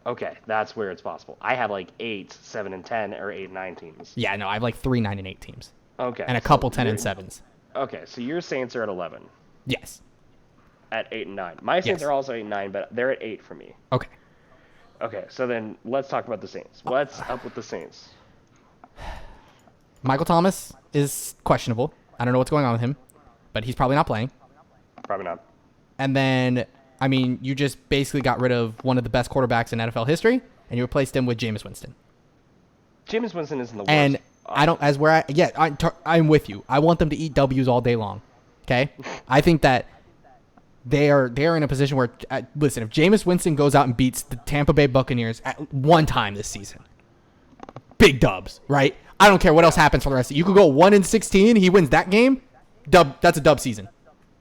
Okay, that's where it's possible. I have 8, 7, and 10 or 8, 9 teams. Yeah, no, I have 3 9-8 teams. Okay. And a couple 10 and 7s. Okay, so your Saints are at 11. Yes. At 8 and 9. My Saints are also 8 and 9, but they're at 8 for me. Okay. Okay, so then let's talk about the Saints. What's up with the Saints? Michael Thomas is questionable. I don't know what's going on with him, but he's probably not playing. Probably not. And then, you just basically got rid of one of the best quarterbacks in NFL history, and you replaced him with Jameis Winston. Jameis Winston isn't the worst. And I'm with you. I want them to eat W's all day long. Okay? I think that they are in a position where, listen, if Jameis Winston goes out and beats the Tampa Bay Buccaneers at one time this season, big dubs, right? I don't care what else happens for the rest of it. You could go 1-16. He wins that game. Dub. That's a dub season.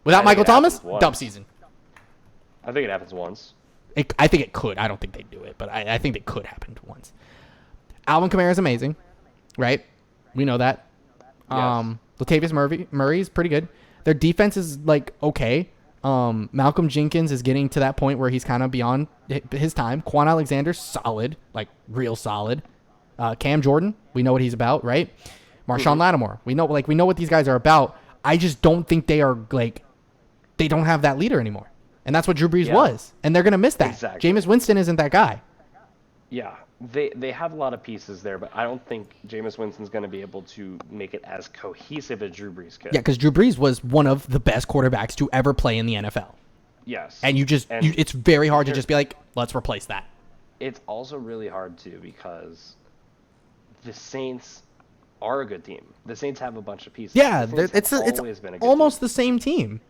Without Michael Thomas, dub season. I think it happens once. I think it could. I don't think they'd do it, but I think it could happen once. Alvin Kamara is amazing, right? We know that. Yes. Latavius Murray is pretty good. Their defense is like okay. Malcolm Jenkins is getting to that point where he's kind of beyond his time. Quan Alexander, solid, like real solid. Cam Jordan, we know what he's about, right? Marshawn Lattimore, we know what these guys are about. I just don't think they are like, they don't have that leader anymore. And that's what Drew Brees was. And they're going to miss that. Exactly. Jameis Winston isn't that guy. Yeah. They have a lot of pieces there, but I don't think Jameis Winston's going to be able to make it as cohesive as Drew Brees could. Yeah, because Drew Brees was one of the best quarterbacks to ever play in the NFL. Yes. And it's very hard to just be like, let's replace that. It's also really hard, too, because the Saints are a good team. The Saints have a bunch of pieces. Yeah, it's almost the same team.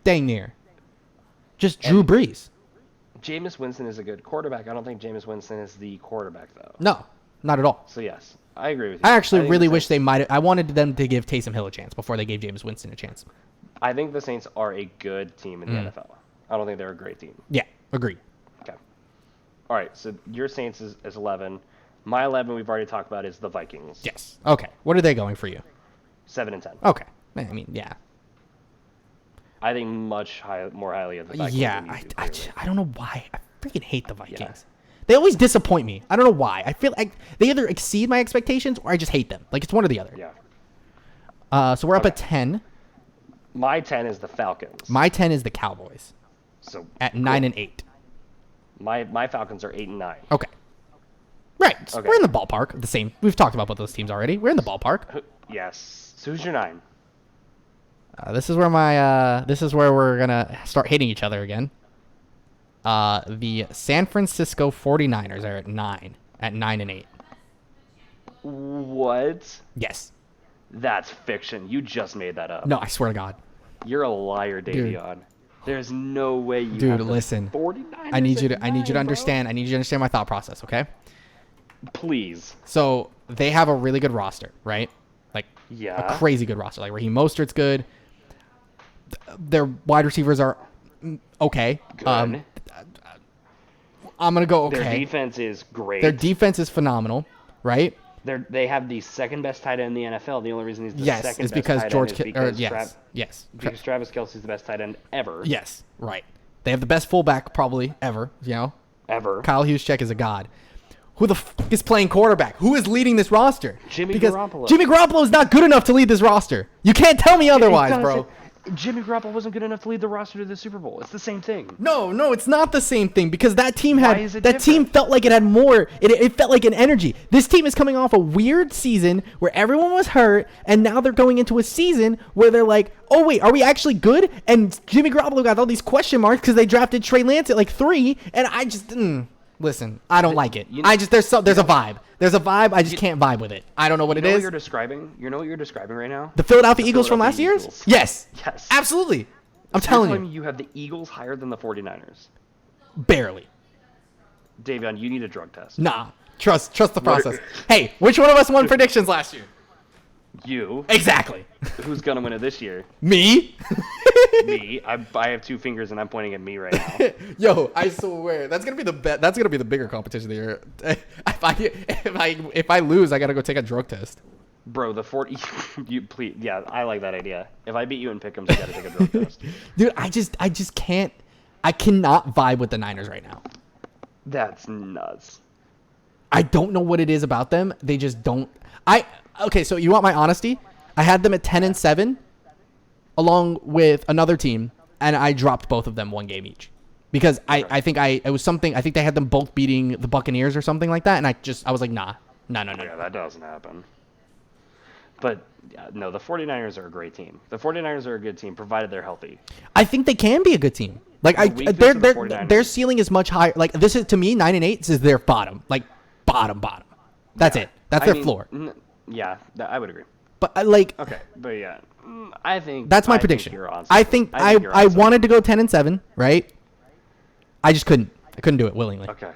Dang near. Just Drew Brees. Jameis Winston is a good quarterback. I don't think Jameis Winston is the quarterback, though. No, not at all. So, yes, I agree with you. I actually really wish they might have. I wanted them to give Taysom Hill a chance before they gave Jameis Winston a chance. I think the Saints are a good team in the NFL. I don't think they're a great team. Yeah, agreed. Okay. All right, so your Saints is 11. My 11 we've already talked about is the Vikings. Yes. Okay. What are they going for you? 7-10. Okay. I mean, yeah. I think more highly of the Vikings. Yeah, I don't know why. I freaking hate the Vikings. Yeah. They always disappoint me. I don't know why. I feel like they either exceed my expectations or I just hate them. Like, it's one or the other. Yeah. So we're up at 10. My 10 is the Falcons. My 10 is the Cowboys. So at 9-8. My Falcons are 8-9. Okay. Right. So we're in the ballpark. The same. We've talked about both those teams already. We're in the ballpark. Yes. So who's your 9? This is where we're gonna start hitting each other again. The San Francisco 49ers are at 9-8. What? Yes. That's fiction. You just made that up. No, I swear to God. You're a liar, Davion. There's no way you. Dude, listen. 49ers. I need you to understand. I need you to understand my thought process, okay? Please. So they have a really good roster, right? Like a crazy good roster. Like Raheem Mostert's good. Their wide receivers are okay. Good. I'm gonna go okay. Their defense is great. Their defense is phenomenal, right? They have the second best tight end in the NFL. The only reason he's the second best because tight end is because because Travis Kelce's the best tight end ever. Yes, right. They have the best fullback probably ever. You know, ever. Kyle Juszczyk is a god. Who the f*** is playing quarterback? Who is leading this roster? Jimmy Garoppolo. Jimmy Garoppolo is not good enough to lead this roster. You can't tell me otherwise, bro. Jimmy Garoppolo wasn't good enough to lead the roster to the Super Bowl. It's the same thing. No, it's not the same thing because that team team felt like it had more. It felt like an energy. This team is coming off a weird season where everyone was hurt, and now they're going into a season where they're like, oh wait, are we actually good? And Jimmy Garoppolo got all these question marks because they drafted Trey Lance at like 3, and I just listen. I don't like it. There's a vibe. There's a vibe. I just can't vibe with it. I don't know what it is. You know what you're describing right now? The Philadelphia Eagles from last year? Yes. Yes. Absolutely. I'm telling you. You have the Eagles higher than the 49ers. Barely. Davion, you need a drug test. Nah. Trust the process. Hey, which one of us won predictions last year? You. Exactly. Who's gonna win it this year? Me. Me. I have 2 fingers and I'm pointing at me right now. Yo, I swear that's gonna be that's gonna be the bigger competition of the year. If I lose, I gotta go take a drug test. Bro, the 40. You please. Yeah, I like that idea. If I beat you in pick'ems, you gotta take a drug test. Dude, I just can't. I cannot vibe with the Niners right now. That's nuts. I don't know what it is about them. They just don't. Okay, so you want my honesty? I had them at 10-7, along with another team, and I dropped both of them 1 game each, because I think they had them both beating the Buccaneers or something like that, and I was like, no. Yeah, that doesn't happen. But no, the 49ers are a great team. The 49ers are a good team, provided they're healthy. I think they can be a good team. Like their ceiling is much higher. Like this is, to me, 9-8 is their bottom. Like bottom. That's it. That's their floor. Yeah, I would agree. But okay, but yeah, I think that's my prediction. I wanted to go 10-7, right? I just couldn't. I couldn't do it willingly. Okay,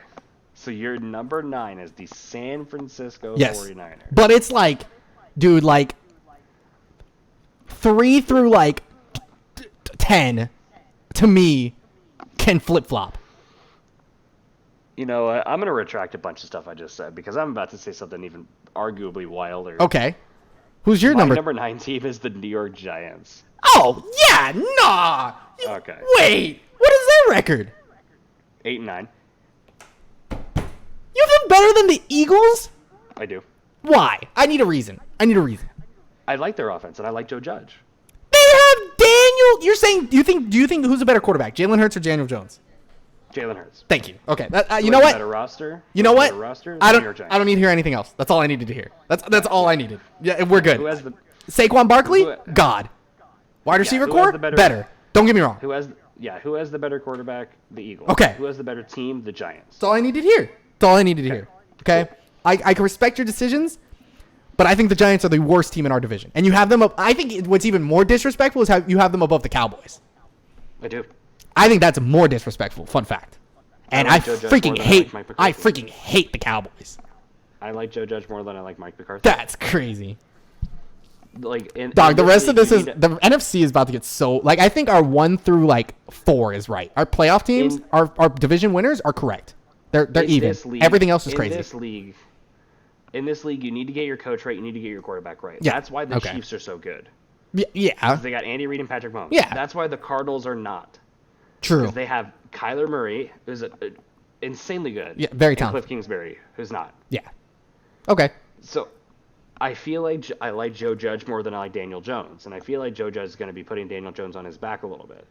So your number 9 is the San Francisco Yes. 49ers. But it's like, dude, like 3 through like 10 to me can flip-flop. You know what? I'm going to retract a bunch of stuff I just said because I'm about to say something even arguably wilder. Okay. Who's your My number? number 9 team is the New York Giants. Oh, yeah, nah. Okay. Wait, what is their record? 8-9. You have them better than the Eagles? I do. Why? I need a reason. I like their offense, and I like Joe Judge. They have Daniel. You're saying? Do you think who's a better quarterback, Jalen Hurts or Daniel Jones? Jalen Hurts. Thank you. Okay. You know what? Better roster. You know what? Roster, I don't need to hear anything else. That's all I needed to hear. That's all I needed. Yeah, we're good. Who has the Saquon Barkley? God. Wide receiver core? Better. Don't get me wrong. Who has the better quarterback? The Eagles. Okay. Who has the better team? The Giants. That's all I needed to hear. Okay. I can respect your decisions, but I think the Giants are the worst team in our division, and you have them up. I think what's even more disrespectful is how you have them above the Cowboys. I do. I think that's more disrespectful. Fun fact. And I freaking hate the Cowboys. I like Joe Judge more than I like Mike McCarthy. That's crazy. Like, the rest of this is the NFC is about to get so like I think our 1 through like 4 is right. Our playoff teams, our division winners are correct. They're even. Everything else is crazy. In this league, you need to get your coach right. You need to get your quarterback right. Yeah. That's why the Chiefs are so good. Yeah. They got Andy Reid and Patrick Mahomes. Yeah. That's why the Cardinals are not. True. Because they have Kyler Murray, who's insanely good. Yeah, very and talented. Cliff Kingsbury, who's not. Yeah. Okay. So, I feel like I like Joe Judge more than I like Daniel Jones, and I feel like Joe Judge is going to be putting Daniel Jones on his back a little bit.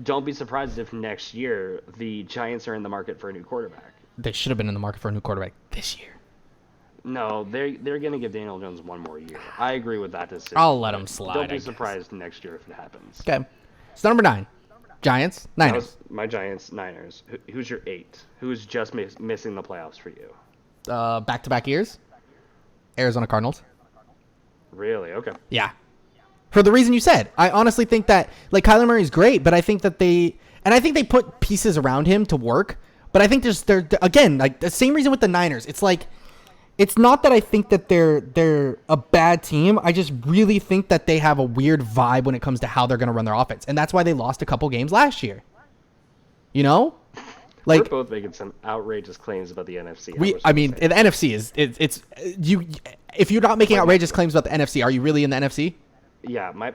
Don't be surprised if next year the Giants are in the market for a new quarterback. They should have been in the market for a new quarterback this year. No, they're going to give Daniel Jones one more year. I agree with that decision. I'll let him slide. Don't be surprised next year if it happens. Okay. So number 9, Giants, Niners. My Giants, Niners. Who's your 8? Who's just missing the playoffs for you? Back-to-back years. Arizona Cardinals. Really? Okay. Yeah. For the reason you said. I honestly think that like Kyler Murray is great, but I think that they put pieces around him to work. But I think they're again like the same reason with the Niners. It's like it's not that I think that they're a bad team. I just really think that they have a weird vibe when it comes to how they're going to run their offense, and that's why they lost a couple games last year. You know, like we're both making some outrageous claims about the NFC. The NFC is it's you. If you're not making outrageous claims about the NFC, are you really in the NFC? Yeah, my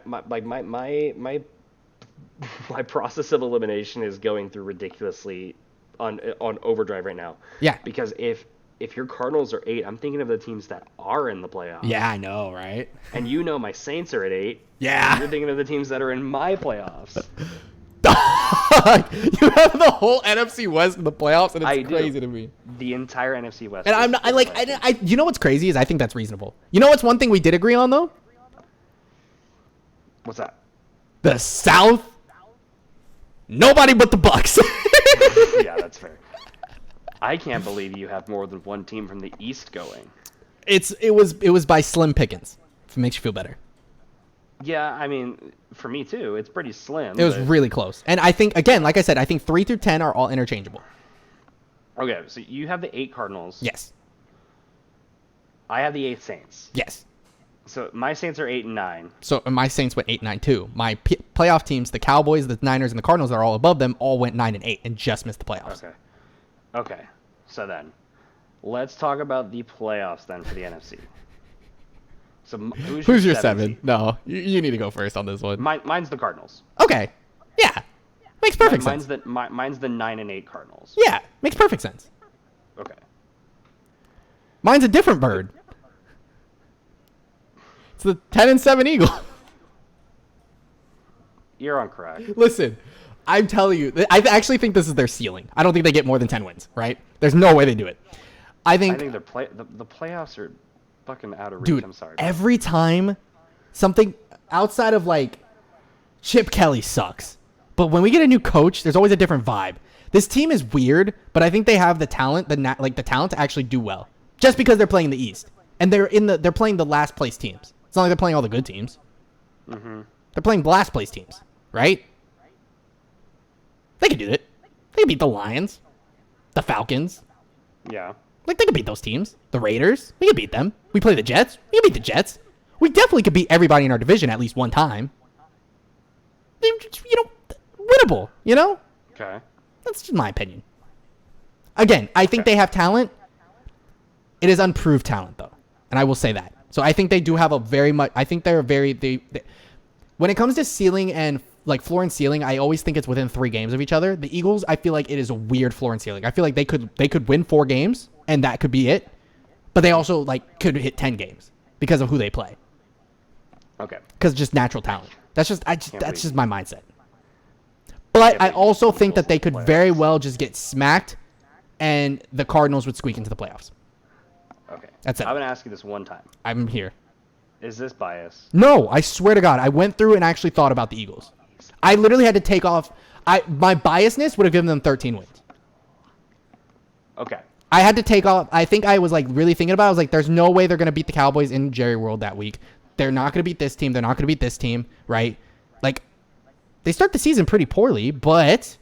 process of elimination is going through ridiculously on overdrive right now. Yeah, because if your Cardinals are 8, I'm thinking of the teams that are in the playoffs. Yeah, I know, right? And my Saints are at 8. Yeah. You're thinking of the teams that are in my playoffs. You have the whole NFC West in the playoffs, and it's crazy to me. The entire NFC West. And I'm not. I you know what's crazy is I think that's reasonable. You know what's one thing we did agree on though? What's that? The South. Nobody but the Bucks. Yeah, that's fair. I can't believe you have more than one team from the East going. It was by slim pickings. If it makes you feel better. Yeah, I mean, for me too, it's pretty slim. It was really close. And I think, again, like I said, I think 3 through 10 are all interchangeable. Okay, so you have the 8 Cardinals. Yes. I have the 8 Saints. Yes. So my Saints are 8 and 9. So my Saints went 8-9 too. My playoff teams, the Cowboys, the Niners, and the Cardinals that are all above them, all went 9 and 8 and just missed the playoffs. Okay. So then, let's talk about the playoffs then for the NFC. So who's your 7? No, you need to go first on this one. Mine's the Cardinals. Okay. Yeah. Makes perfect sense. Mine's the 9 and 8 Cardinals. Yeah, makes perfect sense. Okay. Mine's a different bird. It's the 10 and 7 Eagle. You're on crack. Listen, I'm telling you, I actually think this is their ceiling. I don't think they get more than 10 wins, right? There's no way they do it. I think the playoffs are fucking out of reach. Dude, I'm sorry. Every time something outside of like Chip Kelly sucks. But when we get a new coach, there's always a different vibe. This team is weird, but I think they have the talent, the talent to actually do well. Just because they're playing the East. And they're playing the last place teams. It's not like they're playing all the good teams. Mm-hmm. They're playing the last place teams, right? They can do it. They can beat the Lions, the Falcons, Yeah. Like, they could beat those teams. The Raiders, we could beat them. We play the Jets, we could beat the Jets. We definitely could beat everybody in our division at least one time. Winnable, Okay. That's just my opinion. Again, I think they have talent. It is unproved talent, though. And I will say that. So I think they do have I think they're when it comes to ceiling and like floor and ceiling, I always think it's within 3 games of each other. The Eagles, I feel like it is a weird floor and ceiling. I feel like they could win 4 games and that could be it. But they also like could hit 10 games because of who they play. Okay. Because just natural talent. That's just my mindset. But I also think that they could very well just get smacked and the Cardinals would squeak into the playoffs. Okay. That's it. I'm going to ask you this one time. I'm here. Is this bias? No, I swear to God. I went through and actually thought about the Eagles. I literally had to take off. My biasness would have given them 13 wins. Okay. I had to take off. I think I was like really thinking about it. I was like, there's no way they're going to beat the Cowboys in Jerry World that week. They're not going to beat this team. They're not going to beat this team, right? Like, they start the season pretty poorly, but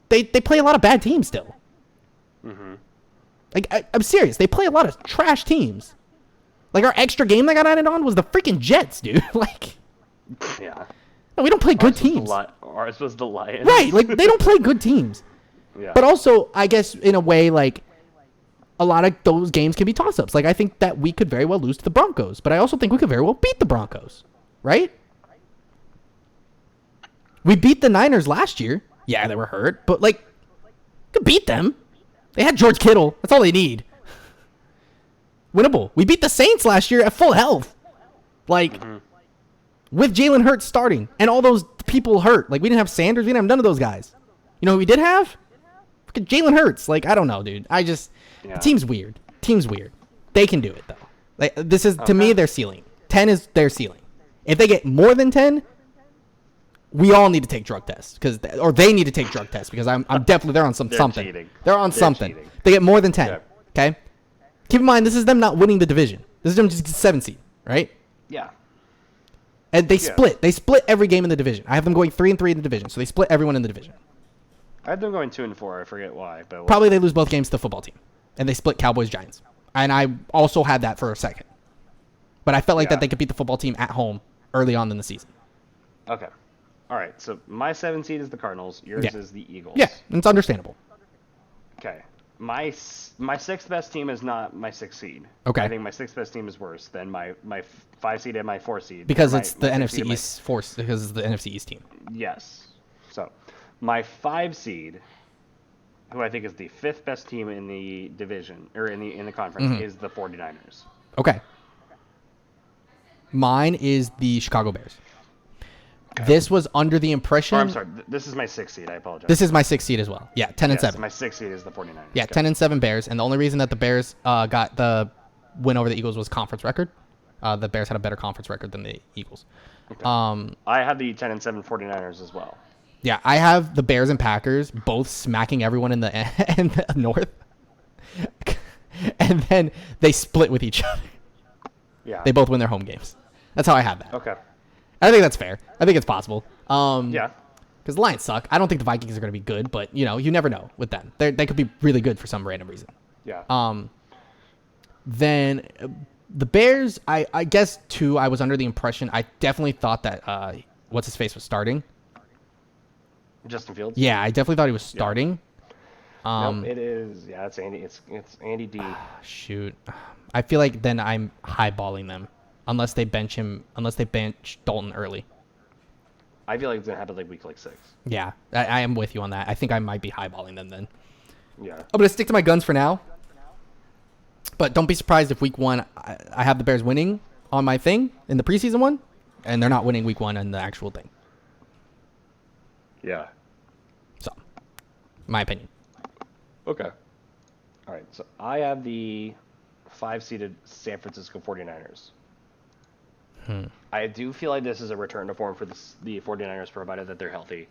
they play a lot of bad teams still. Mm-hmm. Like, I'm serious. They play a lot of trash teams. Like, our extra game that got added on was the freaking Jets, dude. Like, yeah. No, we don't play good teams. Ours was the Lions. Right. Like, they don't play good teams. Yeah. But also, I guess, in a way, like, a lot of those games can be toss-ups. Like, I think that we could very well lose to the Broncos, but I also think we could very well beat the Broncos, right? We beat the Niners last year. Yeah, they were hurt, but, like, could beat them. They had George Kittle. That's all they need. Winnable. We beat the Saints last year at full health. Like, with Jalen Hurts starting and all those people hurt. Like, we didn't have Sanders. We didn't have none of those guys. You know who we did have? Freaking Jalen Hurts. Like, I don't know, dude. The team's weird. They can do it, though. Like, this is, to me, their ceiling. 10 is their ceiling. If they get more than 10, we all need to take drug tests. Or they need to take drug tests because I'm definitely, they're on something. Cheating. They're on something. They get more than 10, okay? Keep in mind, this is them not winning the division. This is them just 7 seed, right? Yeah. And they split. They split every game in the division. I have them going 3-3 in the division, so they split everyone in the division. I had them going 2-4. I forget why, but probably they lose both games to the football team, and they split Cowboys Giants. And I also had that for a second, but I felt like that they could beat the football team at home early on in the season. Okay. All right. So my 7 seed is the Cardinals. Yours is the Eagles. Yeah, it's understandable. Okay. My 6th best team is not my 6th seed. Okay. I think my 6th best team is worse than my 5 seed and my 4 seed. Because it's the NFC East force. Because it's the NFC East team. Yes. So, my 5 seed, who I think is the 5th best team in the division or in the conference, is the 49ers. Okay. Mine is the Chicago Bears. This was under the impression. I'm sorry. This is my 6th seed. I apologize. This is my 6th seed as well. Yeah, 10-7. My 6th seed is the 49ers. Yeah, 10-7 Bears, and the only reason that the Bears got the win over the Eagles was conference record. The Bears had a better conference record than the Eagles. Okay. I had the 10-7 49ers as well. Yeah, I have the Bears and Packers both smacking everyone in the North, and then they split with each other. Yeah, they both win their home games. That's how I have that. Okay. I think that's fair. I think it's possible. Yeah. Because the Lions suck. I don't think the Vikings are going to be good, but, you never know with them. They could be really good for some random reason. Yeah. Then the Bears, I guess, too, I was under the impression, I definitely thought that, what's-his-face was starting. Justin Fields? Yeah, I definitely thought he was starting. Nope, it is. Yeah, it's Andy. It's Andy D. Shoot. I feel like then I'm highballing them. Unless they bench Dalton early. I feel like it's going to happen like week 6. Yeah, I am with you on that. I think I might be highballing them then. Yeah. I'm going to stick to my guns for now. But don't be surprised if week 1 I have the Bears winning on my thing in the preseason one, and they're not winning week 1 in the actual thing. Yeah. So, my opinion. Okay. All right, so I have the 5-seeded San Francisco 49ers. I do feel like this is a return to form for the 49ers, provided that they're healthy.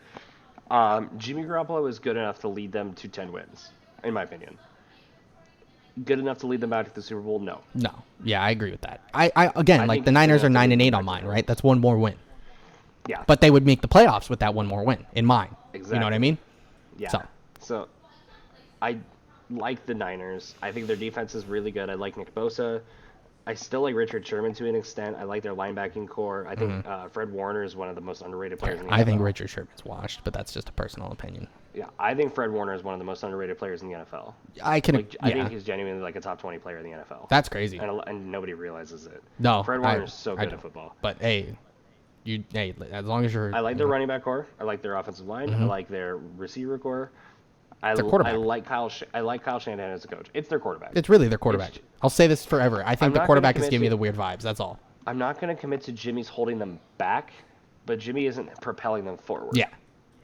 Jimmy Garoppolo is good enough to lead them to 10 wins, in my opinion. Good enough to lead them back to the Super Bowl? No. No. Yeah, I agree with that. I the Niners are 9-8 on mine, right? That's one more win. Yeah. But they would make the playoffs with that one more win in mine. Exactly. You know what I mean? Yeah. So like the Niners. I think their defense is really good. I like Nick Bosa. I still like Richard Sherman to an extent. I like their linebacking core. I think Fred Warner is one of the most underrated players in the NFL. I think Richard Sherman's washed, but that's just a personal opinion. Yeah, I think Fred Warner is one of the most underrated players in the NFL. I think he's genuinely like a top 20 player in the NFL. That's crazy. And nobody realizes it. No. Fred Warner is so good at football. But, hey, as long as you're... I like their running back core. I like their offensive line. I like their receiver core. Their quarterback. I like Kyle Shanahan as a coach. It's their quarterback. It's really their quarterback. I'll say this forever. I think the quarterback is giving me the weird vibes. That's all. I'm not going to commit to Jimmy's holding them back, but Jimmy isn't propelling them forward. Yeah.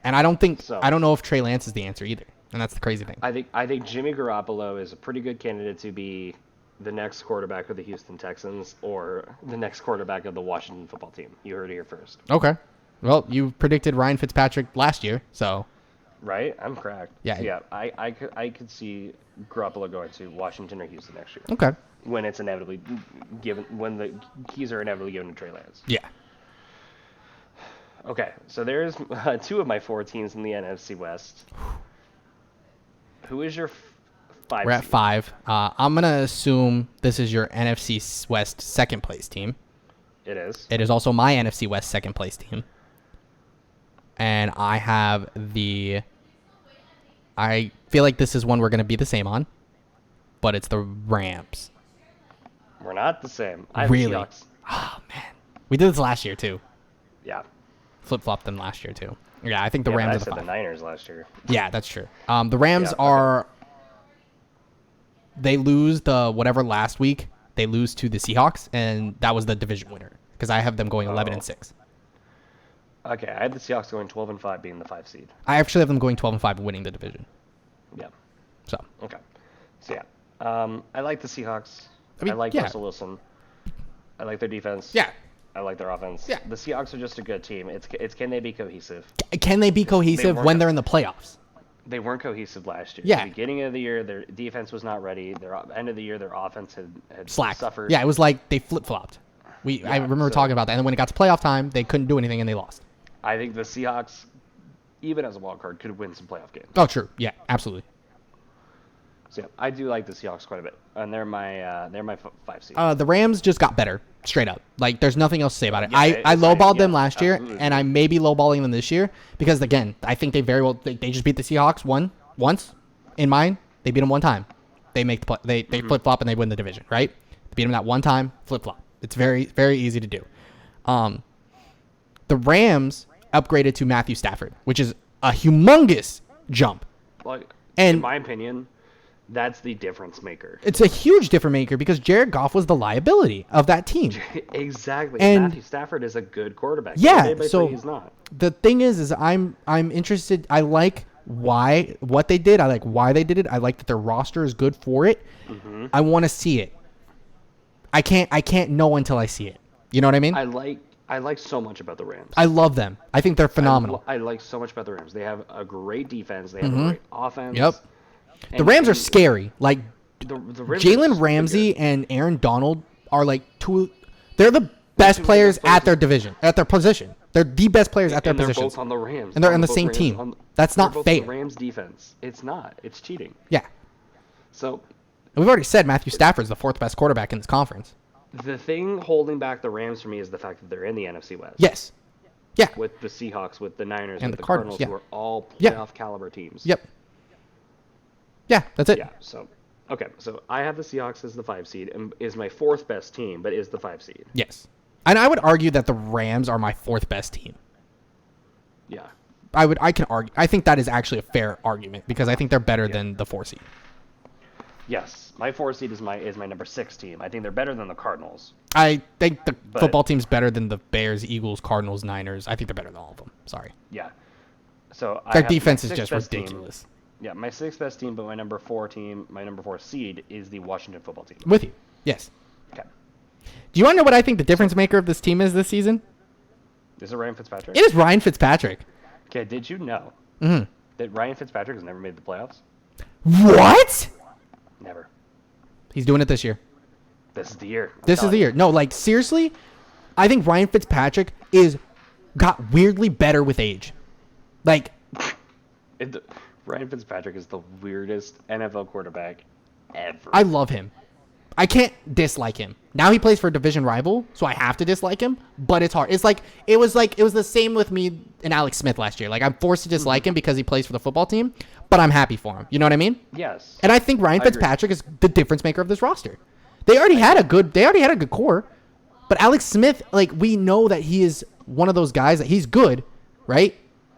And I don't know if Trey Lance is the answer either. And that's the crazy thing. I think Jimmy Garoppolo is a pretty good candidate to be the next quarterback of the Houston Texans or the next quarterback of the Washington football team. You heard it here first. Okay. Well, you predicted Ryan Fitzpatrick last year, so... Right? I'm cracked. Yeah. So yeah, I could see Garoppolo going to Washington or Houston next year. Okay. When it's inevitably given, when the keys are inevitably given to Trey Lance. Yeah. Okay, so there's 2 of my 4 teams in the NFC West. Who is your 5? We're at 5. I'm going to assume this is your NFC West second place team. It is. It is also my NFC West second place team. And I have I feel like this is one we're going to be the same on, but it's the Rams. We're not the same. I have really? the Seahawks. Oh, man. We did this last year, too. Yeah. Flip-flopped them last year, too. Yeah, I think the Rams are the 5. I said the Niners last year. Yeah, that's true. The Rams are... They lose whatever last week. They lose to the Seahawks, and that was the division winner because I have them going 11-6. Okay, I had the Seahawks going 12-5, being the 5 seed. I actually have them going 12-5 and winning the division. Yeah. So. Okay. So yeah, I like the Seahawks. I like Russell Wilson. I like their defense. Yeah. I like their offense. Yeah. The Seahawks are just a good team. It's can they be cohesive? Can they be cohesive when they're in the playoffs? They weren't cohesive last year. Yeah. At the beginning of the year, their defense was not ready. Their end of the year, their offense had suffered. Yeah, it was like they flip-flopped. I remember talking about that. And then when it got to playoff time, they couldn't do anything and they lost. I think the Seahawks, even as a wild card, could win some playoff games. Oh, true. Yeah, absolutely. So yeah, I do like the Seahawks quite a bit, and they're my 5 seed. The Rams just got better, straight up. Like, there's nothing else to say about it. Yeah, I lowballed them last year, absolutely. and I may be lowballing them this year because, again, I think they very well they just beat the Seahawks once. In mine, they beat them one time. They make the they flip flop and they win the division, right? They beat them that one time, flip flop. It's very very easy to do. The Rams upgraded to Matthew Stafford, which is a humongous jump. Like, and in my opinion, that's the difference maker. It's a huge difference maker because Jared Goff was the liability of that team. Exactly. And Matthew Stafford is a good quarterback. Yeah, so he's not. The thing is I'm interested. I like what they did. I like why they did it. I like that their roster is good for it. Mm-hmm. I want to see it. I can't know until I see it. You know what I mean? I like so much about the Rams. I love them. I think they're phenomenal. I like so much about the Rams. They have a great defense. They have a great offense. Yep. The Rams are scary. Like the Rams Jalen Ramsey and Aaron Donald are like they're the best players at their division, at their position. They're the best players at their positions. They're both on the Rams. And they're on the same team. That's not fair. The Rams defense. It's not. It's cheating. Yeah. So we've already said Matthew Stafford's the 4th best quarterback in this conference. The thing holding back the Rams for me is the fact that they're in the NFC West. Yes. Yeah. With the Seahawks, with the Niners, and with the Cardinals, who are all playoff caliber teams. Yep. Yeah, that's it. Yeah. So, okay. So I have the Seahawks as the 5 seed, and is my 4th best team, but is the 5 seed. Yes. And I would argue that the Rams are my 4th best team. Yeah. I can argue. I think that is actually a fair argument because I think they're better than the 4 seed. Yes, my 4 seed is my number 6 team. I think they're better than the Cardinals. I think the football team's better than the Bears, Eagles, Cardinals, Niners. I think they're better than all of them. Sorry. Yeah. So their defense is just ridiculous. Team. Yeah, my 6th best team, but my number 4 team, my number 4 seed is the Washington football team. With you, yes. Okay. Do you want to know what I think the difference maker of this team is this season? Is it Ryan Fitzpatrick? It is Ryan Fitzpatrick. Okay, did you know that Ryan Fitzpatrick has never made the playoffs? What? Never. He's doing it this year. This is the year. This is the year. No, like, seriously, I think Ryan Fitzpatrick got weirdly better with age. Like... Ryan Fitzpatrick is the weirdest NFL quarterback ever. I love him. I can't dislike him. Now he plays for a division rival, so I have to dislike him, but it's hard. It was the same with me and Alex Smith last year. Like, I'm forced to dislike him because he plays for the football team, but I'm happy for him. You know what I mean? Yes. And I think Ryan Fitzpatrick is the difference maker of this roster. They already had a good core, but Alex Smith, like, we know that he is one of those guys that he's good, right?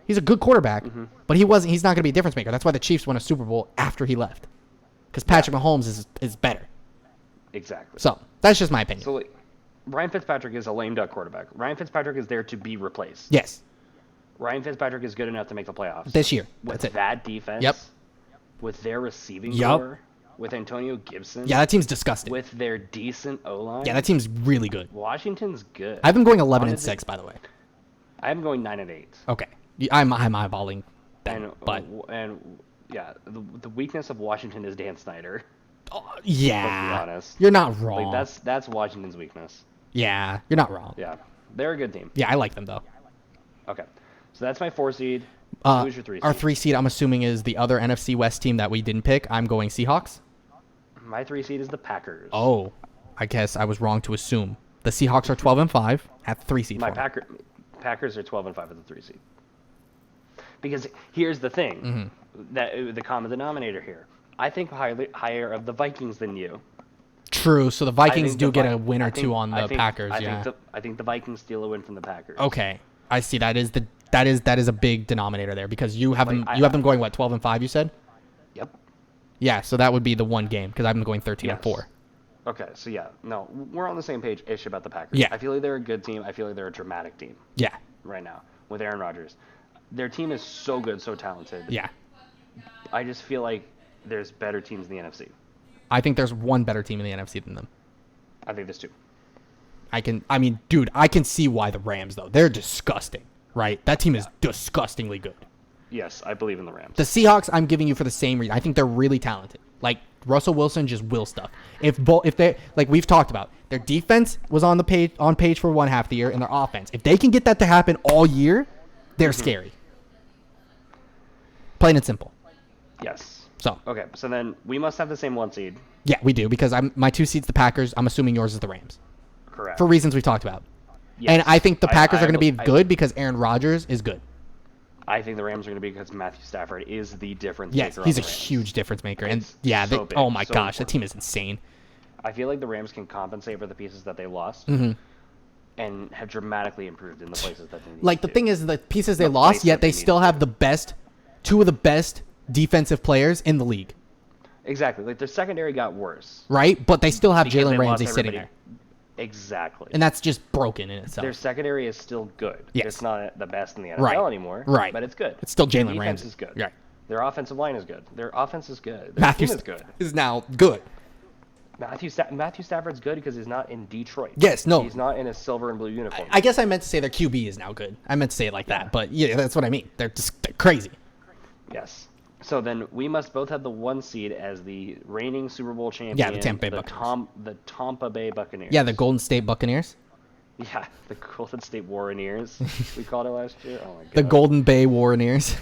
He's a good quarterback, but he's not going to be a difference maker. That's why the Chiefs won a Super Bowl after he left, because Patrick Mahomes is better. Exactly. So that's just my opinion. So, like, Ryan Fitzpatrick is a lame duck quarterback. Ryan Fitzpatrick is there to be replaced. Yes. Ryan Fitzpatrick is good enough to make the playoffs This year. with That's it. that defense. Yep. With their receiving core, with Antonio Gibson. Yeah, that team's disgusting. With their decent O-line. Yeah, that team's really good. Washington's good. I have them going 11-6, by the way. I have them going 9-8. Okay, I'm eyeballing them, and the weakness of Washington is Dan Snyder. Yeah, Let's be honest. You're not wrong. Like, that's Washington's weakness. Yeah, you're not wrong. Yeah, they're a good team. Yeah, I like them though. Okay, so that's my 4 seed. Who's your 3 seed? Our 3 seed, I'm assuming, is the other NFC West team that we didn't pick. I'm going Seahawks. My 3 seed is the Packers. Oh, I guess I was wrong to assume the Seahawks are 12-5 at 3 seed. My Packers are 12-5 at the 3 seed. Because here's the thing, that the common denominator here. I think higher of the Vikings than you. True. So the Vikings do get a win or two on the Packers. I think the Vikings steal a win from the Packers. Okay, I see. That is a big denominator there because you have them going what 12-5. You said. Yep. Yeah. So that would be the one game because I'm going 13-4. Okay. So yeah, no, we're on the same page-ish about the Packers. Yeah. I feel like they're a good team. I feel like they're a dramatic team. Yeah. Right now with Aaron Rodgers, their team is so good, so talented. Yeah. I just feel like there's better teams in the NFC. I think there's one better team in the NFC than them. I think there's 2. I can see why the Rams, though. They're disgusting, right? That team is disgustingly good. Yes, I believe in the Rams. The Seahawks, I'm giving you for the same reason. I think they're really talented. Like, Russell Wilson just will stuff. If they, like we've talked about, their defense was on page for one half of the year, and their offense. If they can get that to happen all year, they're scary. Plain and simple. Yes. So. Okay, so then we must have the same 1 seed. Yeah, we do, because my 2 seed's the Packers. I'm assuming yours is the Rams. Correct. For reasons we've talked about. Yes. And I think the Packers are going to be good because Aaron Rodgers is good. I think the Rams are going to be because Matthew Stafford is the difference maker. Yes, he's a huge difference maker. And yeah, oh my gosh, that team is insane. I feel like the Rams can compensate for the pieces that they lost and have dramatically improved in the places that they need Like, the thing is, the pieces they lost, yet they still have two of the best defensive players in the league. Exactly. Like, their secondary got worse. Right? But they still have Jalen Ramsey sitting there. Exactly. And that's just broken in itself. Their secondary is still good. Yes. It's not the best in the NFL anymore. Right. But it's good. It's still Jalen Ramsey. Their defense is good. Right. Their offensive line is good. Their offense is good. Their Matthew team is good. is now good. Matthew Stafford's good because he's not in Detroit. Yes, no. He's not in a silver and blue uniform. I guess I meant to say their QB is now good. I meant to say it like that. But yeah, that's what I mean. They're crazy. Yes. So then we must both have the 1 seed as the reigning Super Bowl champion. Yeah, the Tampa Bay Buccaneers. The Tampa Bay Buccaneers. Yeah, the Golden State Buccaneers. Yeah, the Golden State Warriors. We called it last year. Oh my god. The Golden Bay Warriors.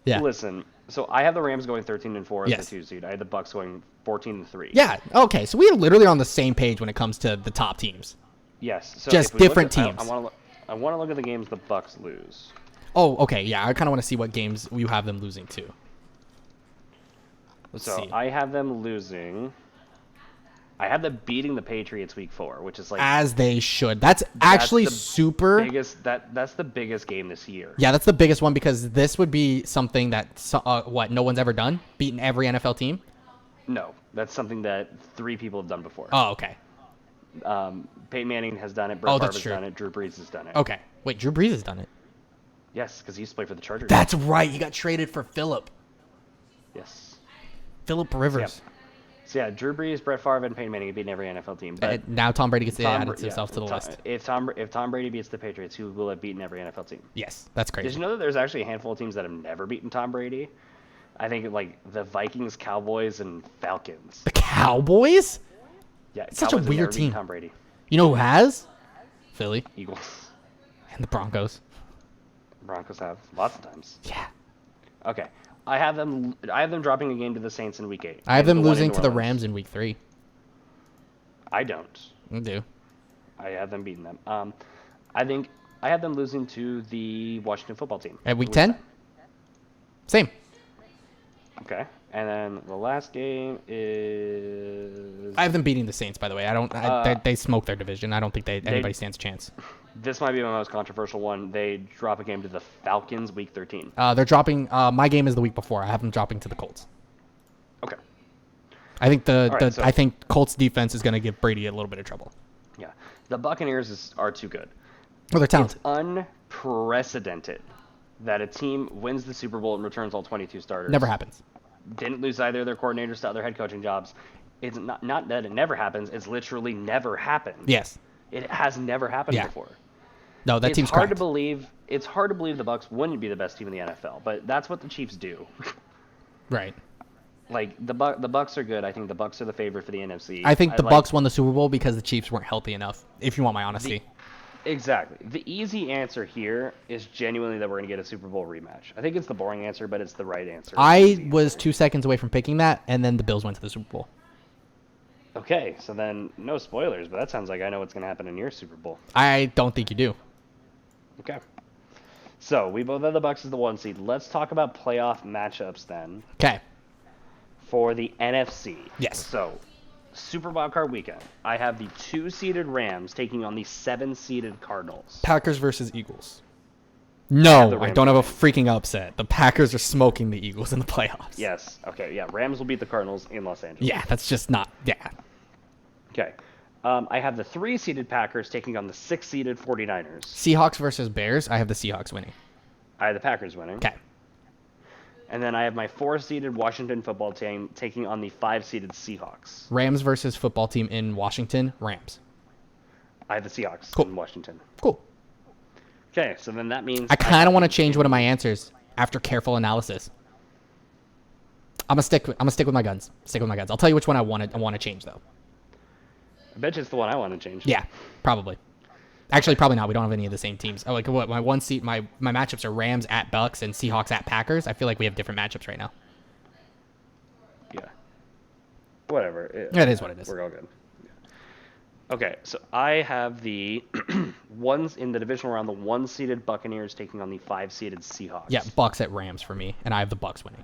Yeah. Listen, so I have the Rams going 13-4 Yes. as the 2 seed. I had the Bucks going 14-3. Yeah. Okay. So we are literally on the same page when it comes to the top teams. Yes. So just if we different look at, teams. I want to look at the games the Bucks lose. Oh, okay. Yeah, I kind of want to see what games you have them losing to. Let's see. I have them losing. I have them beating the Patriots week 4, which is like as they should. That's actually super. That's the biggest game this year. Yeah, that's the biggest one because this would be something that no one's ever done, beaten every NFL team. No, that's something that 3 people have done before. Oh, okay. Peyton Manning has done it. Brett Favre has true. done it. Drew Brees has done it. Okay. Wait, Drew Brees has done it. Yes, because he used to play for the Chargers. That's right. He got traded for Phillip. Yes. Phillip Rivers. So yeah, Drew Brees, Brett Favre, and Peyton Manning have beaten every NFL team. But now Tom Brady gets to add himself to the list. If Tom Brady beats the Patriots, who will have beaten every NFL team? Yes, that's crazy. Did you know that there's actually a handful of teams that have never beaten Tom Brady? I think like the Vikings, Cowboys, and Falcons. The Cowboys? Yeah, it's such a weird team. Tom Brady. You know who has? Philly. Eagles. And the Broncos. Broncos have lots of times. Yeah. Okay. I have them dropping a game to the Saints in week 8. I have them losing to the Rams in week 3. I don't. I do. I have them beating them. I think I have them losing to the Washington football team. At week 10? Same. Okay. And then the last game is... I have them beating the Saints, by the way. They smoke their division. I don't think anybody stands a chance. This might be my most controversial one. They drop a game to the Falcons week 13. They're dropping... my game is the week before. I have them dropping to the Colts. Okay. I think I think Colts defense is going to give Brady a little bit of trouble. Yeah. The Buccaneers are too good. Well, they're talented. It's unprecedented that a team wins the Super Bowl and returns all 22 starters. Never happens. Didn't lose either of their coordinators to other head coaching jobs. It's not that it never happens. It's literally never happened. Yes. It has never happened before. No, that team's hard to believe. It's hard to believe the Bucs wouldn't be the best team in the NFL, but that's what the Chiefs do. Right. Like the Bucs are good. I think the Bucs are the favorite for the NFC. I think the Bucs won the Super Bowl because the Chiefs weren't healthy enough. If you want my honesty. Exactly. The easy answer here is genuinely that we're going to get a Super Bowl rematch. I think it's the boring answer, but it's the right answer. I was 2 seconds away from picking that, and then the Bills went to the Super Bowl. Okay, so then no spoilers, but that sounds like I know what's going to happen in your Super Bowl. I don't think you do. Okay. So we both have the Bucs as the 1 seed. Let's talk about playoff matchups then. Okay. For the NFC. Yes. So Super Wildcard Weekend. I have the 2-seeded Rams taking on the 7-seeded Cardinals. Packers versus Eagles. No, I don't have a freaking upset. The Packers are smoking the Eagles in the playoffs. Yes. Okay, yeah. Rams will beat the Cardinals in Los Angeles. Yeah, that's just not... Yeah. Okay. I have the 3-seeded Packers taking on the 6-seeded 49ers. Seahawks versus Bears. I have the Seahawks winning. I have the Packers winning. Okay. And then I have my 4-seeded Washington football team taking on the 5-seeded Seahawks. Rams versus football team in Washington. Rams. I have the Seahawks in Washington. Cool. Okay, so then that means... I kind of want to change one of my answers after careful analysis. I'm gonna stick with my guns. Stick with my guns. I'll tell you which one I want to change though. I bet you it's the one I want to change. Yeah, probably. Actually, probably not. We don't have any of the same teams. Oh, like what? My 1 seed, my matchups are Rams at Bucks and Seahawks at Packers. I feel like we have different matchups right now. Yeah. Whatever. It is what it is. We're all good. Yeah. Okay, so I have the ones in the divisional round, the 1-seeded Buccaneers taking on the 5-seeded Seahawks. Yeah, Bucks at Rams for me, and I have the Bucks winning.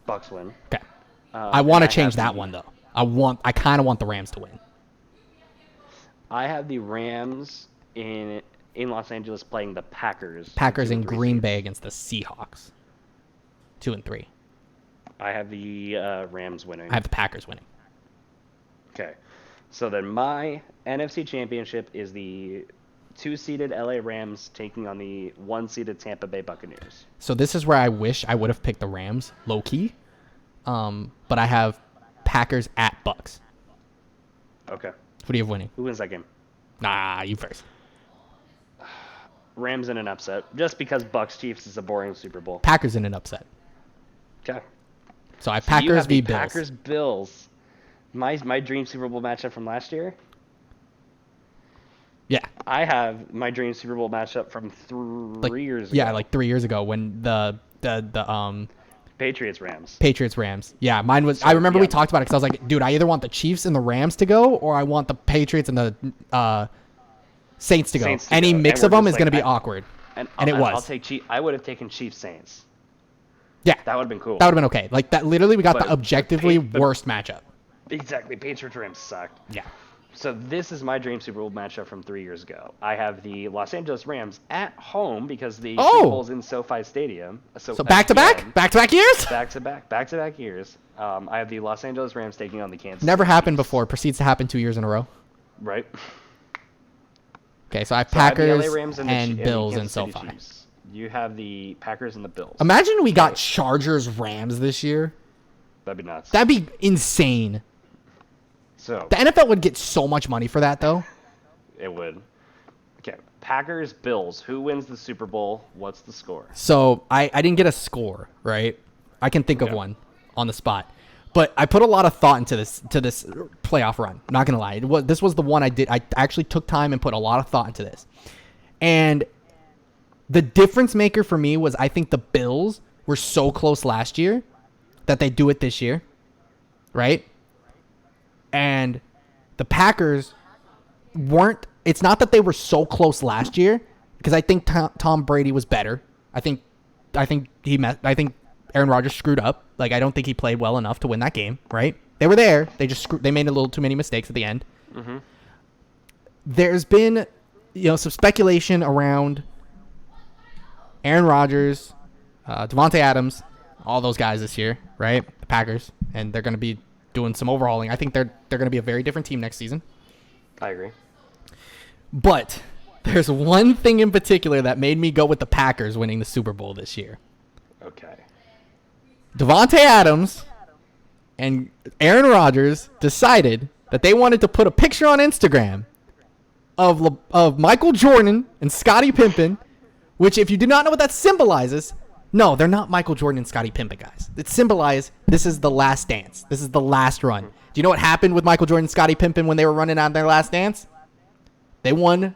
Bucks win. Okay. I want to change that one though. I kind of want the Rams to win. I have the Rams in Los Angeles playing the Packers. Packers in Green Bay against the Seahawks. 2 and 3. I have the Rams winning. I have the Packers winning. Okay. So then my NFC Championship is the 2-seeded LA Rams taking on the 1-seeded Tampa Bay Buccaneers. So this is where I wish I would have picked the Rams, low key. But I have Packers at Bucks. Okay. Who do you have winning? Who wins that game? Nah, you first. Rams in an upset, just because Bucks Chiefs is a boring Super Bowl. Packers in an upset. Okay. So I have Packers v Bills. Packers Bills. My dream Super Bowl matchup from last year. Yeah. I have my dream Super Bowl matchup from 3 years ago. Yeah, like 3 years ago when the Patriots Rams. Yeah, mine was. I remember we talked about it because I was like, dude, I either want the Chiefs and the Rams to go, or I want the Patriots and the Saints to go. Any mix of them is going to be awkward. And it was. I would have taken Chiefs Saints. Yeah, that would have been cool. That would have been okay. Like that, literally, we got the objectively worst matchup. Exactly, Patriots Rams sucked. Yeah. So this is my dream Super Bowl matchup from 3 years ago. I have the Los Angeles Rams at home because the Super Bowl's in SoFi Stadium. So back-to-back years? Back-to-back years. I have the Los Angeles Rams taking on the Kansas City Never happened before. Proceeds to happen 2 years in a row. Right. Okay, so I have Packers I have the LA Rams and Bills and in SoFi. You have the Packers and the Bills. Imagine we got Chargers-Rams this year. That'd be nuts. That'd be insane. So the NFL would get so much money for that, though. It would. Okay, Packers, Bills. Who wins the Super Bowl? What's the score? So I didn't get a score, right? I can think of one on the spot. But I put a lot of thought into this playoff run. Not going to lie. This was the one I did. I actually took time and put a lot of thought into this. And the difference maker for me was I think the Bills were so close last year that they do it this year, right? And the Packers weren't. It's not that they were so close last year, because I think Tom Brady was better. I think Aaron Rodgers screwed up. Like, I don't think he played well enough to win that game, right? They were there. They made a little too many mistakes at the end. Mm-hmm. There's been, some speculation around Aaron Rodgers, Devontae Adams, all those guys this year, right? The Packers, and they're going to be doing some overhauling. I think they're going to be a very different team next season. I agree. But there's one thing in particular that made me go with the Packers winning the Super Bowl this year. Okay. Devontae Adams and Aaron Rodgers decided that they wanted to put a picture on Instagram of Michael Jordan and Scottie Pippen, which, if you do not know what that symbolizes, no, they're not Michael Jordan and Scottie Pippen, guys. It symbolizes this is the last dance. This is the last run. Do you know what happened with Michael Jordan and Scottie Pippen when they were running on their last dance? They won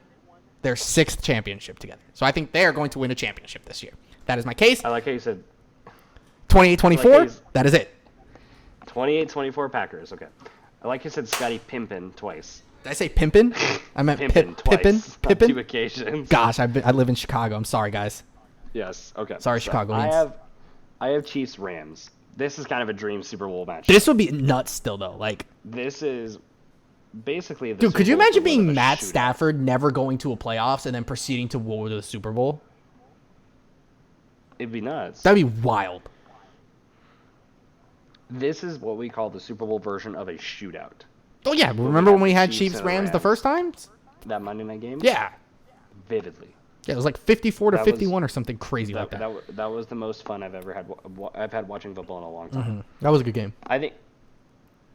their 6th championship together. So I think they are going to win a championship this year. That is my case. I like how you said 28-24. That is it. 28-24 Packers. Okay. I like you said Scottie Pimpin twice. Did I say Pimpin? I meant Pimpin twice. Pippin. On 2 occasions. Gosh, I live in Chicago. I'm sorry, guys. Yes. Okay. Sorry, so Chicagoans. I have Chiefs Rams. This is kind of a dream Super Bowl match. This would be nuts still, though. Like, this is basically the dude, Super could you Bowl imagine being Matt shootout. Stafford never going to a playoffs and then proceeding to go to the Super Bowl? It'd be nuts. That'd be wild. This is what we call the Super Bowl version of a shootout. Oh, yeah. Remember when we had Chiefs-Rams the first time? That Monday night game? Yeah. Vividly. Yeah, it was like 54-51 or something crazy like that. That was the most fun I've ever had watching football in a long time. Mm-hmm. That was a good game. I think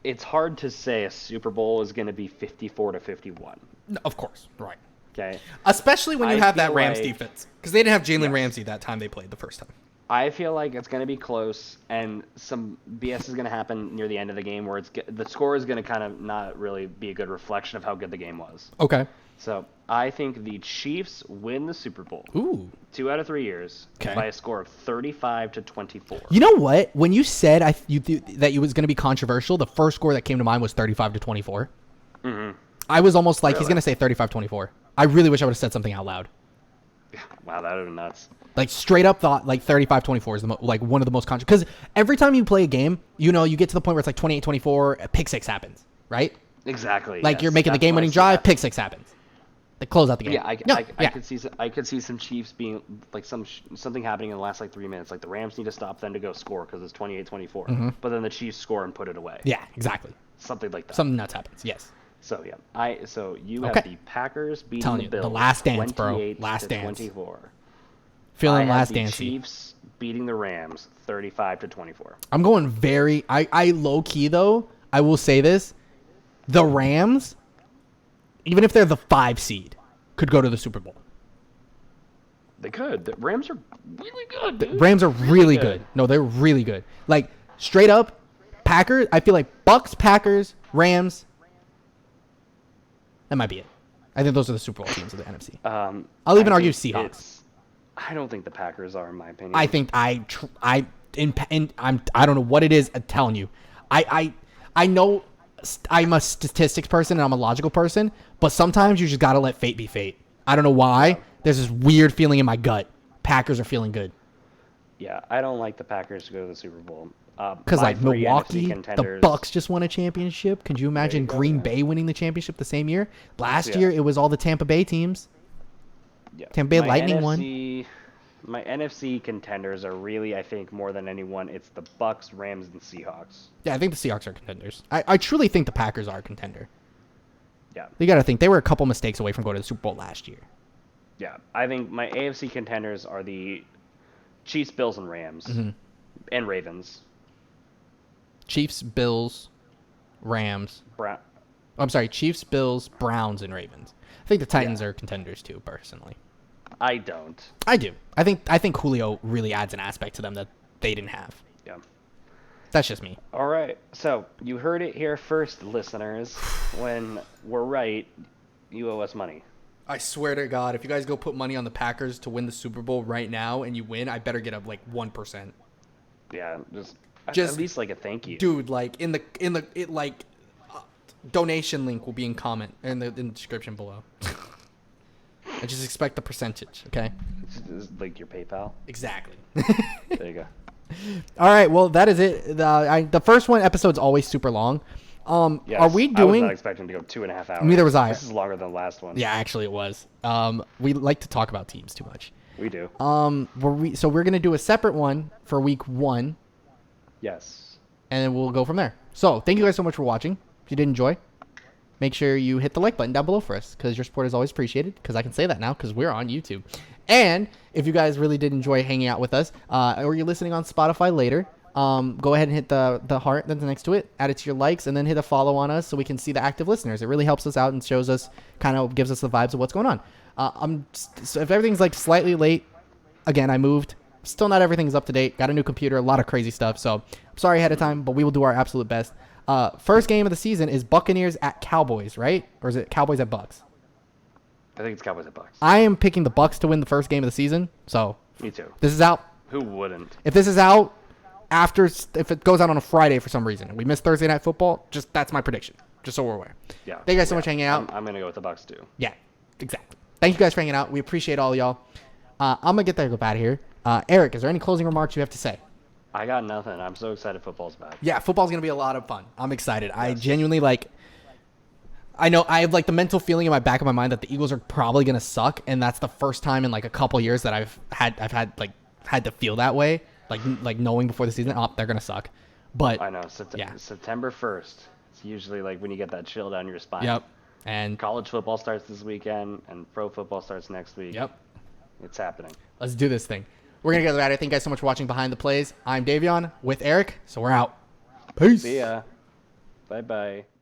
it's hard to say a Super Bowl is going to be 54-51. No, of course, right. Okay. Especially when you have that feel Rams like- defense. Because they didn't have Jalen Ramsey that time they played the first time. I feel like it's going to be close, and some BS is going to happen near the end of the game where the score is going to kind of not really be a good reflection of how good the game was. Okay. So I think the Chiefs win the Super Bowl. Ooh. 2 out of 3 years. Okay. By a score of 35-24. You know what? When you said that it was going to be controversial, the first score that came to mind was 35-24. Mm-hmm. I was almost like, Really? he's going to say 35-24. I really wish I would have said something out loud. Wow, that would have been nuts. Like, straight up thought, like, 35-24 is one of the most controversial. Because every time you play a game, you get to the point where it's like 28-24, a pick six happens, right? Exactly. Like, yes. you're making the game-winning drive, pick six happens. They close out the game. Yeah, I could see some Chiefs being like something happening in the last like 3 minutes. Like the Rams need to stop them to go score because it's 28-24. Mm-hmm. But then the Chiefs score and put it away. Yeah, exactly. Something like that. Something nuts happens. Yes. So yeah, so you Okay. have the Packers beating Telling the you, Bills. the last dance, bro. Last dance. 24. Feeling I last have the dancey. Chiefs beating the Rams 35-24. I'm going I low key though. I will say this: the Rams, even if they're the 5 seed, could go to the Super Bowl. They could. The Rams are really good, dude. Rams are really good. No, they're really good. Like, straight up, Packers. I feel like Bucks, Packers, Rams. That might be it. I think those are the Super Bowl teams of the NFC. I'll even argue Seahawks. I don't think the Packers are, in my opinion. I think I don't know what it is. I'm telling you, I know I'm a statistics person and I'm a logical person, but sometimes you just gotta let fate be fate. I don't know why. There's this weird feeling in my gut. Packers are feeling good. Yeah, I don't like the Packers to go to the Super Bowl. Because like Milwaukee, the Bucks just won a championship. Could you imagine Green Bay winning the championship the same year? Last year it was all the Tampa Bay teams. Yeah. Tampa Bay Lightning won. My NFC contenders are really, I think, more than anyone, it's the Bucks, Rams, and Seahawks. Yeah, I think the Seahawks are contenders. I truly think the Packers are a contender. Yeah. You got to think they were a couple mistakes away from going to the Super Bowl last year. Yeah, I think my AFC contenders are the Chiefs, Bills, and Rams, and Ravens. Chiefs, Bills, Rams. I'm sorry, Chiefs, Bills, Browns, and Ravens. I think the Titans are contenders too, personally. I don't. I do. I think Julio really adds an aspect to them that they didn't have. Yeah. That's just me. All right. So you heard it here first, listeners. When we're right, you owe us money. I swear to God, if you guys go put money on the Packers to win the Super Bowl right now and you win, I better get up like 1%. Yeah, just Just at least like a thank you. Dude, like donation link will be in the description below. I just expect the percentage, okay? It's like your PayPal. Exactly. There you go. All right, well that is it. The first episode's always super long. Yes, are we doing? I was not expecting to go 2.5 hours. Neither was I. This is longer than the last one. Yeah, actually it was. We like to talk about teams too much. We do. We're gonna do a separate one for week 1. Yes. And then we'll go from there. So thank you guys so much for watching. If you did enjoy, make sure you hit the like button down below for us, because your support is always appreciated, because I can say that now because we're on YouTube. And if you guys really did enjoy hanging out with us, or you're listening on Spotify later, go ahead and hit the heart that's next to it, add it to your likes, and then hit a follow on us so we can see the active listeners. It really helps us out and shows us, kind of gives us the vibes of what's going on. So if everything's like slightly late, again, I moved. Still not everything's up to date. Got a new computer, a lot of crazy stuff. So I'm sorry ahead of time, but we will do our absolute best. First game of the season is Buccaneers at Cowboys, right? Or is it Cowboys at Bucks? I think it's Cowboys at Bucks. I am picking the Bucks to win the first game of the season. So me too. This is out. Who wouldn't? If this is out if it goes out on a Friday for some reason, we miss Thursday Night Football, that's my prediction. Just so we're aware. Yeah. Thank you guys so much for hanging out. I'm gonna go with the Bucks too. Yeah, exactly. Thank you guys for hanging out. We appreciate all y'all. I'm gonna get there, go out of here. Eric, is there any closing remarks you have to say? I got nothing. I'm so excited football's back. Yeah, football's going to be a lot of fun. I'm excited. Yes. I genuinely I know I have the mental feeling in my back of my mind that the Eagles are probably going to suck, and that's the first time in a couple years that I've had to feel that way, knowing before the season, they're going to suck. But I know. September 1st. It's usually when you get that chill down your spine. Yep. And college football starts this weekend, and pro football starts next week. Yep. It's happening. Let's do this thing. We're going to get out of here. Thank you guys so much for watching Behind the Plays. I'm Davion with Eric, so we're out. Peace. See ya. Bye-bye.